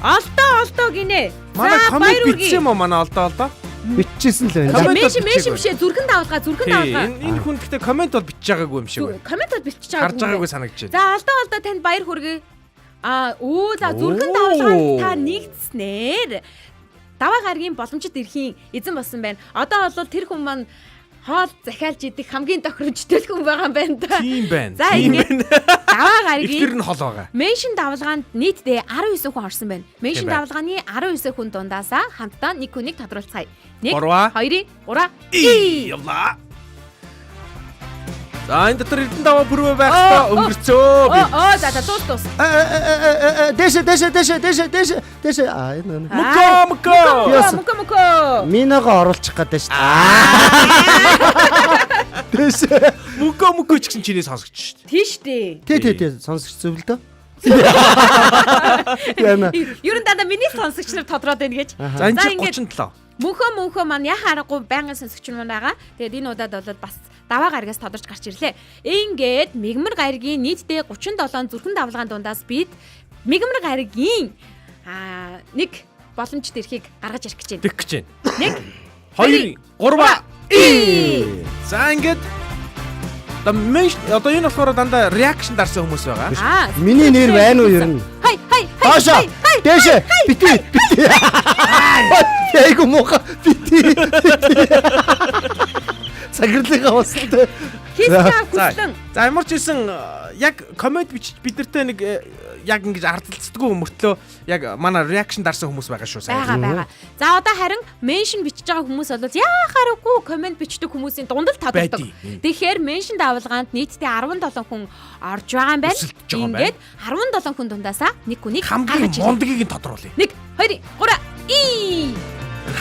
Алдаа гинэ. Манай комент бичсэн юм уу манай алдаа? Биччихсэн л байна. Мэшин бишээ зүрхэн давалгаа. Энэ хүн гэхдээ комент бол бичиж байгаагүй юм шиг байна. Комент бол бичиж байгаагүй. Харж байгаагүй санагдаж байна. За алдаа танд баяр хүргэе. За зүрхэн давалгаанд та нэгдснээр даваа гаргийн боломжит эрхийн эзэн болсон байна. Одоо бол тэр хүн маань хоол захиалж идэх хамгийн тохиромжтой хүн байгаа юм байна да. Тийм байна. За ингээд даваа гаргийн ихтер нь хол байгаа. меншн давалгаанд нийтдээ 19 хүн орсон байна. Меншн давалгааны 19 хүн дундаасаа хамтдаа нэг хүнийг тодруулцгаая. 1 2 3 явла. За энэ дотор эрдэнэ даваа бүрвэ байх та өнгөрцөө би. За дуус. Дэшээ. Энэ. Мөкө. Минага оруулчих гэдэг шүү. Дэшээ. Мөкө ч гэсэн чиний сонсогч шүү. Тийш дээ. Тий сонсогч зөвл дөө. Ер нь дандаа миний сонсогч нар тодроод байна гэж. За энэ 37. Мөнхөө маань яхаа аргагүй байнгын сонсогч нар байгаа. Тэгээд энэ удаад бол бас даваа гарагаас тодорч гарч ирлээ. Ингээд Мигмар гаригийн нийтдээ 37 зүрхэн давлгаан дундаас бид Мигмар гаригийн нэг боломжит эрхийг гаргаж ирэх гэж байна. Тэгэх гэж байна. 1 2 3 За ингээд одоо энэ болохоор дандаа реакшн дарсан хүмүүс байгаа. Миний нэр байна уу ер нь? Хай. Доошо. Дээшээ. Бити. Эйгу муха бити. Цагирлага устай. Хийсээ хүслэн. За ямар ч хэлсэн яг комент бичиж бидэртээ нэг яг ингэж ардалцдаггүй мөртлөө яг манай реакшн дарсан хүмүүс байгаа шүү сайн. Байгаа. За одоо харин меншн бичиж байгаа хүмүүс бол яахааргүй комент бичдэг хүмүүсийн дунд л тодордог. Тэгэхээр меншн давалгаанд нийтдээ 17 хүн орж байгаа юм байна. Ингээд 17 хүн дундаасаа нэг хүнийг хамгийн мондгийг нь тодруулъя. 1 2 3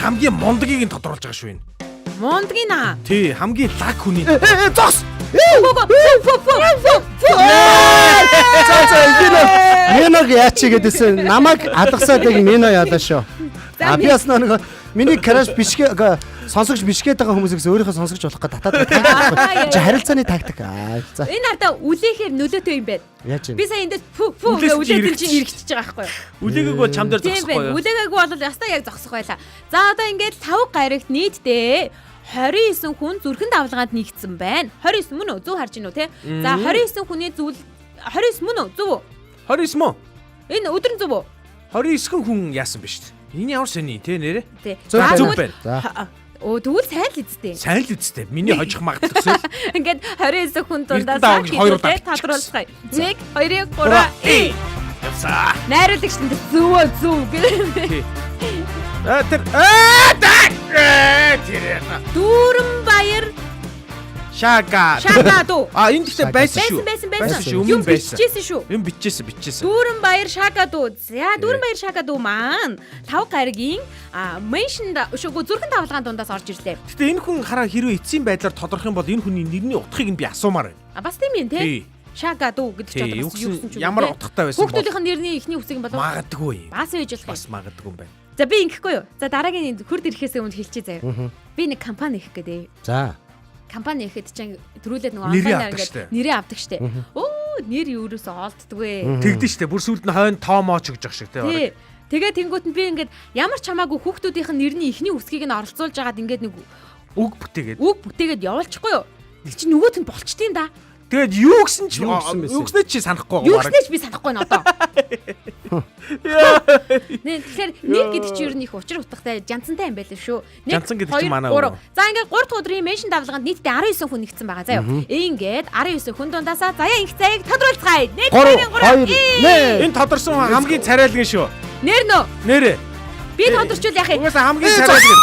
Хамгийн мондгийг нь тодруулж байгаа шүү энэ. Мондгийн аа. Тий, хамгийн лаг хүний. Зогс. Миног яачи гэдээсэн намайг алгасаад яг мино яалаа шүү. Би бас нэг миний краш бишгэ сонсогч бишгээд байгаа хүмүүсээс өөрийнхөө сонсогч болох гэж татаад байгаа. Чи харилцааны тактик. За. Энэ ардаа үлээхээр нөлөөтэй юм байна. Яаж вэ? Би сая эндээс гэж үлээдэл чинь эргэчихэж байгаа байхгүй юу? Үлээгэг бол чам дээр зогсохгүй юу? Үлээгээгүй бол ястаа яг зогсох байлаа. За одоо ингээд 5 гарагт нийтдээ 29 хүн зүрхэн давлгаанд нэгдсэн байна. 29 мөн үү? Зөв харж гинүү те? За 29 хүний зүйл 29 мөн үү? Зөв үү? 29 мөн. Энэ өдөр нь зөв үү? 29 хүн яасан бэ шүү дээ. Энэ ямар сони те нэрэ? Зөв байна. За. Тэгвэл сайн л үсттэй. Сайн л үсттэй. Миний хожих магадгүй. Ингээд 29 хүн дундаас тодруулцгаая. 1 2 3 Явсаа. найруулагч нь зөв гэх. Дүүрэн баяр Шага. дүү. Энэ гэхдээ байсан шүү. Байсан шүү. Юм Өмнө байсан. бичижсэн шүү. Юм бичижсэн. Дүүрэн баяр шага дүү. За дүүрэн баяр шага дүү маань 5 гаригийн меншн зүрхэн давлгаан дундаас орж ирлээ. Гэхдээ энэ хүн хараа хэрвээ эцсийн байдлаар тодорхой юм бол энэ хүний нэрний утгыг нь би асуумаар байна. Бас тийм юм те. Шага дүү гэдэг чинь одоо бас юу гэсэн ч юм. Ямар утгатай байсан бол хүүхдүүдийн нэрний ихний үсэг юм болов. магадгүй. Бас ээж болох. Бас магадгүй юм байна. За би ингэхгүй юу? За дараагийн хурд ирэхээс өмнө хэлчихье заяа. Би нэг компани хийх гэдэг. За. Компани ихэд чинь төрүүлээд нэг Нэрээ онлайнаар авдаг ингээд нэрээ авдаг штэ. Нэр ерөөсөө олддгүй. Тэгдэж штэ. Бүр сүүлд нь хойно тоомооч гэж ах шиг те. Тэгээ тэнгуут нь би ингээд ямар ч хамаагүй хүүхдүүдийнх нь нэрний ихний үсгийг нь оролцуулж агаад ингээд нэг үг бүтээгээд явуулчихгүй юу? Тэг чи нөгөөт нь болчтiin да. Тэгээд юу гэсэн чи үгснээ чи санахгүй Юу гэснээ ч би санахгүй нэ одоо. Тэгэхээр нэр гэдэг чи ер нь их учир утгатай жанцантай юм байлаа шүү. Жанцан гэдэг чи манай үү? За ингээд 3 дахь өдрийн меншн давлгаанд нийтдээ 19 хүн нэгдсэн байгаа заяа. Ингээд 19 хүн дундаасаа заяа инх цагийг тодруулцгаая. 3 2 1 Энэ тодорсон хамгийн царайлгын шүү. Нэр нөө. Нэрэ. Би тодорчул яах юм? Угаасаа хамгийн царайлгын.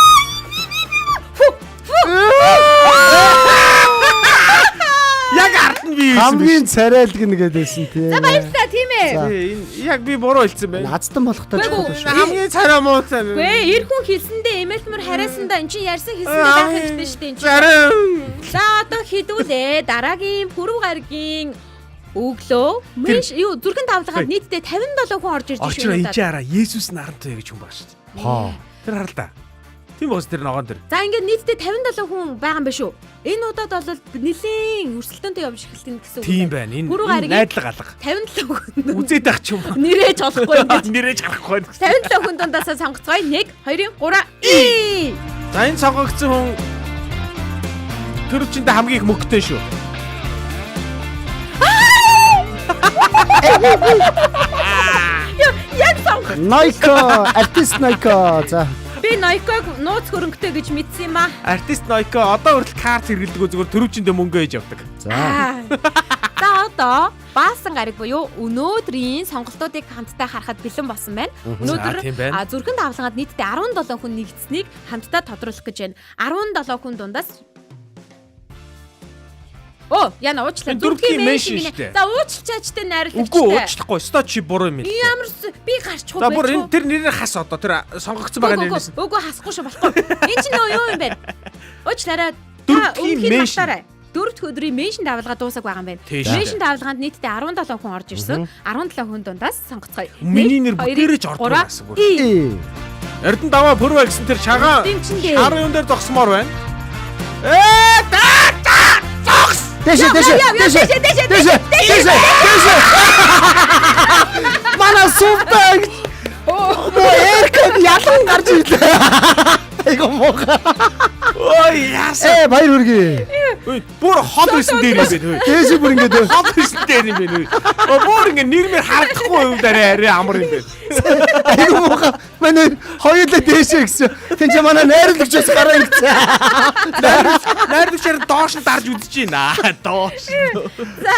Яг ард нь би хамгийн царайлгэн гэдээсэн тий. За баярлалаа тийм ээ. Энэ яг би буруу хэлсэн байна. Нацдан болох таа Үгүй, шүү. Хамгийн царай муутай. Гүй, эр хүн хэлсэндээ эмэлтмөр хараасандаа эн чинь ярьсан хэлсэндээ байх хэрэгтэй шүү дээ эн чинь. Зарим. За одоо хідүүлээ. Дараагийн пүрэв гаригийн өглөө зүрхэн давлгаанд нийтдээ 57 хүн орж ирж Очроо байна. энэ чи хараа Есүс нарантай гэж хүн байгаа шүү дээ. Хоо. Тэр хараа л да. Тийм боос тэр ногоон тэр. За ингээд нийтдээ 57 хүн байгаа юм байна шүү. Энэ удаад бол нэлийн өрсөлдөөнтэй явж эхэлтэн гэсэн үг. Тийм байна. Пүрэв Энэ гаригийн найдлага алга. 57 хүн. Үзээд ах ч юм. Нэрэж олохгүй ингээд. Нэрэж харахгүй. 57 хүн дундаасаа сонгоцгоё. 1 2 3 За энэ сонгогдсон хүн төрөвчөндөө хамгийн их мөнгөтэй шүү. Яг сонгох. Найко, артист Найко. За. Би Найког нууц хөрөнгөтэй гэж мэдсэн юм аа. Артист Найко одоо хүртэл карт хэрэглэдэггүй зүгээр төрөвчөндөө мөнгө ээж явдаг. За. За одоо баасан гариг буюу өнөөдрийн сонголтуудыг хамтдаа харахад бэлэн болсон байна. Өнөөдөр тийм байна. зүрхэн давлгаанд нийтдээ 17 хүн нэгдсэнийг хамтдаа тодруулах гэж байна. 17 хүн дундаас яна уучлаа. Зүрхийн меншн штэ. За уучлаачтай найруулагчтай. Үгүй уучлахгүй. Өстой чи буруу юм. Ямар би гарчихгүй За бүр энэ тэр нэрээр хас одоо тэр сонгогдсон байгаа нэрнээс. Үгүй хасахгүй шүү болохгүй. Энд чинь юу юм бэ? Уучлаарай. Дөрөвдүгээр меншн. 4 дахь өдрийн меншн давлгаа дуусах байгаа юм байна. Меншн давлгаанд нийтдээ 17 хүн орж ирсэн. 17 хүн дундаас сонгоцгоё. Миний нэр бүтээрэж ордог байсан бүр. Эрдэнэ даваа пүрвэ гэсэн тэр шагаа. Харуу юм дээр зогсмоор байна. Дэшээ. Манай супер. Эркэг ялан гарч ирлээ. Айгу муухай. Ой яасан. Баяр хүргэе. Ой бүр хол байсан дээр юм бэ. Дээш бүр ингээд Хол байсан дээр юм бэ. Бүр ингээд нэрмээр харагдахгүй юм дараа арай амар юм бэ. айгу муухай. Манай хоёулаа дээшээ гэсэн. Тин ч манай найрлагчаас гараа ирсэн. Найрлагчаар доош нь дарж үдэж байна. Доош. За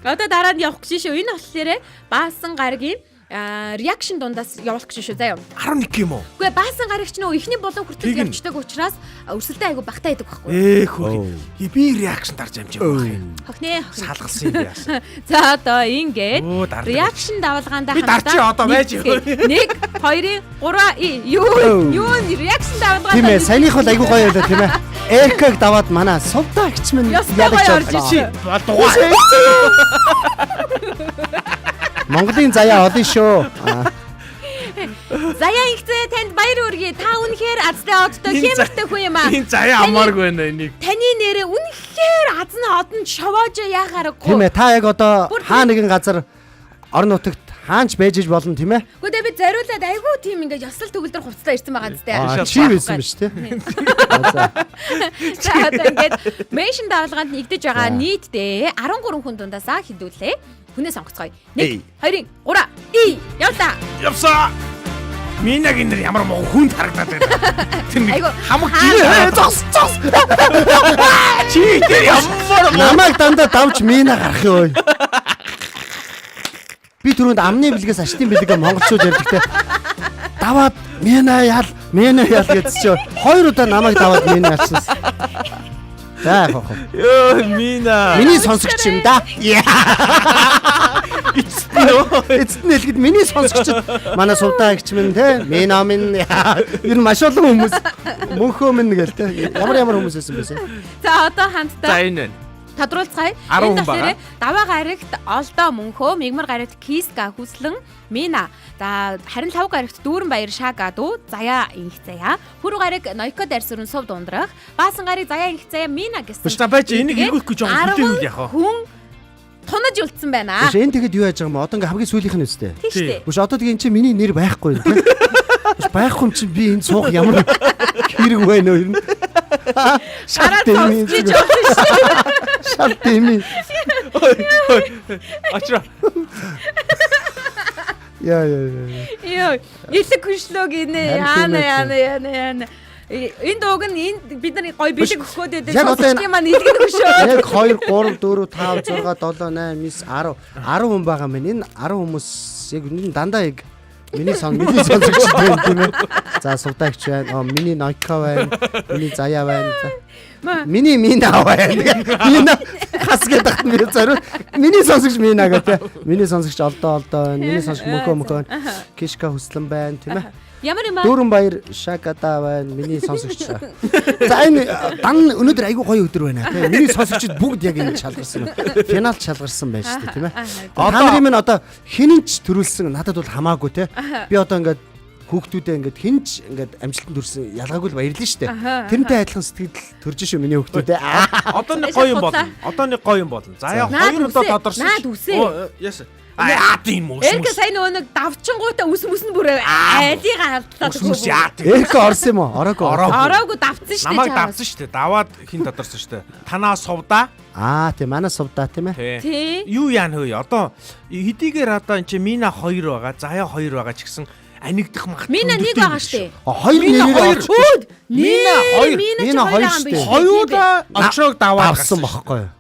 одоо дараа нь явах гэж шүү. Энэ болохоор Баасан гарагийн реакшн дундаас явуулах гэж шүү заяа. 11 юм уу? Үгүй Баасан гарагч нөө ихний болон хүртэл явждаг учраас өрсөлдөө айгу багтаа идэг байхгүй. Хөө. Би реакшн дарж амжиж байгаа юм. Хохнээ. Салгасан юм яасан. За одоо ингээд реакшн давалгаанда Би дарчи одоо байж. 1 2 3 юу реакшн давалгаанда Тийм ээ, саяных бол айгу гоё байлаа тийм ээ. Эркэг даваад манай сувдаагч минь ялагч чи Дугаа. Монголын заяа олон шүү. Заяа ихтэй танд баяр хүргэе. Та үнэхээр азтай одтой хэмэртэй хүн юм аа. Энэ заяа амааргүй байна энийг. Таны нэрээ үнэхээр азн одон шовоож яхаарахгүй. Тийм ээ, та яг одоо хаа нэгэн газар орон нутагт хаанч байж болно тийм ээ. Гэхдээ би зориулаад айгүй тийм ингээд ёслол төгөлдөр хувцлаа ирсэн байгаа зү. Чи байсан биз тий. За одоо ингээд меншн давалгаанд нэгдэж байгаа нийтдээ 13 хүн дундаасаа хідүүлээ. Хүнээ сонгоцгоё. 1 2 3 явлаа. Явсаа. Минагийн нэр ямар муу хүнд харагдаад байна. Тэр нэг Айгу, хамаг хаа. зогс. Чи тэр ямар Намайг дандаа давж мина гарах ёо. Би түрүүнд амны бэлгээс аштын бэлгээ монголчууд ярьдагтай. Даваад мина ял гэдсэн чинь 2 удаа намайг даваад мина ялсан. За хоо. Ёо мина. Миний сонсогч юм да. Эцэст нь хэлэхэд миний сонсогч манай сувдаагч минь те мина минь ер нь маш олон хүмүүс мөнхөө минь гээл те ямар хүмүүс байсан бэ? За одоо хамтдаа За энэ байна. тодруулцгаая. 10 хүн байгаа. Даваа гарагт Олдоо Мөнхөө, Мигмар гарагт Киска Хүслэн, Мина. За харин 5 гарагт Дүүрэн Баяр Шаагаду, Заяа Инх Заяа, Хүрүү гараг Ноёко Дарсүрэн Сов Дундрах, Баасан гараг Заяа Инх Заяа, Мина гэсэн. Биш та байж энийг хийгүйхгүй жоо хүлээвэл яах вэ? Хүн тунаж үлдсэн байна. Биш энэ тэгэд юу яаж байгаа юм? Одоо ингээ хамгийн сүүлийнх нь үстэй. Тийм шүү дээ. Биш одоо тэгээ эн чинь миний нэр байхгүй юм те. Биш байхгүй юм чинь би энэ суух ямар хэрэг байна вэ? Шараад сонсчих жоо. Шат тийм. Ачра. Яа. Йоо, илэг хүшлөөг инэ. Яана. Энэ дууг нь бидний гоё бэлэг өгөхөд байдаг. Яг одоо Сонсогчдын маань илгэн хөшөө. Яг 2 3 4 5 6 7 8 9 10 хүн байгаа мэн. Энэ 10 хүмүүс яг энэ дандаа яг миний сонсогч байна тийм ээ. За сувдаагч байна. Миний Ноёко байна. Миний Заяа байна. Миний Мина байна. Мина хас гэдэг нь зориу. Миний сонсогч Мина гэдэг. Миний сонсогч Олдоо байна. Миний сонсогч Мөнхөө. Кишка Хүслэн байна тийм ээ. Ямар юм аа? Дүүрэн Баяр Шаагада байна. Миний сонсогч. За энэ дан өнөөдөр айгүй гоё өдөр байна. Тийм миний сонсогчид бүгд яг ингэ шалгарсан байна. Финалд шалгарсан байна шүү дээ тийм ээ. Та нарын минь одоо хинэнч төрүүлсэн надад бол хамаагүй тийм. Би одоо ингээд хүүхдүүдээ ингээд хинч ингээд амжилтанд хүрсэн ялгаагүй л баярлаа шүү дээ. Тэрнтэй адилхан сэтгэл төрж шүү миний хүүхдүүдээ. Одоо нэг гоё юм болно. Одоо нэг гоё юм болно. За яа 2 удаа тодорсон. Наад үсээ. Яс. Аа тийм үү. Эргэ сайн нөгөө нэг давчингуудаа үс нь бүр айлыг алдлаа. Үс яа. Эрх орсон юм уу? Ороогүй давцсан шүү дээ. Намайг давсан шүү дээ. Даваад хин тодорсон шүү дээ. Танаа сувда. Тийм манай сувда тийм ээ. Тий. Юу яана хөөе. Одоо хэдийгээр одоо эн чи Мина 2 байгаа, Заяа 2 байгаа ч гэсэн анигдах мах. Мина 1 байгаа шүү дээ. 2 нэрээр Үүд. Мина 2 шүү дээ. Хоёулаа очрог даваад авсан байхгүй юу?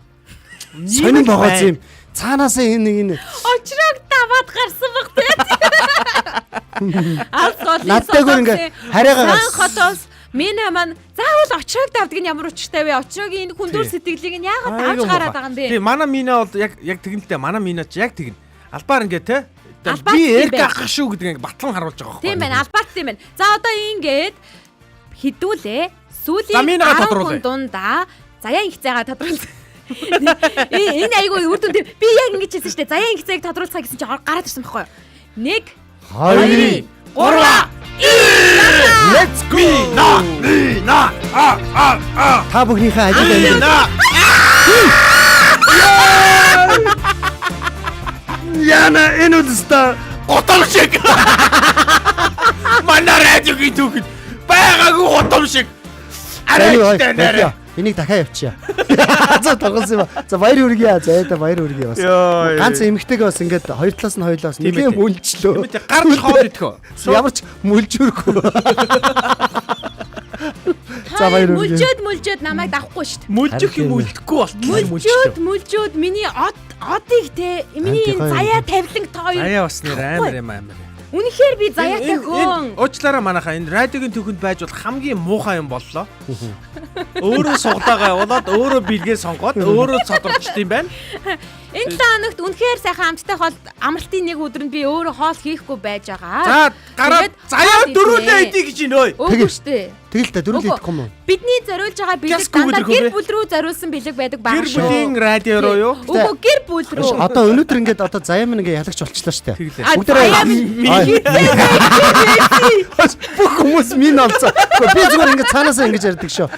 Сонин байгаа юм. Цаанаасаа энэ очрог даваад гарсан баг тий. Алсгол надтайгөр ингээ хараагаа хотоос Мина маань заавал очрог давдаг нь ямар учиртай вэ? Очрогийн энэ хүндүр сэтгэлийг нь яагаад давж гараад байгаа юм бэ? Тийм манай Мина бол яг тэгнэлтэй. Манай Мина ч яг тэгнэ. Албаар ингээ те. Албаар Би тийм эрг байна. ах шүү гэдэг ингээ батлан харуулж байгаа байхгүй. Тийм байна. Албарт тийм байна. За одоо ингээд хідүүлээ. За, Сүүлийн Минагаа 10 тодруулъя. хүн дундаа Заяа Инх Заяагаа тодруулсан. Энэ айгүй үр дүн тийм. Би яг ингэж хэлсэн шүү дээ. Заяа Инх Заяаг тодруулцгаа гэсэн чинь гараад ирсэн байхгүй юу? 1 2 3 Let's go. Мина. та бүхнийхээ ажил байна. Яна энэ үстэ Готом шиг. Манай радиогийн түүхэд байгаагүй готом шиг. Арайтай нэрэ. Энийг дахиад явчихъя. За тоглосон юм ба. За баяр хүргье. За яда баяр хүргье бас. Ганц эмэгтэйг бас ингээд хоёр талаас нь хоёлоос нэгэ мүлжлөө.Эмэтэй гарч хоол идэхөө. Ямар ч мүлжүүргүй. За баяр хүргье. Мүлжөөд намайг давахгүй шүү дээ. Мүлжих юм үлдэхгүй болчихсон. Мүлжөөд миний одыг те миний заяа тавиланг тоо юу. Заяа бас нэр амар юм амар. Үнэхээр би заяатай хүн. Уучлаарай манайхаа энэ радиогийн түүхэнд байж бол хамгийн муухай юм боллоо. Өөрөө суглаагаа явуулаад өөрөө билгээ сонгоод өөрөө цодорчд юм байна. Энэ 7 хоногт үнэхээр сайхан амттай хоол амралтын нэг өдрөнд би өөрөө хоол хийхгүй байж байгаа. За гараад заяа дөрүүлээ идэх гэж байна ой. Үгүй шүү дээ. Тэгэл та дөрүл идэхгүй юм уу? Бидний зориулж байгаа бэлэг дандаа гэр бүл рүү зориулсан бэлэг байдаг баг шүү. Гэр бүлийн радио руу юу? Үгүй гэр бүл рүү. Одоо өнөөдөр ингээд одоо заяа минь ингээд ялагч болчихлоо шүү дээ. Бүх хүмүүс минь олцоо. Би зүгээр ингээд цаанаасаа ингэж ярьдаг шүү.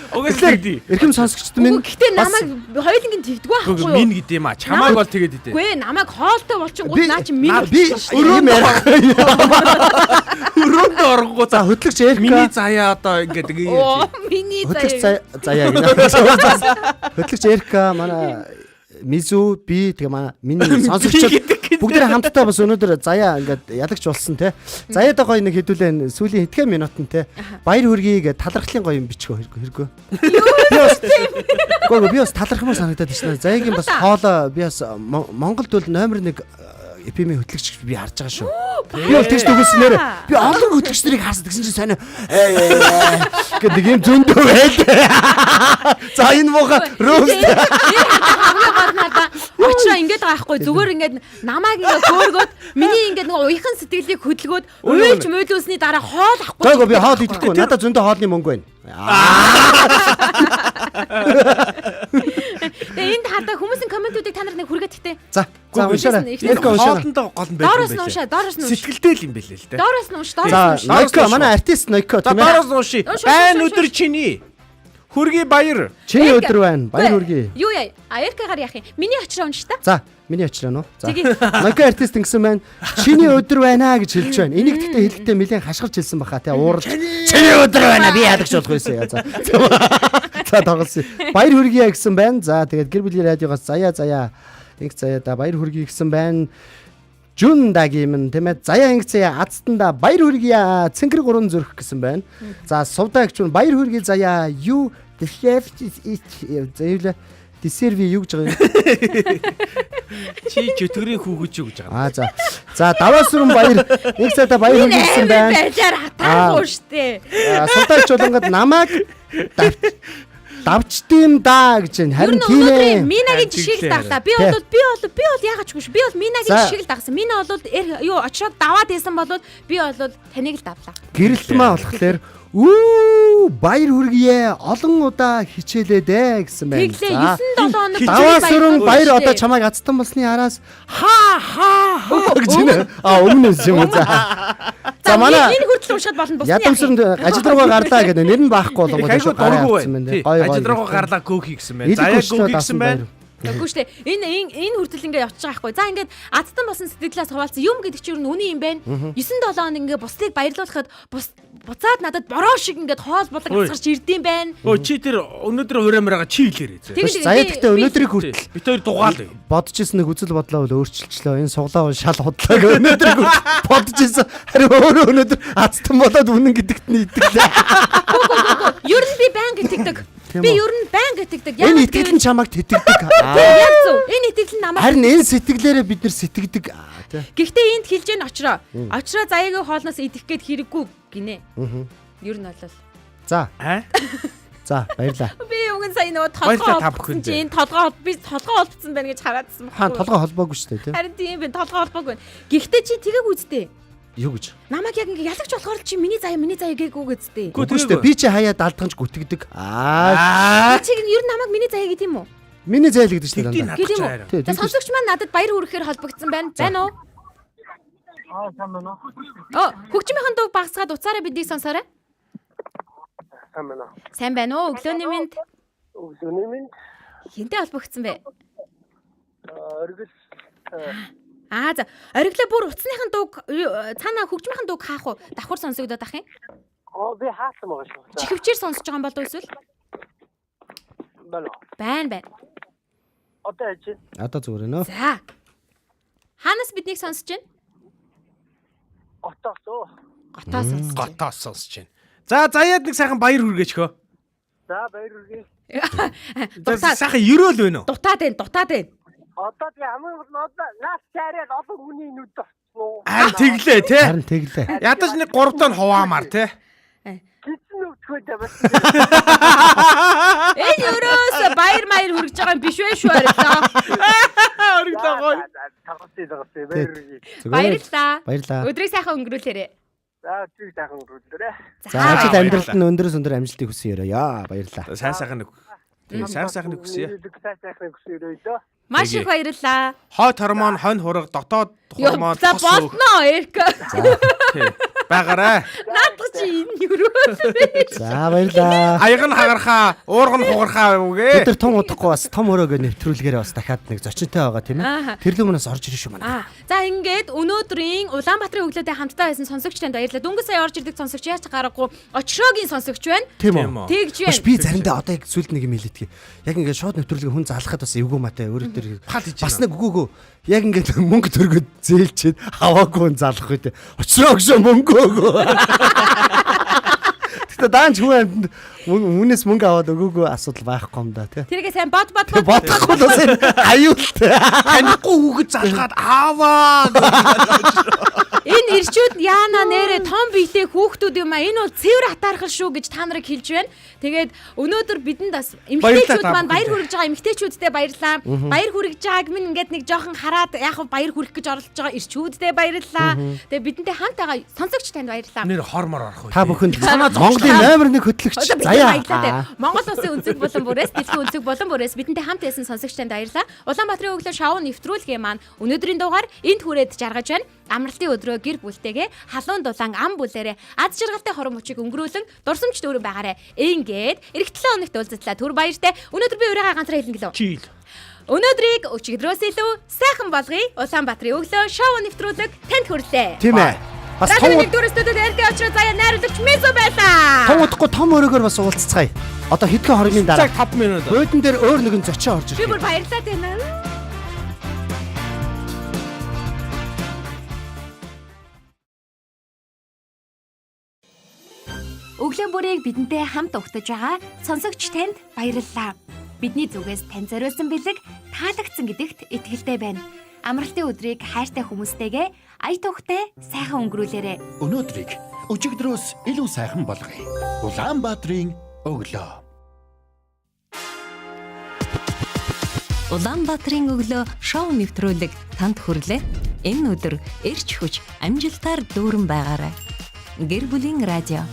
Эрхэм сонсогчд минь. Гэхдээ намайг хоёулангийн тэгдэг байхгүй юу? Минь гэдэг юм а. Чамааг бол тэгээд идэ. Үгүй намайг хоолтой болчихгоо наа чи минь. Би өрөөнд ярих. Өрөөнд оронгоо за хөтлөгч Эрка. Миний заяа одоо ингээд миний заяа гэнэ. Хөтлөгч Эрка манай Мизу би тэгээ манай миний сонсогчд бүгд хамтдаа бас өнөөдөр заяа ингээд ялагч болсон те. Заяада гоё нэг хэдүүлээ сүүлийн хэдхэн минутанд те. Баяр хүргийг талархлын гоё юм бичгөө хэрэггүй. Би бас талархмаар санагдаад байна. Заяагийн бас хоолоо би бас Монголд бол номер 1 эпими хөтлөгч би харж байгаа шүү. Би бол тэгж дүгнэснээр би олон хөтлөгч нарыг харсан гэсэн чинь сайн гэдэг юм зөндөө байл. За энэ муухай рөөс. Очроо ингэж байгаа байхгүй зүгээр ингэж намайг ингэ хөөргөөд миний ингэ нэг уяхан сэтгэлийг хөдөлгөөд уйлж мөйлүүлсний дараа хоол авахгүй. Гайгүй би хоол идэхгүй. Надад зөндөө хоолны мөнгө байна. Тэгээ энд хадаа хүмүүсийн комментүүдийг та нар нэг хүргээд ихтэй. За уншаарай. Хоолндоо гол нь байдаг. Доороос нь уншаа, доороос нь уншаа. Сэтгэлтэй л юм бэлээ л дээ. Доороос нь уншаа, доороос нь уншаа. Нойко манай артист Нойко тийм ээ. Доороос нь уншия. Байн өдөр чиний. Хүргий баяр. Чиний өдөр байна. Баяр хүргий. Юу яа? Аяркагаар яах юм? Миний очроо унш та. За, миний очроо нөө. За. Нойко артист ингэсэн байна. Чиний өдөр байна гэж хэлж байна. Энийг гэхдээ хэлэхдээ нэлээд хашгирч хэлсэн баха тий. Уурж. Чиний өдөр байна. Би ядагч болох байсан. За. За тоглосон. Баяр хүргий гэсэн байна. За тэгээд гэр бүлийн радиогоос заяа. Инх заяа да баяр хүргий гэсэн байна. Жун дагимэн тэмээ заяа инх заяа азтанда баяр хүргий цэнгэр гурван зүрх гэсэн байна. За сувдаагч баяр хүргий заяа юу the chef is заявла десерви юу гэж байгаа юм. Чи чөтгөрийн хүүгэж юу гэж байгаа юм. За даваас өрн баяр инх заяа баяр хүргий гэсэн байна. Баялаар хатаагүй штэ. Сувдаагч болгоод намайг давчтiin да гэж байна. Харин тийм ээ. Минагийн жишээг даглаа. Би бол яагаад ч гүш. Би бол Минагийн жишээг л дагсан. Мина бол юу очроод даваад байсан бол би бол таныг л давлаа. Гэрэлтмаа болохоор баяр хүргье олон удаа хичээлээ гэсэн байна. Тэглээ 9-7 хоног даваас өрн баяр одоо чамайг азтан болсны араас гэж нэ. Өмнөөс юм уу за. За манай энэ хүртэл уншаад болно босны. Ядамсранд ажил руугаа гарлаа гэдэг нэр нь баахгүй болгоод шүү дээ. Ажил руугаа гарлаа гөөхий гэсэн байна. Заяа гөөхий гэсэн байна. Үгүй шүү дээ. Энэ хүртэл ингээ явчих байгаа байхгүй. За ингээд азтан болсон сэтгэлээс хаваалцсан юм гэдэг чинь үний юм байна. 9-7 хоног ингээ буслыг баярлуулахад буцаад надад бороо шиг ингээд хоол болог асгарч ирдэм байна. Чи тэр өнөөдөр хураамаар байгаа чи хэлээрээ. Заяа гэхдээ өнөөдрийг хүртэл бит хоёр дугаал. Бодож исэн нэг үзэл бодлоо бол өөрчилчлөө. Энэ суглаа шал худлаа гэх өнөөдрийг бодож исэн. Харин өөрөө өнөөдөр азтан болоод үнэн гэдэгт нь итгэлээ. Ер нь би баян гэтгдэг. Би ер нь баян гэтгдэг. Энэ итгэл нь чамайг тэтгдэг. Яг зөв. Энэ итгэл нь намайг. Харин энэ сэтгэлээрээ бид нар сэтгэдэг. Гэхдээ энд хэлж яах очроо. Очроо заяагийн хоолноос идэх гээд хэрэггүй гинэ. Ер нь болол. За. За баярлаа. Би үгэн сая нөгөө толгой чинь толгой холбоцсон байна гэж хараадсан байна. Хаан толгой холбоогүй шүү дээ тийм. Харин тийм би толгой холбоогүй байна. Гэхдээ чи тгийг үздэй. Юу гэж? Намайг яг ингээ ялагч болохоор чи миний заяа гээгүй гэжтэй. Үгүй шүү дээ. Би чи хаяа даалдганж гүтгдэг. Чи ер нь намайг миний заяа гэдэг юм уу? Миний заяа л гэдэг шүү дээ. Гэдэг юм уу? Сонсогч маань надад баяр хүргэхээр холбогдсон байна. Байна уу? Сайн байна уу? Хөгжмийнхэн дуу багсгаад уцаараа бидийг сонсоорой. Сайн байна уу? Сайн байна уу? Өглөөний мэнд. Өглөөний мэнд. Хинтээ холбогдсон бэ? Оргил За ориглоо бүр утасныхан дууг цаанаа хөгжмийнхэн дууг хаах уу? Давхар сонсогдоод ах юм? би хаасан байгаа шүү. Чихвчээр сонсож байгаа юм болов уу эсвэл? Байна. Одоо яаж? Одоо зүгээр нөө. За. Хаанаас биднийг сонсож байна? Готоос сонсож. Готоос сонсож байна. За заяад нэг сайхан баяр хүргээч хөө. За баяр хүргэе. За сайхан ерөөл байна уу? Дутаад байна. Одоо би хамгийн наас чараад олон хүний нүд орчихсон. Харин тэглээ те. Харин тэглээ. Ядаж нэг 3 тонн хуваамаар те. Гитэн өвчгөөд бас. Энэ юурээс баяр хүргэж байгаа юм биш вэ шүү арилаа. Ориглоо гоё. Тагсаа баяр хүргэе. Баярлалаа. Өдрийг сайхан өнгөрүүлээрэй. За өдрийг сайхан өнгөрүүлээрэй. За ажил амьдралд нь өндрөөс өндөр амжилтыг хүсэн ёо. Баярлалаа. Сайхан нэг. Сайхан нэг хүсье. Сайхан хүсээрэй дөө. Маш их баярлалаа. Хойд хормон, хонь хураг, дотоод хормон За болно Эрк. байгаарай. Наадах чи энэ юурээс бэ? За баярлалаа. Аяг нь хагархаа, уурга нь хугархаа үгээ. Бид нар том удахгүй бас том өрөөгөө нэвтрүүлгээрээ бас дахиад нэг зочинтой байгаа тийм ээ. Тэр лүмнээс орж ирэх шүү манай. За ингээд өнөөдрийн Улаанбаатарын өглөөдөө хамтдаа байсан сонсогч танд баярлалаа. Дөнгөж сая орж ирдэг сонсогч яаж гарахгүй очроогийн сонсогч байна. Тийм үү. Тэгж байна. Биш би заримдаа одоо яг сүлд нэг юм хэлээдгийг. Яг ингээд шууд нэвтрүүлгээ хүн залхахад бас эвгүй матай өөрөө тэр бас нэг үгүйгөө яг ингээд мөнгө төргөд зээлчээд хаваагүй залах үед очроо гэж мөнгө өгөө. Тэгтээ даанч хүнээс мөнгө аваад өгөөгүй асуудал байхгүй юм да тий. Тэргээ сайн бод бодохгүй л сайн аюулт. Танихгүй хүүхэд залгаад аваа. Энэ ирчүүд яана нэрэ том биетэй хүүхдүүд юм а. Энэ бол цэвэр хатаархал шүү гэж та нарыг хэлж байна. Тэгээд өнөөдөр бидэнд бас эмэгтэйчүүд маань баяр хүргэж байгаа эмэгтэйчүүдтэй баярлалаа. Баяр хүргэж байгааг минь ингээд нэг жоохон хараад яг баяр хүргэх гэж оролдож байгаа ирчүүдтэй баярлалаа. Тэгээд бидэнтэй хамт байгаа сонсогч танд баярлалаа. Нэр хормор орох үү. Та бүхэнд Монголын номер 1 хөтлөгч заяа. Монгол улсын өнцөг болон бүрээс дэлхийн өнцөг болон бүрээс бидэнтэй хамт байсан сонсогч танд баярлалаа. Улаанбаатарын өглөө шоу нэвтрүүлгээ маань өнөөдрийн дугаар энд хүрээд жаргаж байна. Амралтын өдрөө гэр бүлтэйгээ халуун дулаан ам бүлээрээ аз жаргалтай хорон мөчийг өнгөрүүлэн дурсамж дүүрэн байгаарэ. Ингээд эх 7 өнөخت уулзлаа. Түр баяртай. Өнөөдөр би өөрийгөө ганцаараа хэлнэ гэлөө. Чийл. Өнөөдрийг өчигдрөөс илүү сайхан болгоё. Улаанбаатарын өглөө шоу нэвтрүүлэг танд хүрлээ. Тийм ээ. Бас том дүүрээс төдөө эрдэ очроо заяа найруулагч Мизо байлаа. том удахгүй том өрөөгөр бас уулзцгаая. Одоо хэдхэн хоногийн дараа. Цаг 5 минут. Бөөдөн дээр өөр нэгэн зочин орж Би ирэх. бүр баярлалаа тэнэ. Өглөө бүрийг бидэнтэй хамт угтаж байгаа сонсогч танд баярлалаа. Бидний зүгээс танд зориулсан бэлэг таалагдсан гэдэгт итгэлтэй байна. Амралтын өдрийг хайртай хүмүүстэйгээ ая тухтай сайхан өнгөрүүлээрэй. Өнөөдрийг өчигдрөөс илүү сайхан болгоё. Улаанбаатарын өглөө. Улаанбаатарын өглөө шоу нэвтрүүлэг танд хүрлээ. Энэ өдөр эрч хүч амжилтаар дүүрэн байгаарай. Гэр бүлийн радио